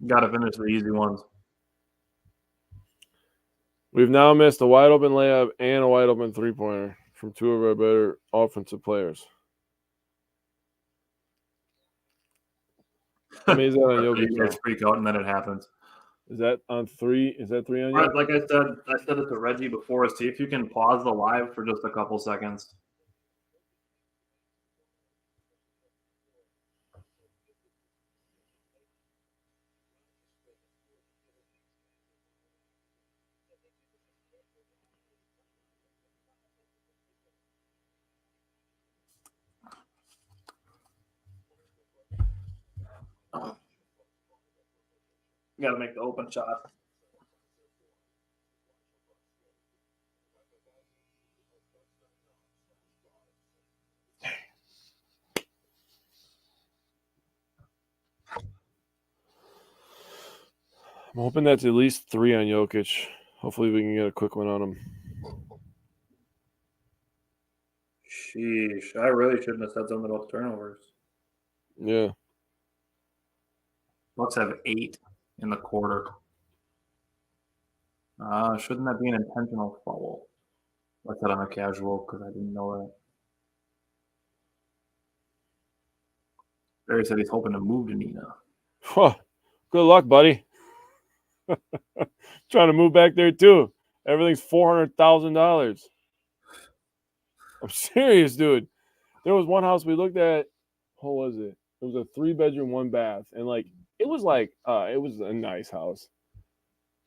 Got to finish the easy ones. We've now missed a wide open layup and a wide open 3-pointer from two of our better offensive players. How many is that on You guys Jokic? freak out and then it happens. Is that on 3? Is that 3 on Right, Jokic? like I said it to Reggie before. See if you can pause the live for just a couple seconds. You got to make the open shot. I'm hoping that's at least 3 on Jokic. Hopefully we can get a quick one on him. Sheesh. I really shouldn't have said something about the turnovers. Yeah. Bucks have 8 in the quarter. Shouldn't that be an intentional foul? I said I'm a casual because I didn't know that. Barry said he's hoping to move to Nina. Huh. Good luck, buddy. Trying to move back there too. Everything's $400,000. I'm serious, dude. There was one house we looked at. What was it? It was a 3-bedroom, 1 bath, and it was a nice house.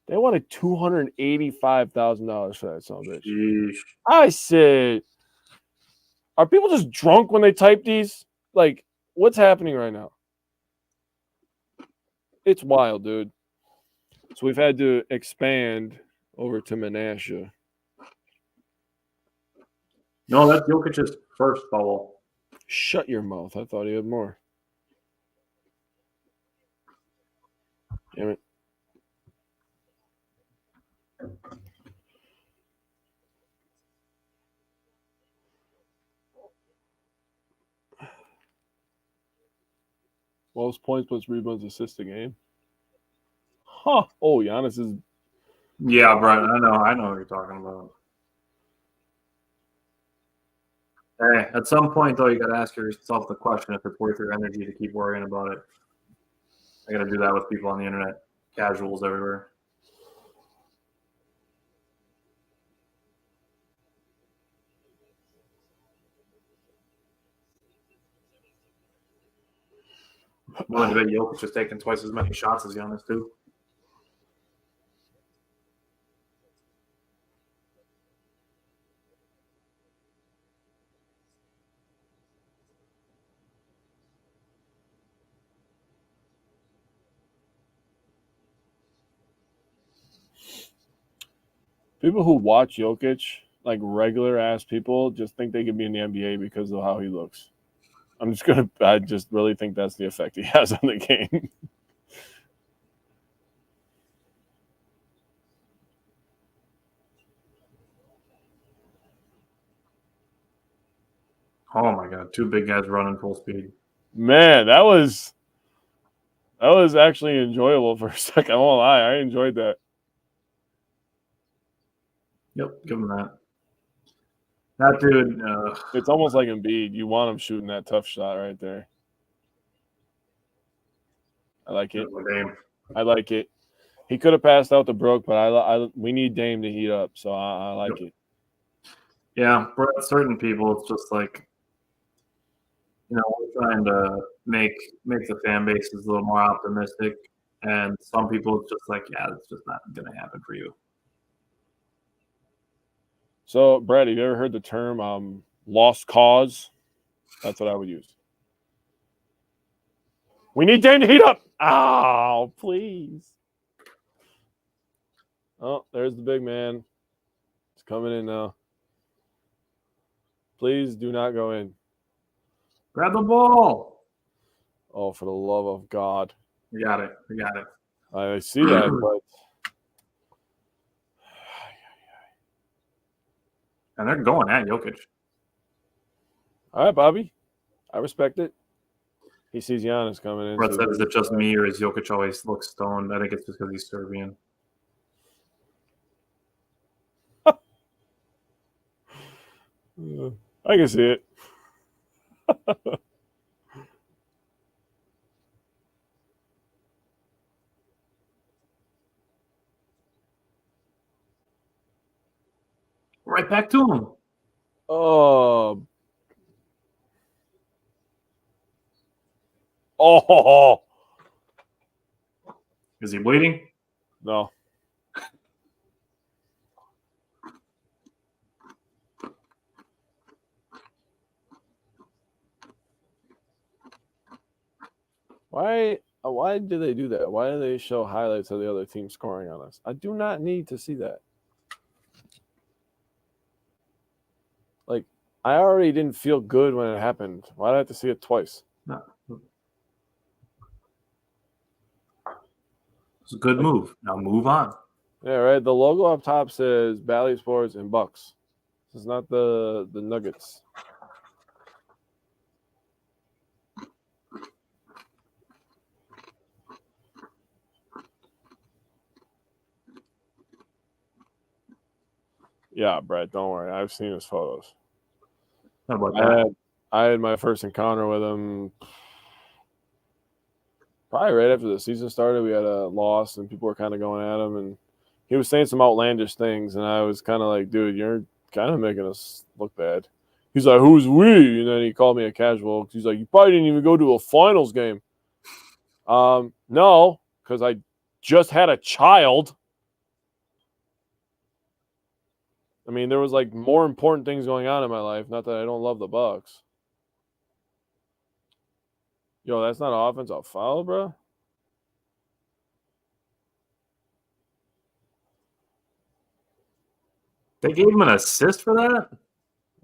They wanted $285,000 for that son of a bitch. Sheesh. I said, "Are people just drunk when they type these? Like, what's happening right now?" It's wild, dude. So we've had to expand over to Menasha. No, that's Jokic's first foul. Shut your mouth. I thought he had more. Damn it. Most points plus rebounds, assists a game. Huh. Oh, Giannis is. Yeah, Brian. I know what you're talking about. Hey, at some point though, you got to ask yourself the question if it's worth your energy to keep worrying about it. I got to do that with people on the internet, casuals everywhere. Willing to bet Jokic is taking twice as many shots as Giannis too. People who watch Jokic, like regular ass people, just think they could be in the NBA because of how he looks. I just really think that's the effect he has on the game. Oh my God, 2 big guys running full speed. Man, that was actually enjoyable for a second. I won't lie, I enjoyed that. Yep, give him that. That dude. It's almost like Embiid. You want him shooting that tough shot right there. I like it. Dame. I like it. He could have passed out to Brook, but we need Dame to heat up, so I like it. Yeah, for certain people, it's just like, we're trying to make the fan bases a little more optimistic, and some people it's just like, yeah, it's just not going to happen for you. So, Brad, have you ever heard the term lost cause? That's what I would use. We need Dame to heat up. Oh, please. Oh, there's the big man. It's coming in now. Please do not go in. Grab the ball. Oh, for the love of God. We got it. I see that, but and they're going at Jokic. All right, Bobby. I respect it. He sees Giannis coming in. Brett said, is it just me or is Jokic always looks stoned? I think it's just because he's Serbian. I can see it. Right back to him. Oh. Is he bleeding? No. Why do they do that? Why do they show highlights of the other team scoring on us? I do not need to see that. Like, I already didn't feel good when it happened. Why do I have to see it twice? No. It's a good move. Now move on. Yeah, right. The logo up top says Bally Sports and Bucks. This is not the Nuggets. Yeah, Brett, don't worry. I've seen his photos. How about that? I had my first encounter with him probably right after the season started. We had a loss, and people were kind of going at him, and he was saying some outlandish things, and I was kind of like, dude, you're kind of making us look bad. He's like, who's we? And then he called me a casual. He's like, you probably didn't even go to a finals game. No, because I just had a child. I mean, there was like more important things going on in my life. Not that I don't love the Bucks. Yo, that's not an offensive foul, bro. They gave him an assist for that?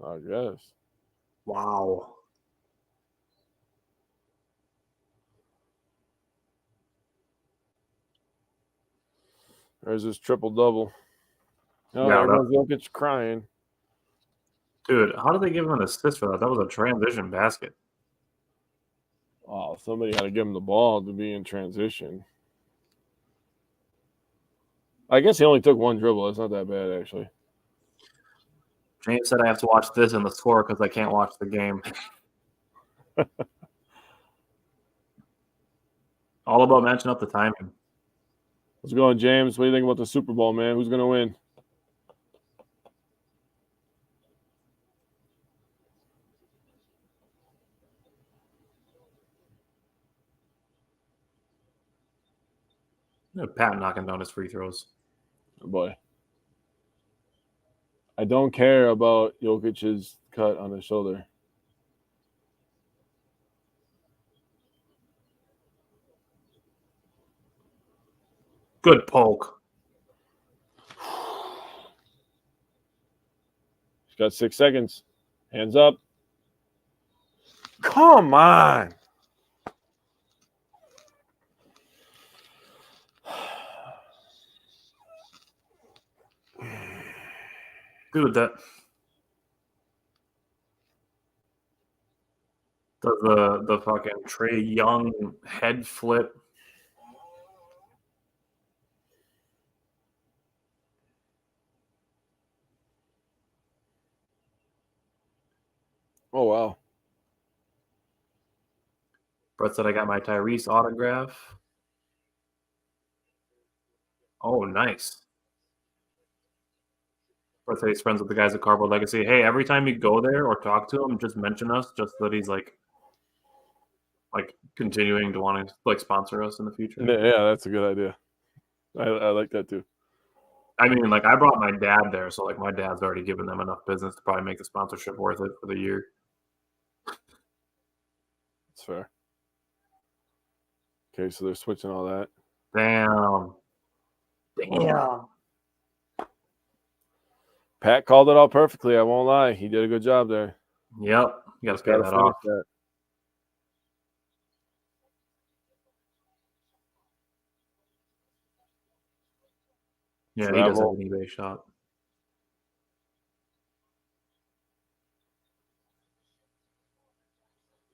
I guess. Wow. There's this triple-double. Oh, Yeah, there goes Jokic crying. Dude, how did they give him an assist for that? That was a transition basket. Oh, somebody had to give him the ball to be in transition. I guess he only took one dribble. It's not that bad, actually. James said I have to watch this and the score because I can't watch the game. All about matching up the timing. What's going, James? What do you think about the Super Bowl, man? Who's going to win? Pat knocking down his free throws. Oh, boy. I don't care about Jokic's cut on his shoulder. Good poke. He's got 6 seconds. Hands up. Come on. Dude, that Does the fucking Trey Young head flip. Oh, wow. Brett said I got my Tyrese autograph. Oh, nice. Brett said he's friends with the guys at Cardboard Legacy. Hey, every time you go there or talk to him, just mention us, just so that he's like continuing to want to like sponsor us in the future. Yeah, that's a good idea. I like that too. I mean, like I brought my dad there, so like my dad's already given them enough business to probably make the sponsorship worth it for the year. That's fair. Okay, so they're switching all that. Damn. Pat called it all perfectly. I won't lie. He did a good job there. Yep. You got to pay Gotta that finish off. that. Yeah, Travel. he does have an eBay shop.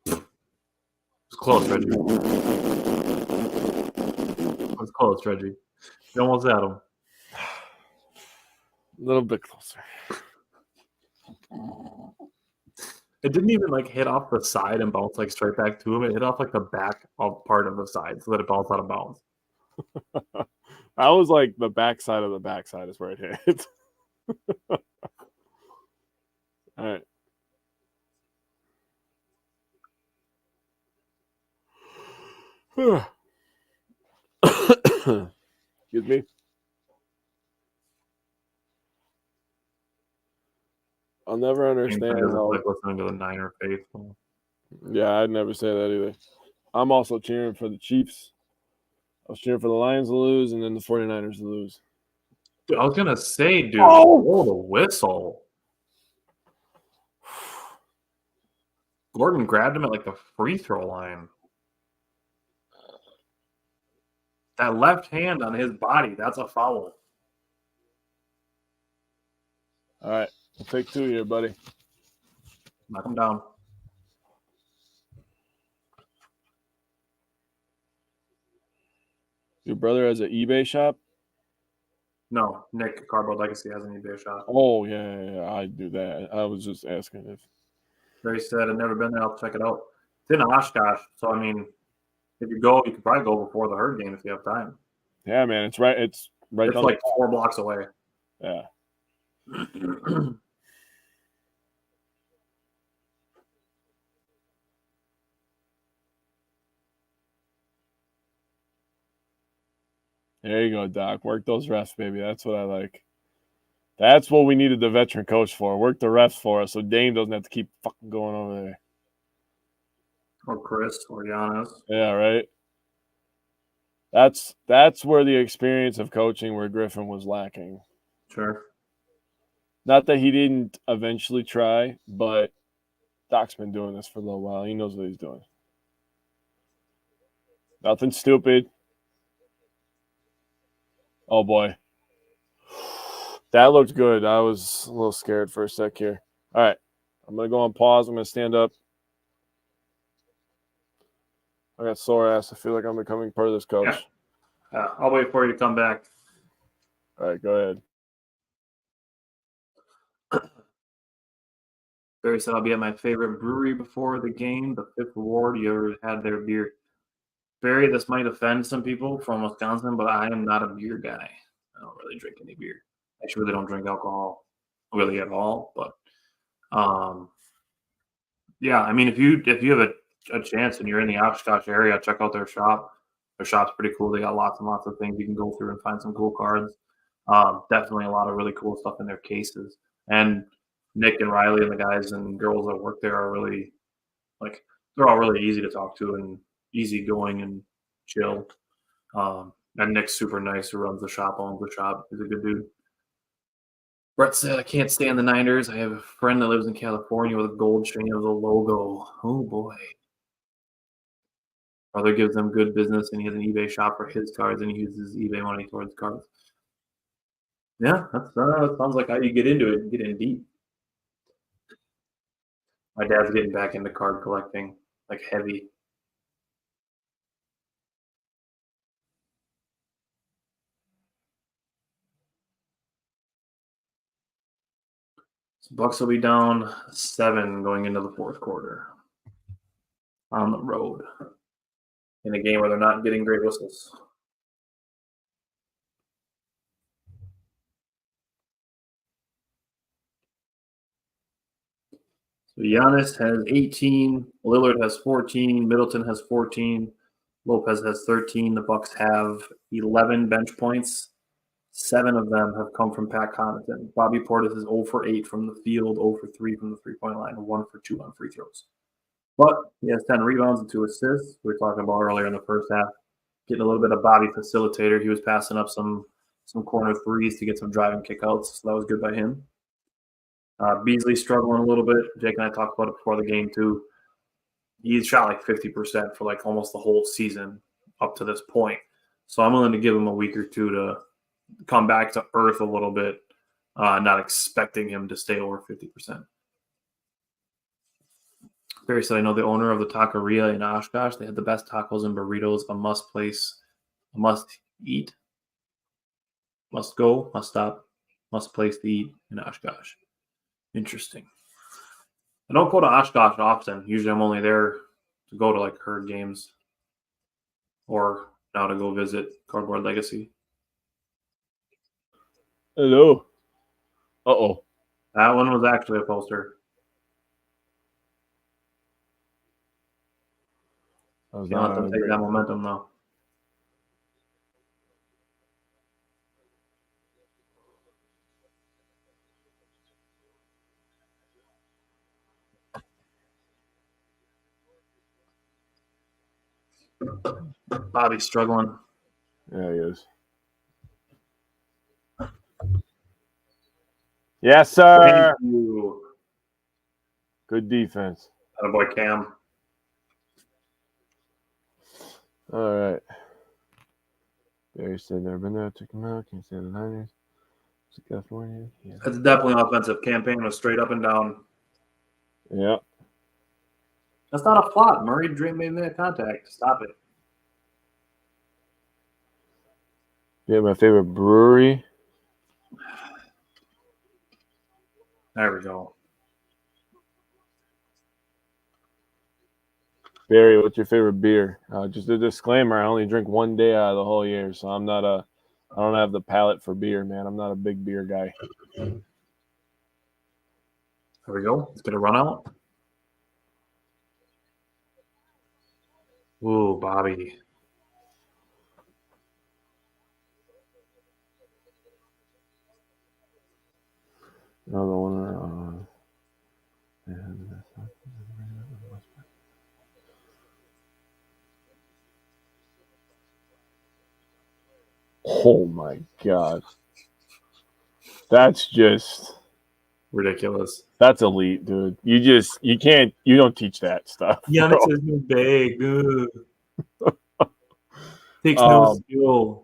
It's close, Reggie. It's close, Reggie. You almost had him. A little bit closer. It didn't even like hit off the side and bounce like straight back to him. It hit off like the back of part of the side so that it bounced out of bounds. I was like the backside of the backside is where it hit. All right. Excuse me. I'll never understand doesn't how. like listening to the Niner faithful. Yeah, I'd never say that either. I'm also cheering for the Chiefs. I was cheering for the Lions to lose and then the 49ers to lose. Dude, I was gonna say, dude, Oh! the whistle. Gordon grabbed him at like the free throw line. That left hand on his body, that's a foul. All right. We'll take two here, buddy. Knock him down. Your brother has an eBay shop? No, Nick Cardboard Legacy has an eBay shop. Oh, yeah. I do that. I was just asking if. Barry said, I've never been there. I'll check it out. It's in Oshkosh. So, I mean, if you go, you could probably go before the Herd game if you have time. Yeah, man. It's right. It's right. It's like 4 blocks away. Yeah. There you go, Doc. Work those refs, baby. That's what I like. That's what we needed the veteran coach for. Work the refs for us so Dame doesn't have to keep fucking going over there. Or Chris or Giannis. Yeah, right. That's where the experience of coaching where Griffin was lacking. Sure. Not that he didn't eventually try, but Doc's been doing this for a little while. He knows what he's doing. Nothing stupid. Oh, boy. That looked good. I was a little scared for a sec here. All right. I'm going to go on pause. I'm going to stand up. I got sore ass. I feel like I'm becoming part of this coach. Yeah. I'll wait for you to come back. All right, go ahead. Barry said, I'll be at my favorite brewery before the game, the Fifth Ward. You ever had their beer? Barry, this might offend some people from Wisconsin, but I am not a beer guy. I don't really drink any beer. I actually really don't drink alcohol really at all. But yeah, I mean, if you have a chance and you're in the Oshkosh area, check out their shop. Their shop's pretty cool. They got lots and lots of things you can go through and find some cool cards. Definitely a lot of really cool stuff in their cases. And Nick and Riley and the guys and girls that work there are really they're all really easy to talk to and easygoing and chill. And Nick's super nice, who runs the shop, owns the shop. He's a good dude. Brett said, I can't stand the Niners. I have a friend that lives in California with a gold chain of the logo. Oh, boy. Brother gives them good business, and he has an eBay shop for his cards, and he uses eBay money towards cards. Yeah, that sounds like how you get into it. Get in deep. My dad's getting back into card collecting. like heavy. So Bucks will be down 7 going into the fourth quarter on the road in a game where they're not getting great whistles. So Giannis has 18, Lillard has 14, Middleton has 14, Lopez has 13. The Bucks have 11 bench points. 7 of them have come from Pat Connaughton. Bobby Portis is 0 for 8 from the field, 0 for 3 from the three-point line, and 1 for 2 on free throws. But he has 10 rebounds and 2 assists. We were talking about earlier in the first half, getting a little bit of Bobby facilitator. He was passing up some corner threes to get some driving kickouts, so that was good by him. Beasley struggling a little bit. Jake and I talked about it before the game too. He's shot like 50% for like almost the whole season up to this point. So I'm willing to give him a week or two to come back to earth a little bit, not expecting him to stay over 50%. Barry said, I know the owner of the taqueria in Oshkosh. They had the best tacos and burritos, a must place, a must eat, must go, must stop, must place to eat in Oshkosh. Interesting. I don't go to Oshkosh often. Usually I'm only there to go to like herd games or now to go visit Cardboard Legacy. Hello. Uh-oh. That one was actually a poster. You don't let them take that momentum, though. Bobby's struggling. Yeah, he is. Yes, sir. Thank you. Good defense. Attaboy Cam. All right. Barry said never been there. Took him out. Can't stand the Niners. California. Yeah. That's definitely an offensive campaign. Was straight up and down. Yeah. That's not a flop. Murray made that contact. Stop it. Yeah, my favorite brewery. There we go. Barry, what's your favorite beer? Just a disclaimer: I only drink one day out of the whole year, so I don't have the palate for beer, man. I'm not a big beer guy. There we go. Let's get a run out. Ooh, Bobby. Another one. Oh my god, that's just ridiculous. That's elite, dude. You don't teach that stuff. Yeah, this is big. Takes no skill.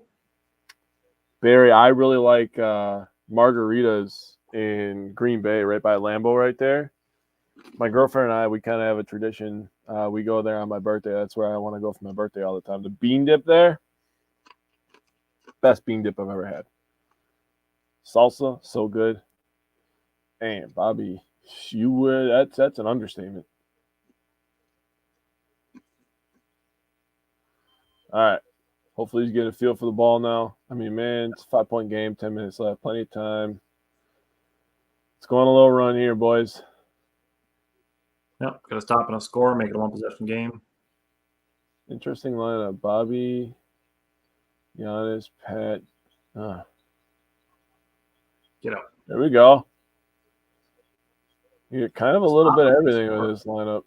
Barry, I really like margaritas in Green Bay, right by Lambeau, right there. My girlfriend and I, we kind of have a tradition. We go there on my birthday. That's where I want to go for my birthday all the time. The bean dip there, best bean dip I've ever had. Salsa, so good. And Bobby, that's an understatement. All right. Hopefully he's getting a feel for the ball now. I mean, man, it's a 5-point game, 10 minutes left, plenty of time. Let's go on a little run here, boys. Yep, got to stop and a score, make it a one-possession game. Interesting lineup. Bobby, Giannis, Pat. Get up. There we go. You get kind of a little bit of everything with this lineup.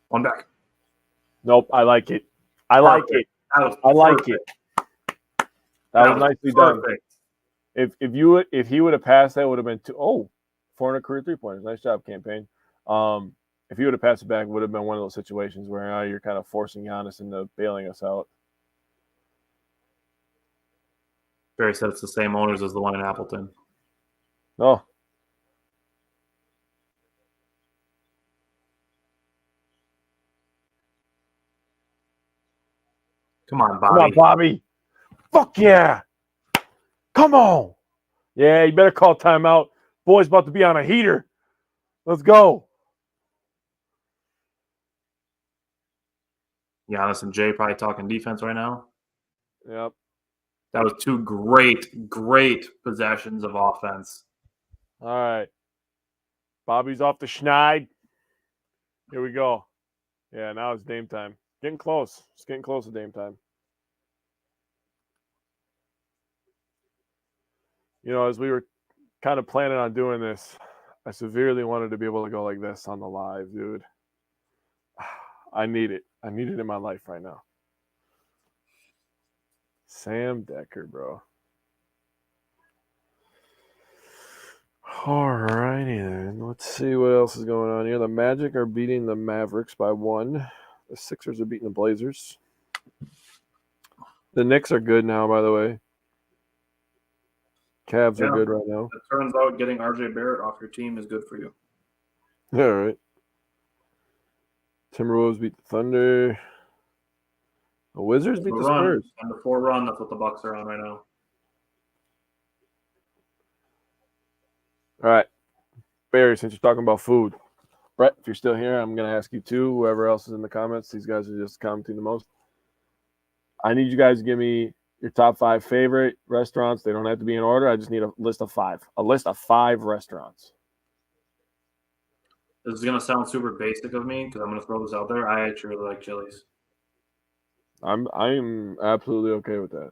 One back. Nope, I like it. I like it. I like it. That was nicely done. If he would have passed, that would have been 400 career 3-pointers. Nice job, campaign. If he would have passed it back, it would have been one of those situations where now you're kind of forcing Giannis into bailing us out. Barry said it's the same owners as the one in Appleton. No. Come on, Come on, Bobby. Bobby. Fuck yeah. Come on. Yeah, you better call timeout. Boy's about to be on a heater. Let's go. Giannis and Jay probably talking defense right now. Yep. That was two great possessions of offense. All right. Bobby's off the schneid. Here we go. Yeah, now it's Dame time. Getting close. It's getting close to Dame time. You know, as we were kind of planning on doing this, I severely wanted to be able to go like this on the live, dude. I need it. I need it in my life right now. Sam Decker, bro. All righty then. Let's see what else is going on here. The Magic are beating the Mavericks by 1. The Sixers are beating the Blazers. The Knicks are good now, by the way. Cavs are good right now. It turns out getting RJ Barrett off your team is good for you. All right. Timberwolves beat the Thunder. The Wizards beat the Spurs. And the 4 run, that's what the Bucks are on right now. All right. Barry, since you're talking about food, Brett, if you're still here, I'm going to ask you too. Whoever else is in the comments, these guys are just commenting the most. I need you guys to give me your top 5 favorite restaurants. They don't have to be in order. I just need a list of 5. A list of 5 restaurants. This is going to sound super basic of me because I'm going to throw this out there. I actually really like Chili's. I'm absolutely okay with that.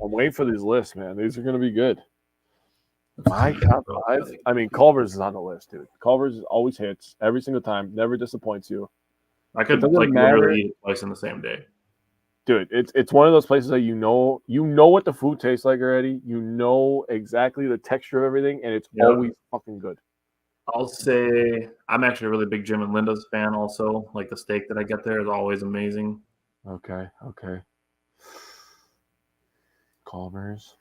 I'm waiting for these lists, man. These are going to be good. My top 5? I mean, Culver's is on the list, dude. Culver's always hits every single time. Never disappoints you. I could literally eat twice in the same day. Dude, it's one of those places that you know what the food tastes like already. You know exactly the texture of everything, and it's always fucking good. I'll say I'm actually a really big Jim and Linda's fan also. Like the steak that I get there is always amazing. Okay. Culver's.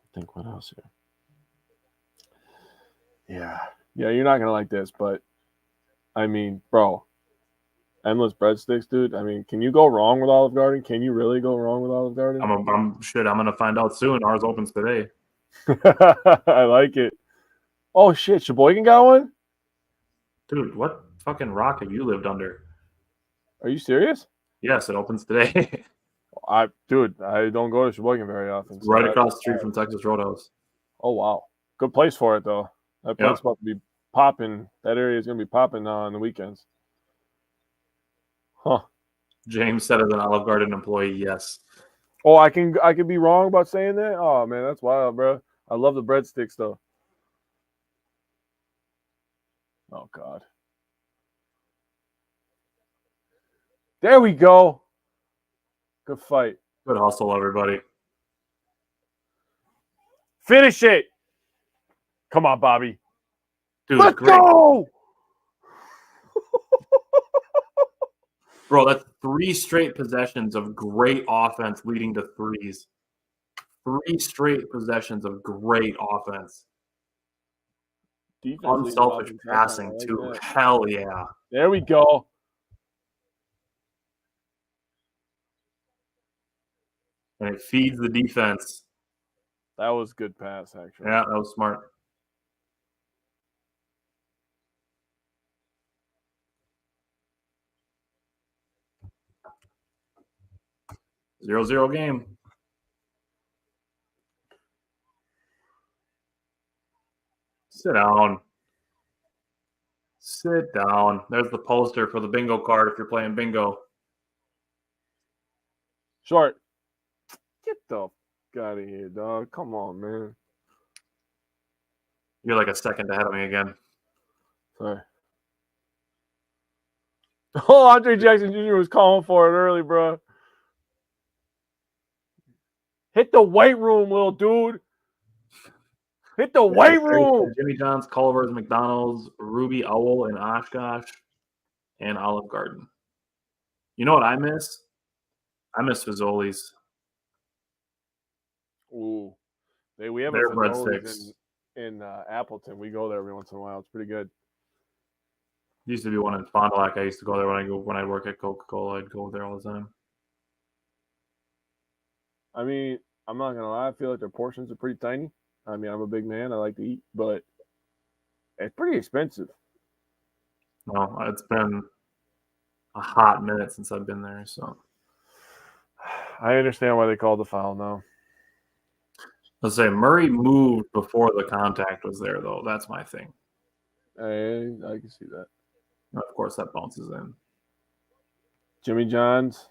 I think what else here? Yeah, you're not gonna like this, but I mean, bro, endless breadsticks, dude. I mean, can you go wrong with Olive Garden? Can you really go wrong with Olive Garden? I'm gonna find out soon. Ours opens today. I like it. Oh shit, Sheboygan got one? Dude, what fucking rock have you lived under? Are you serious? Yes, it opens today. I don't go to Sheboygan very often. It's right across the street from Texas Roadhouse. Oh wow, good place for it though. That place is about to be popping. That area is gonna be popping on the weekends. Huh. James said as an Olive Garden employee, yes. Oh, I can be wrong about saying that? Oh man, that's wild, bro. I love the breadsticks though. Oh God. There we go. Good fight. Good hustle, everybody. Finish it. Come on, Bobby. Dude, let's go. Bro, that's 3 straight possessions of great offense leading to threes. 3 straight possessions of great offense. Defense unselfish passing, like too. That. Hell yeah. There we go. And it feeds the defense. That was a good pass, actually. Yeah, that was smart. Zero game. Sit down. Sit down. There's the poster for the bingo card if you're playing bingo. Short. Get the fuck out of here, dog. Come on, man. You're like a second ahead of me again. Sorry. Oh, Andre Jackson Jr. was calling for it early, bro. Hit the weight room, little dude. Hit the weight room. Jimmy John's, Culver's, McDonald's, Ruby Owl, and Oshkosh, and Olive Garden. You know what I miss? I miss Fazoli's. Ooh, we have a Their Fazoli's breadsticks. in Appleton. We go there every once in a while. It's pretty good. Used to be one in Fond du Lac. I used to go there when I work at Coca-Cola. I'd go there all the time. I mean, I'm not gonna lie. I feel like their portions are pretty tiny. I mean, I'm a big man. I like to eat, but it's pretty expensive. No, it's been a hot minute since I've been there. So I understand why they called the foul now. let's say Murray moved before the contact was there, though. That's my thing. I can see that. Of course, that bounces in. Jimmy John's.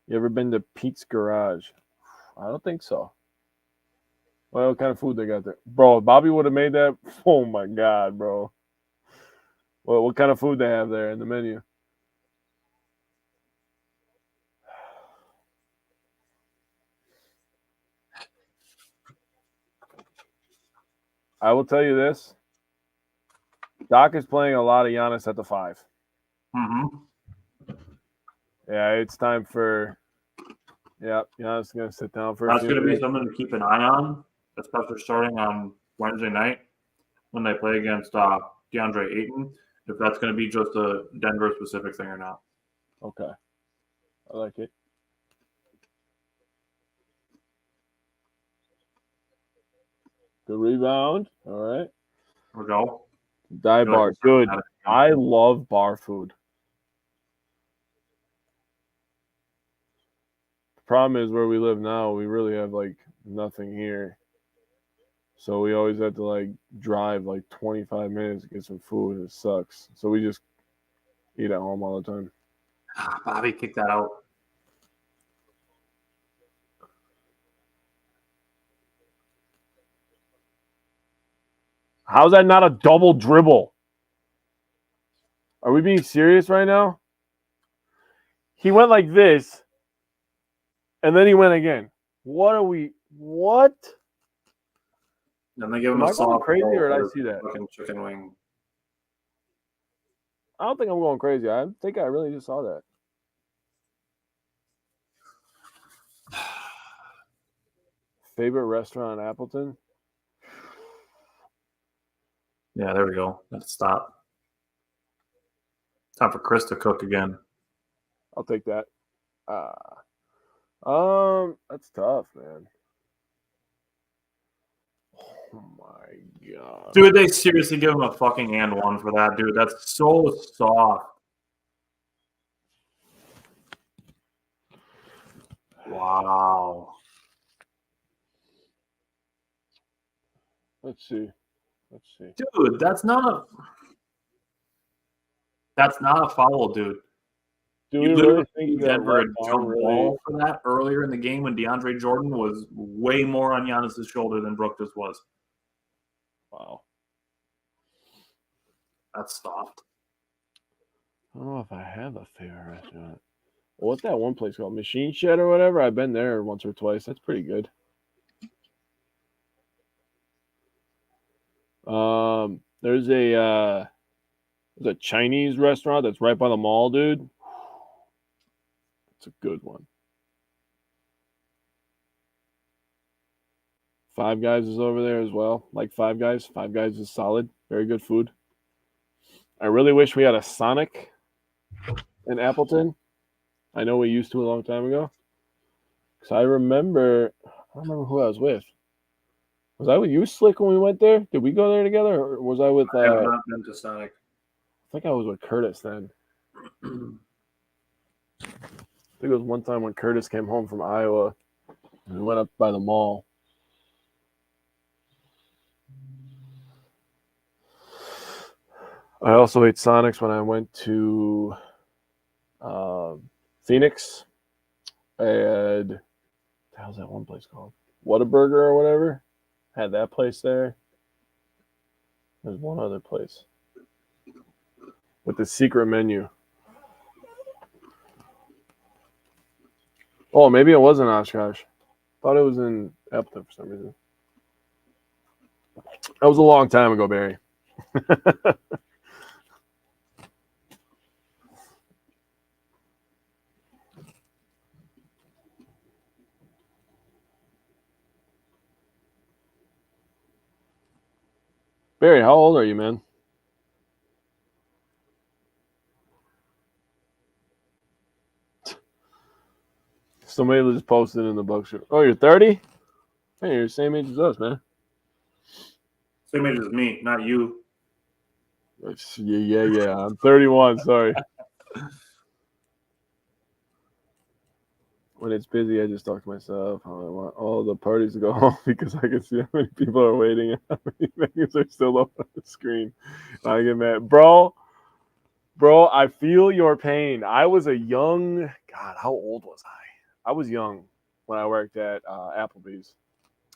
You ever been to Pete's Garage? I don't think so. Well, what kind of food they got there? Bro, if Bobby would have made that, oh my God, bro. Well, what kind of food they have there in the menu? I will tell you this. Doc is playing a lot of Giannis at the 5. Mm-hmm. Yeah, it's time for. Yeah, Giannis is gonna sit down for a That's few going to be minutes. something to keep an eye on, especially starting on Wednesday night when they play against DeAndre Ayton. If that's going to be just a Denver specific thing or not. Okay, I like it. Good rebound. All right. We'll go. Dive Feel like bar, it's good. automatic. I love bar food. The problem is where we live now, we really have like nothing here. So we always have to like drive like 25 minutes to get some food. It sucks. So we just eat at home all the time. Bobby kicked that out. How's that not a double dribble? Are we being serious right now? He went like this, and then he went again. What are we? What? Then they give him Am a I going soft crazy or did I for see that? fucking chicken wing. I don't think I'm going crazy. I think I really just saw that. Favorite restaurant in Appleton? Yeah, there we go. Let's stop. Time for Chris to cook again. I'll take that. That's tough, man. Oh my God. Dude, they seriously give him a fucking and one for that, dude. That's so soft. Wow. Let's see. Dude, that's not a foul, dude. Do You we literally really think gave that Denver a left arm jump really? ball for that earlier in the game when DeAndre Jordan was way more on Giannis' shoulder than Brook just was. Wow. That's soft. I don't know if I have a favorite restaurant. What's that one place called? Machine Shed or whatever? I've been there once or twice. That's pretty good. There's a Chinese restaurant that's right by the mall, dude. It's a good one. Five Guys is over there as well. Like Five Guys. Five Guys is solid. Very good food. I really wish we had a Sonic in Appleton. I know we used to a long time ago. Because I don't remember who I was with. Was I with you, Slick, when we went there? Did we go there together? Or was I with I have not been to Sonic. I think I was with Curtis then. I think it was one time when Curtis came home from Iowa and we went up by the mall. I also ate Sonics when I went to Phoenix. I had, how's that one place called? Whataburger or whatever. Had that place there. There's one other place with the secret menu. Oh, maybe it wasn't Oshkosh. Thought it was in Appleton for some reason. That was a long time ago, Barry. Barry, how old are you, man? Somebody just posted in the Bucks. Oh, you're 30? Hey, you're the same age as us, man. Same age as me, not you. Yeah. I'm 31. Sorry. When it's busy, I just talk to myself. I want all the parties to go home because I can see how many people are waiting and how many menus are still up on the screen. I get mad, bro. I feel your pain. I was a young God. How old was I? I was young when I worked at Applebee's.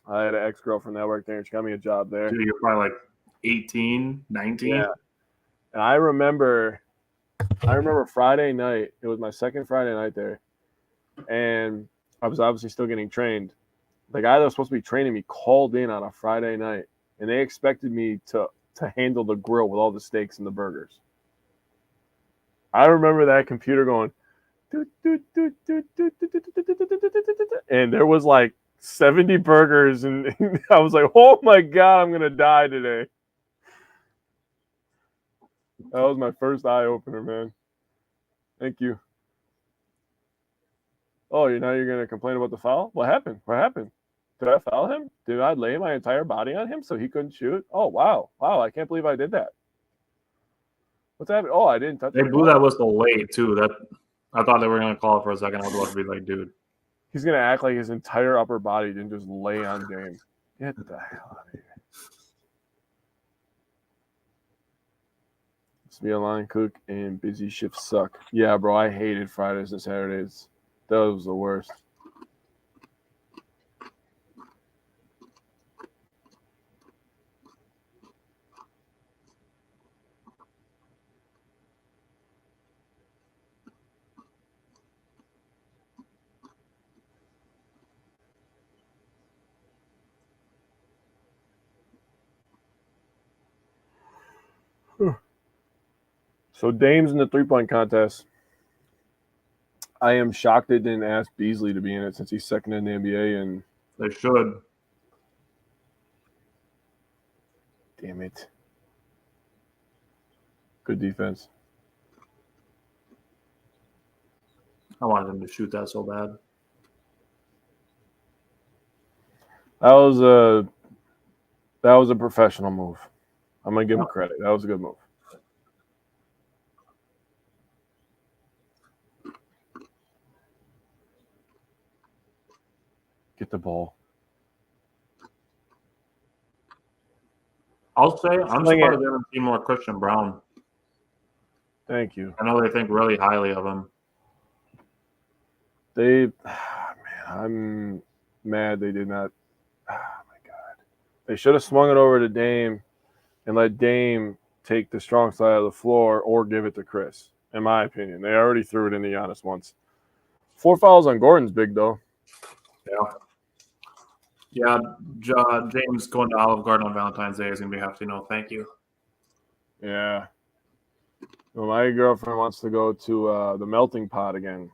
I had an ex-girlfriend that worked there, and she got me a job there. Dude, you're probably like 18, 19. Yeah. And I remember Friday night. It was my second Friday night there, and I was obviously still getting trained. The guy that was supposed to be training me called in on a Friday night, and they expected me to handle the grill with all the steaks and the burgers. I remember that computer going, and there was like 70 burgers, and I was like, oh my God, I'm going to die today. That was my first eye opener, man. Thank you. Oh, now you're going to complain about the foul? What happened? Did I foul him? Did I lay my entire body on him so he couldn't shoot? Oh, wow. I can't believe I did that. What's happening? Oh, I didn't touch They the blew ball. that whistle late, too. I thought they were going to call it for a second. I was about to be like, dude. He's going to act like his entire upper body didn't just lay on Dame. Get the hell out of here. Let's be a line cook and busy shifts suck. Yeah, bro, I hated Fridays and Saturdays. That was the worst. So Dame's in the 3-point contest. I am shocked they didn't ask Beasley to be in it since he's second in the NBA. And They should. damn it. Good defense. I wanted him to shoot that so bad. That was a professional move. I'm gonna give him credit. That was a good move. Get the ball. I'll say I'm surprised they haven't seen more Christian Brown. Thank you. I know they think really highly of him. I'm mad they did not. Oh my God. They should have swung it over to Dame and let Dame take the strong side of the floor or give it to Chris, in my opinion. They already threw it into Giannis once. 4 fouls on Gordon's big, though. Yeah, James going to Olive Garden on Valentine's Day is going to be hefty. No, thank you. Yeah. Well, my girlfriend wants to go to the melting pot again.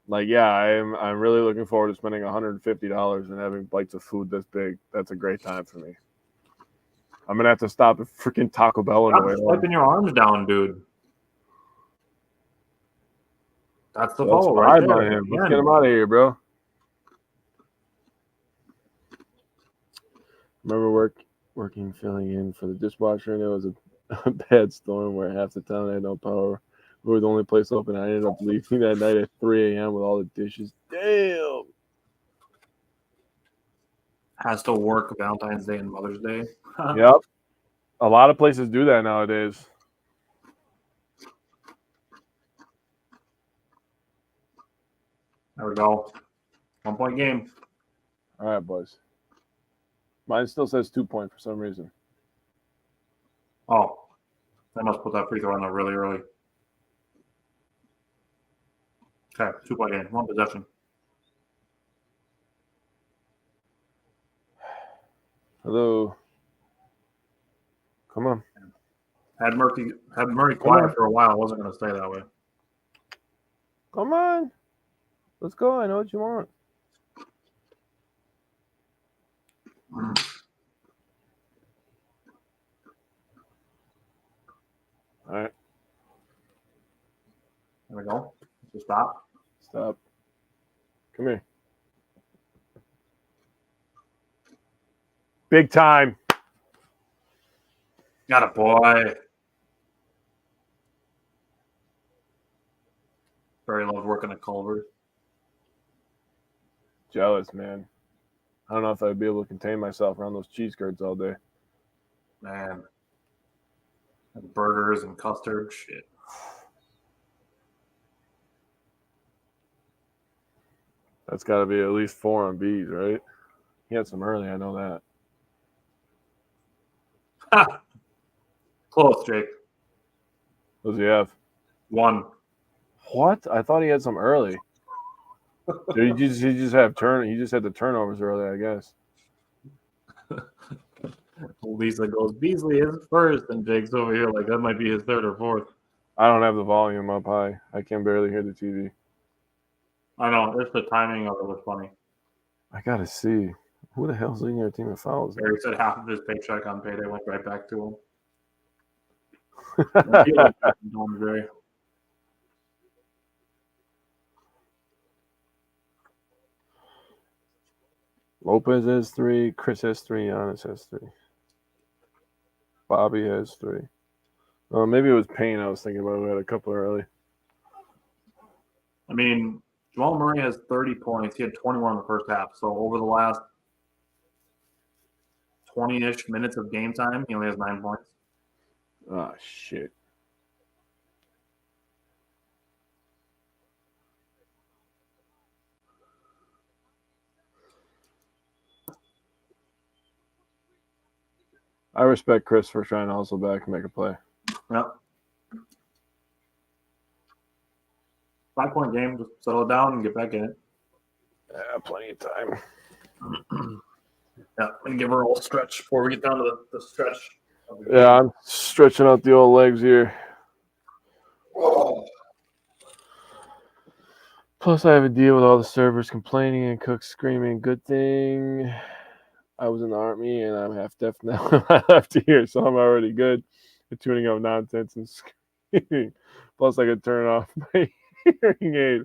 Like, yeah, I'm really looking forward to spending $150 and having bites of food this big. That's a great time for me. I'm going to have to stop at freaking Taco Bell on the way home. Swiping your arms down, dude. That's the That's ball right there. On him. Let's get him out of here, bro. Remember working filling in for the dishwasher, and it was a bad storm where half the town had no power. We were the only place open. I ended up leaving that night at 3 a.m. with all the dishes. Damn. Has to work Valentine's Day and Mother's Day. Yep. A lot of places do that nowadays. There we go. 1-point game. All right, boys. Mine still says 2 point for some reason. Oh, I must put that free throw on there really early. Okay, 2-point game. 1 possession. Hello. Come on. Had Murray quiet for a while. I wasn't going to stay that way. Come on. Let's go. I know what you want. go. Just stop. Stop. Come here. Big time. Got a boy. Very love working at Culver's. Jealous, man. I don't know if I'd be able to contain myself around those cheese curds all day. Man. And burgers and custard. Shit. That's got to be at least 4 on B's, right? He had some early, I know that. Ha! Close, Jake. What does he have? 1. What? I thought he had some early. Dude, he just had the turnovers early, I guess. Lisa goes, Beasley is first, and Jake's over here like that might be his 3rd or 4th. I don't have the volume up high. I can barely hear the TV. I know. It's the timing of it was funny. I gotta see. Who the hell's leading their team in fouls? Barry said half of his paycheck on payday went right back to him. Lopez has 3. Chris has 3. Giannis has 3. Bobby has 3. Maybe it was Payne I was thinking about. We had a couple early. I mean, Jamal Murray has 30 points. He had 21 in the first half. So over the last 20-ish minutes of game time, he only has 9 points. Oh, shit. I respect Chris for trying to hustle back and make a play. Yep. 5-point game. Just settle it down and get back in it. Yeah, plenty of time. Yeah, and give her a little stretch before we get down to the stretch. Yeah, I'm stretching out the old legs here. Plus, I have a deal with all the servers complaining and cooks screaming. Good thing I was in the army and I'm half deaf now. I left here, so I'm already good at tuning out nonsense and screaming. Plus, I could turn off my hearing aid.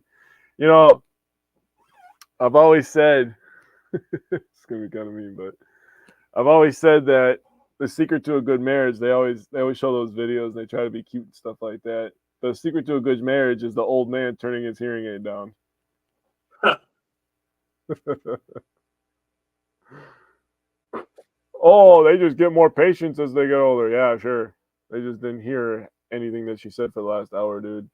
You know, I've always said, it's going to be kind of mean, but I've always said that the secret to a good marriage, they always show those videos and they try to be cute and stuff like that. The secret to a good marriage is the old man turning his hearing aid down. Oh, they just get more patience as they get older. Yeah, sure. They just didn't hear anything that she said for the last hour, dude.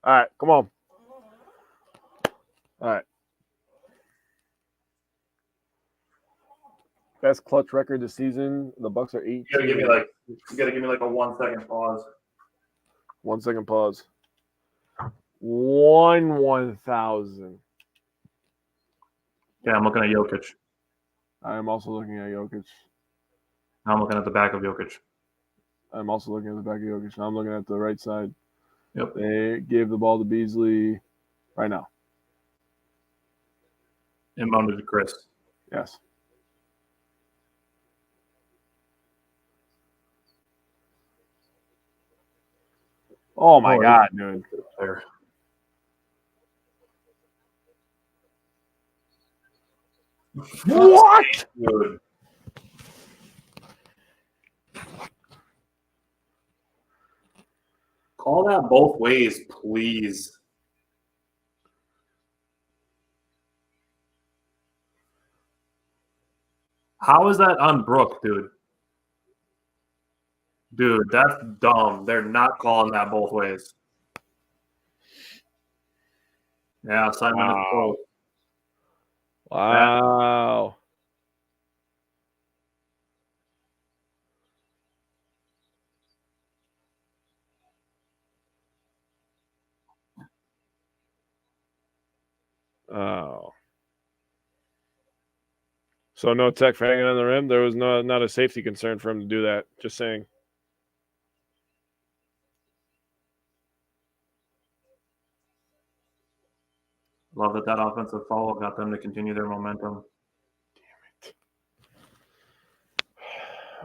All right, come on. All right. Best clutch record this season. The Bucks are 8. You gotta give me like a 1 second pause. 1 second pause. 1,000. Yeah, I'm looking at Jokic. I am also looking at Jokic. I'm looking at the back of Jokic. I'm also looking at the back of Jokic. Now I'm looking at the right side. Yep. They gave the ball to Beasley right now. Inbounded to Chris. Yes. Oh my God, dude. There. What? Dude. Call that both ways, please. How is that on Brook, dude? Dude, that's dumb. They're not calling that both ways. Yeah, Simon is close. Wow. Oh. So no tech for hanging on the rim. There was not a safety concern for him to do that. Just saying. Love that offensive foul got them to continue their momentum. Damn it.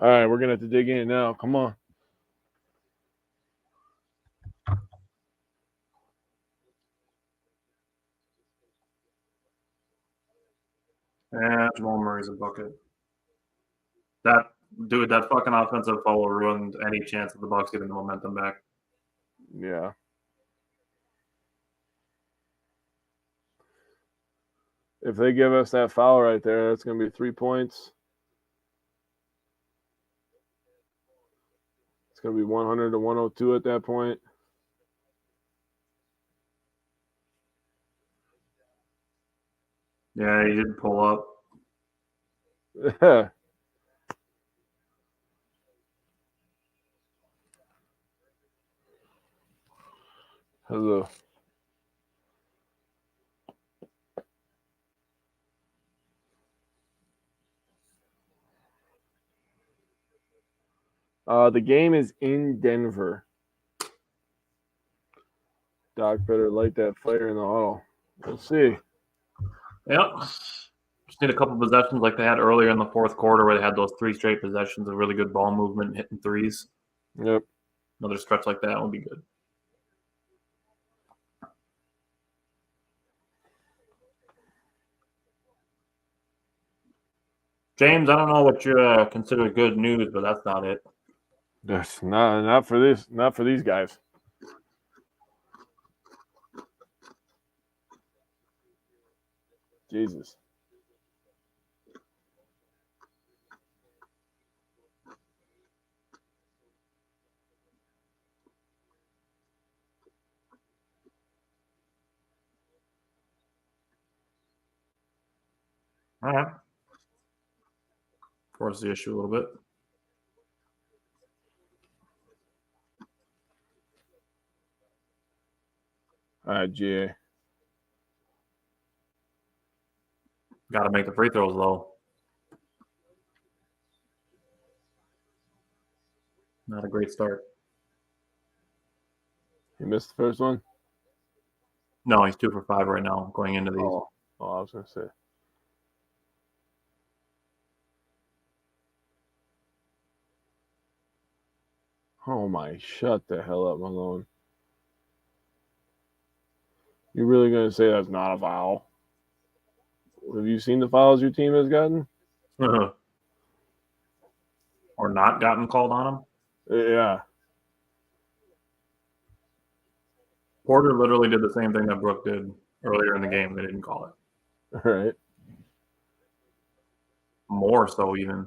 All right, we're going to have to dig in now. Come on. And Jamal Murray's a bucket. That fucking offensive foul ruined any chance of the Bucks getting the momentum back. Yeah. If they give us that foul right there, that's going to be 3 points. It's going to be 100 to 102 at that point. Yeah, he did pull up. Hello. The game is in Denver. Doc better light that fire in the huddle. We'll see. Yep. Just need a couple possessions like they had earlier in the fourth quarter where they had those 3 straight possessions of really good ball movement, hitting threes. Yep. Another stretch like that would be good. James, I don't know what you consider good news, but that's not it. That's not for this. Not for these guys. Jesus. All right. Force the issue a little bit. All right, GA. Got to make the free throws, though. Not a great start. You missed the first one? No, he's 2 for 5 right now going into these. Oh, I was going to say. Oh, my. Shut the hell up, Malone. You really going to say that's not a foul? Have you seen the fouls your team has gotten? Or not gotten called on him? Yeah. Porter literally did the same thing that Brook did earlier in the game. They didn't call it. All right. More so, even.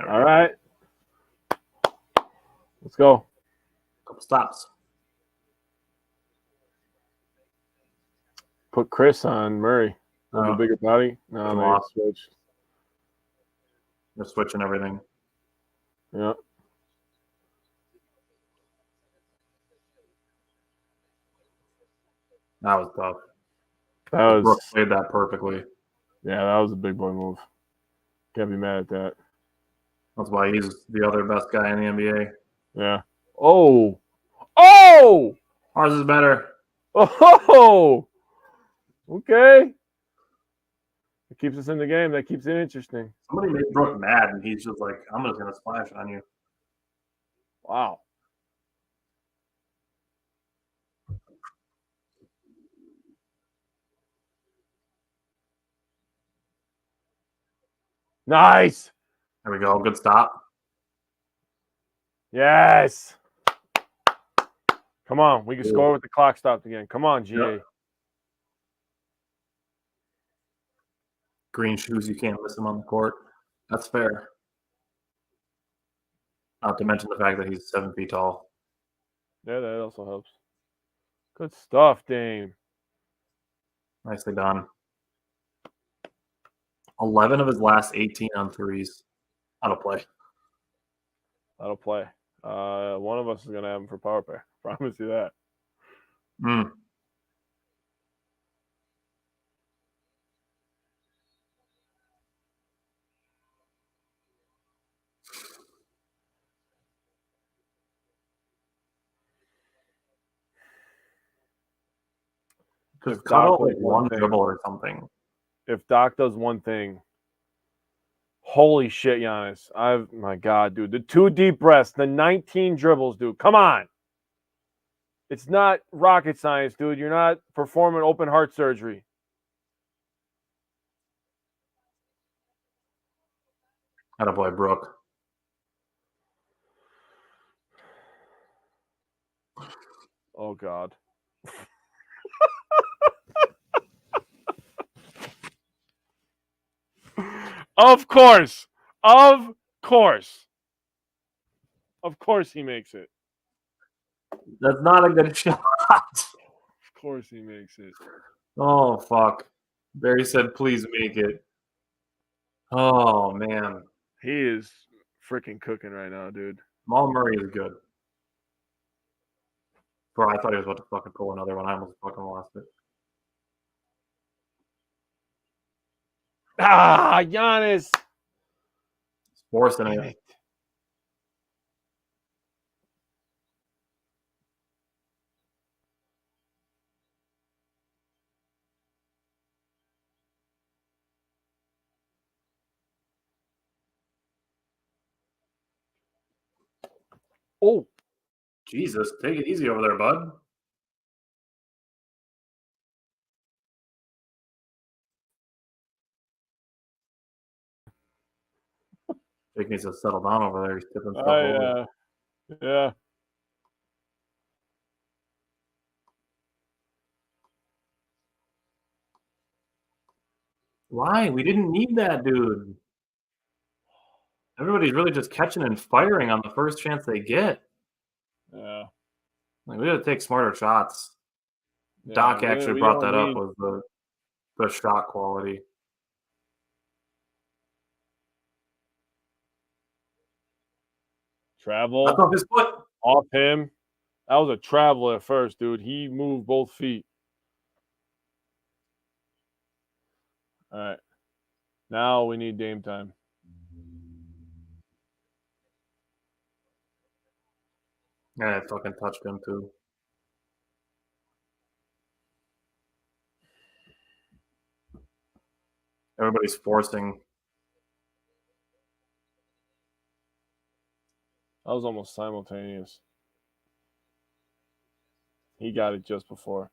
All right. Let's go. Couple stops. Put Chris on Murray. The bigger body. No, they switched. They're switching everything. Yeah. That was tough. Brook played that perfectly. Yeah, that was a big boy move. Can't be mad at that. That's why he's the other best guy in the NBA. Yeah. Oh! Oh! Ours is better. Oh! Okay. It keeps us in the game. That keeps it interesting. Somebody made Brook mad, and he's just like, I'm just going to splash on you. Wow. Nice. There we go. Good stop. Yes. Come on. We can score with the clock stopped again. Come on, GA. Yep. Green shoes, you can't miss him on the court. That's fair. Not to mention the fact that he's 7 feet tall. Yeah, that also helps. Good stuff, Dame. Nicely done. 11 of his last 18 on threes. That'll play. That'll play. One of us is going to have him for power play. Promise you that. Just cut out like one dribble or something. If Doc does one thing, holy shit, Giannis. My God, dude. The 2 deep breaths, the 19 dribbles, dude. Come on. It's not rocket science, dude. You're not performing open heart surgery. Attaboy, Brooke. Oh, God. Of course. Of course. Of course he makes it. That's not a good shot. Of course he makes it. Oh, fuck. Barry said, please make it. Oh, man. He is freaking cooking right now, dude. Jamal Murray is good. Bro, I thought he was about to fucking pull another one. I almost fucking lost it. Ah, Giannis. He's forcing Damn it. it. Oh, Jesus, take it easy over there, bud. Jake needs to settle down over there. He's tipping stuff over. yeah. Why? We didn't need that, dude. Everybody's really just catching and firing on the first chance they get. Yeah. Like, we got to take smarter shots. Yeah, Doc actually we brought don't that up, need was the shot quality. travel That's off his foot. off him. That was a travel at first, dude. He moved both feet. All right. Now we need Dame time. Yeah, I fucking touched him too. Everybody's forcing. That was almost simultaneous. He got it just before.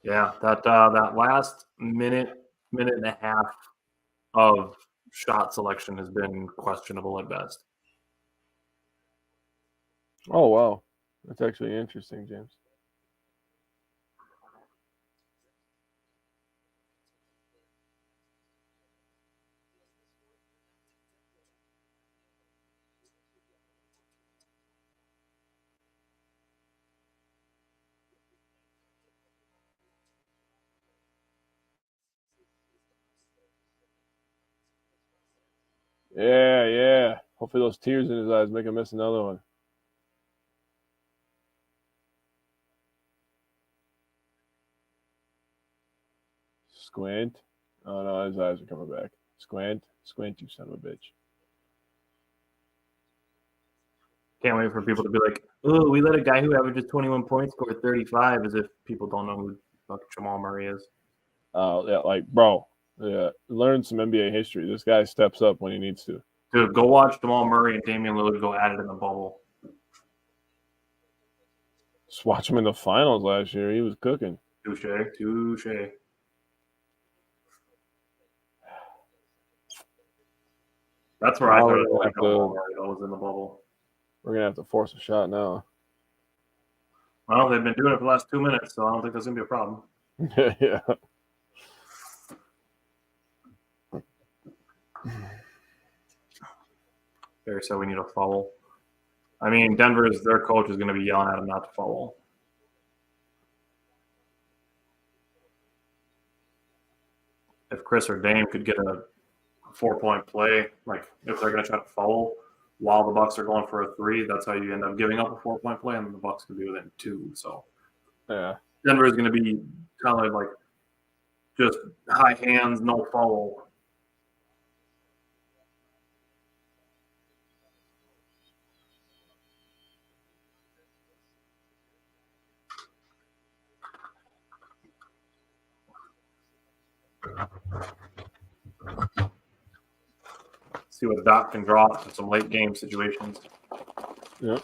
Yeah, that last minute and a half of shot selection has been questionable at best. Oh, wow. That's actually interesting, James. Yeah. Hopefully those tears in his eyes make him miss another one. Squint. Oh, no, his eyes are coming back. Squint, you son of a bitch. Can't wait for people to be like, "Oh, we let a guy who averages 21 points score 35," as if people don't know who fucking Jamal Murray is. Yeah, like, bro, yeah, learn some NBA history. This guy steps up when he needs to. Dude, go watch Jamal Murray and Damian Lillard go at it in the bubble. Just watch him in the finals last year. He was cooking. Touche. That's where I Now started to like Jamal Murray. That was in the bubble. we're gonna have to force a shot now. Well, they've been doing it for the last 2 minutes, so I don't think that's gonna be a problem. Yeah. Barry said we need a foul. I mean, their coach is going to be yelling at him not to foul. If Chris or Dame could get a 4-point play, like if they're going to try to foul while the Bucks are going for a 3, that's how you end up giving up a 4-point play, and the Bucks could be within 2. So Yeah. Denver is going to be kind of like just high hands, no foul. See what Doc can draw in some late game situations. Yep.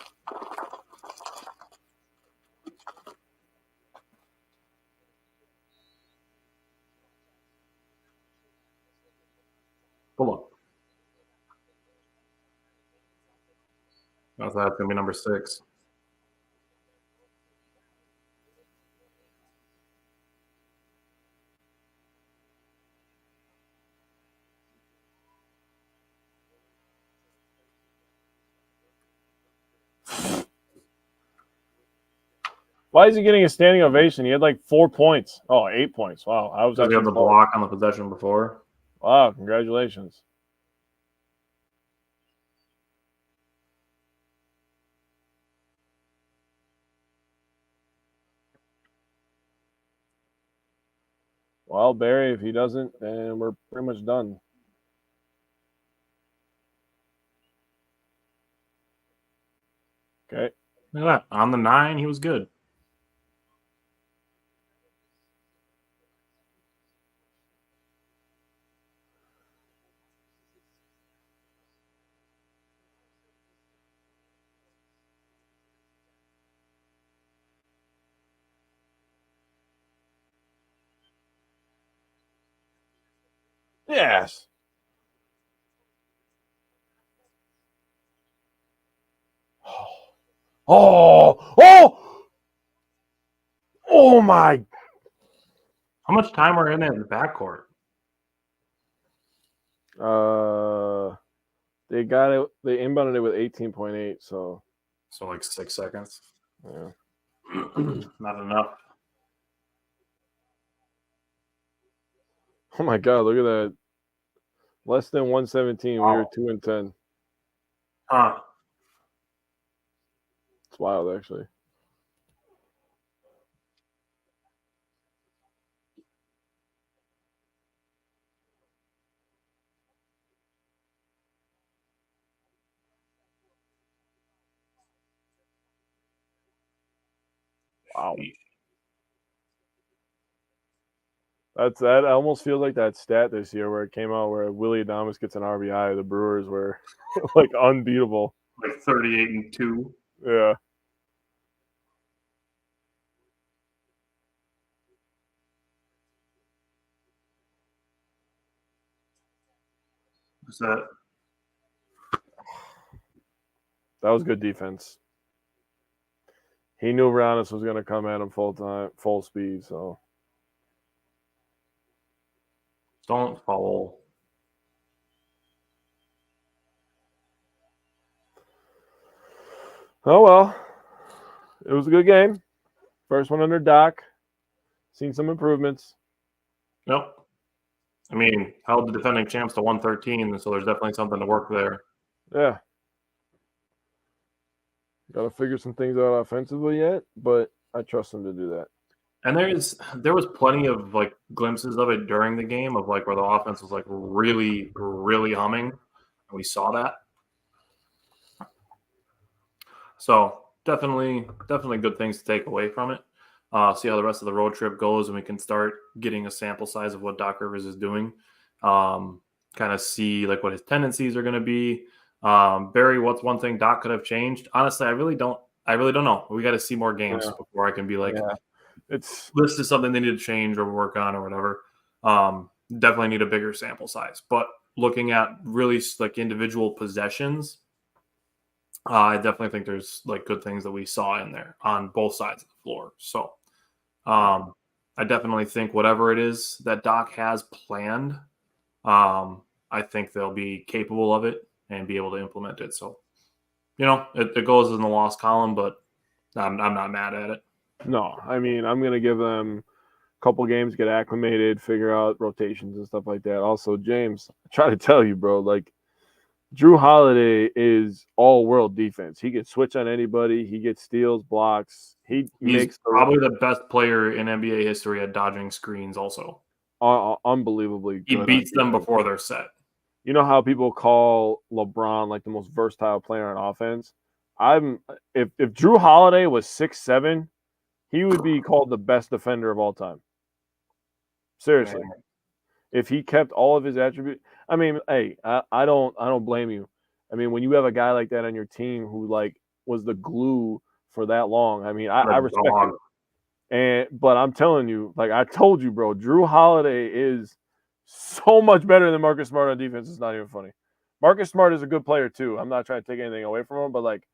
Pull up. I thought that's going to be number 6. Why is he getting a standing ovation? He had like 4 points. Oh, 8 points. Wow. I was Does he actually have the block on the possession before? Wow, congratulations. Well, Barry, if he doesn't, then we're pretty much done. Okay. Look at that. On the 9, he was good. Yes. Oh my. How much time were in the backcourt? They got it. They inbounded it with 18.8. So like 6 seconds. Yeah. Not enough. Oh my God! Look at that. Less than 117. Wow. We were 2-10. Huh. It's wild, actually. Wow. That almost feels like that stat this year where it came out where Willie Adames gets an RBI. The Brewers were like unbeatable. Like 38-2. Yeah. What's that? That was good defense. He knew Giannis was going to come at him full speed. So Don't foul. Oh well, it was a good game. First one under Doc. Seen some improvements. Nope. I mean, held the defending champs to 113, so there's definitely something to work there. Yeah. Got to figure some things out offensively yet, but I trust him to do that. And there was plenty of like glimpses of it during the game of like where the offense was like really, really humming. And we saw that. So definitely good things to take away from it. See how the rest of the road trip goes, and we can start getting a sample size of what Doc Rivers is doing. Kind of see like what his tendencies are going to be. Barry, what's one thing Doc could have changed? Honestly, I really don't know. We got to see more games before I can be like, this is something they need to change or work on or whatever. Definitely need a bigger sample size. But looking at really like individual possessions, I definitely think there's like good things that we saw in there on both sides of the floor. So I definitely think whatever it is that Doc has planned, I think they'll be capable of it and be able to implement it. So, it goes in the loss column, but I'm not mad at it. No, I mean, I'm going to give them a couple games, get acclimated, figure out rotations and stuff like that. Also, James, I try to tell you, bro, like Drew Holiday is all-world defense. He can switch on anybody. He gets steals, blocks. He's probably the best player in NBA history at dodging screens also. Unbelievably good. He beats them before they're set. You know how people call LeBron like the most versatile player on offense? If Drew Holiday was 6'7", he would be called the best defender of all time. Seriously. If he kept all of his attributes, I mean, hey, I don't blame you. I mean, when you have a guy like that on your team who like was the glue for that long, I mean, I The respect dog. it. But I'm telling you, like I told you, bro, Drew Holiday is so much better than Marcus Smart on defense. It's not even funny. Marcus Smart is a good player too. I'm not trying to take anything away from him, but like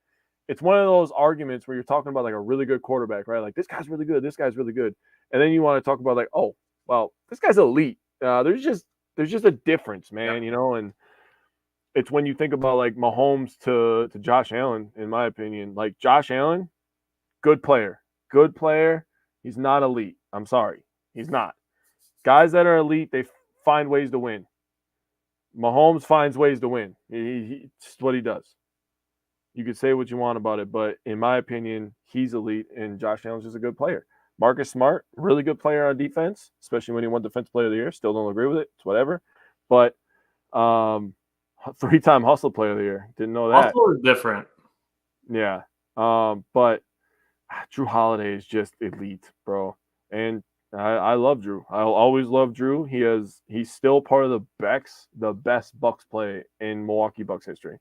it's one of those arguments where you're talking about like a really good quarterback, right? Like this guy's really good, this guy's really good, and then you want to talk about like, oh, well, this guy's elite. There's just a difference, man, Yeah. you know, and it's when you think about like Mahomes to Josh Allen, in my opinion, like Josh Allen, good player, good player. He's not elite. I'm sorry, he's not. Guys that are elite, they find ways to win. Mahomes finds ways to win. It's what he does. You could say what you want about it, but in my opinion, he's elite, and Josh Allen's just a good player. Marcus Smart, really good player on defense, especially when he won Defensive Player of the Year. Still don't agree with it. It's whatever. But 3-time Hustle Player of the Year. Didn't know that. Hustle is different. Yeah. But Drew Holiday is just elite, bro. And I love Drew. I'll always love Drew. He's still part of the best Bucks play in Milwaukee Bucks history.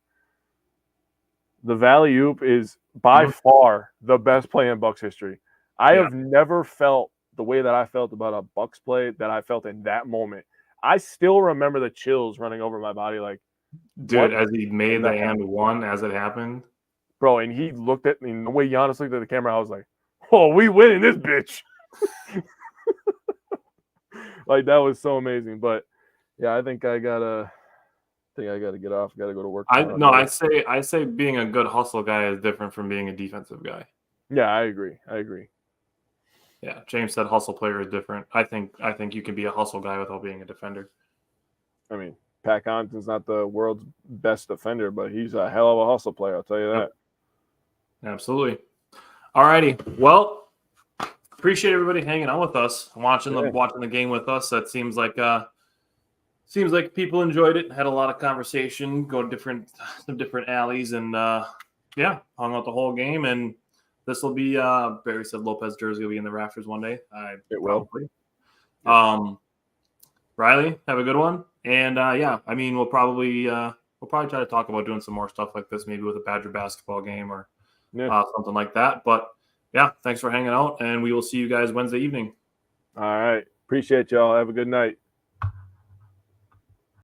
The Valley Oop is by far the best play in Bucks history. I have never felt the way that I felt about a Bucks play that I felt in that moment. I still remember the chills running over my body, like, dude, as he made the and one as it happened. Bro, and he looked at me, and the way Giannis looked at the camera, I was like, oh, we winning this bitch. Like, that was so amazing. But, yeah, I think I got to get off. Got to go to work. I say being a good hustle guy is different from being a defensive guy. Yeah, I agree. Yeah, James said hustle player is different. I think you can be a hustle guy without being a defender. I mean, Pat Connaughton's not the world's best defender, but he's a hell of a hustle player. I'll tell you that. Absolutely. All righty. Well, appreciate everybody hanging out with us, watching the game with us. That seems like people enjoyed it. Had a lot of conversation, go some different alleys, and hung out the whole game. And this will be Barry said Lopez jersey will be in the rafters one day. It will. Riley, have a good one. And I mean we'll probably try to talk about doing some more stuff like this, maybe with a Badger basketball game or something like that. But yeah, thanks for hanging out, and we will see you guys Wednesday evening. All right. Appreciate y'all. Have a good night.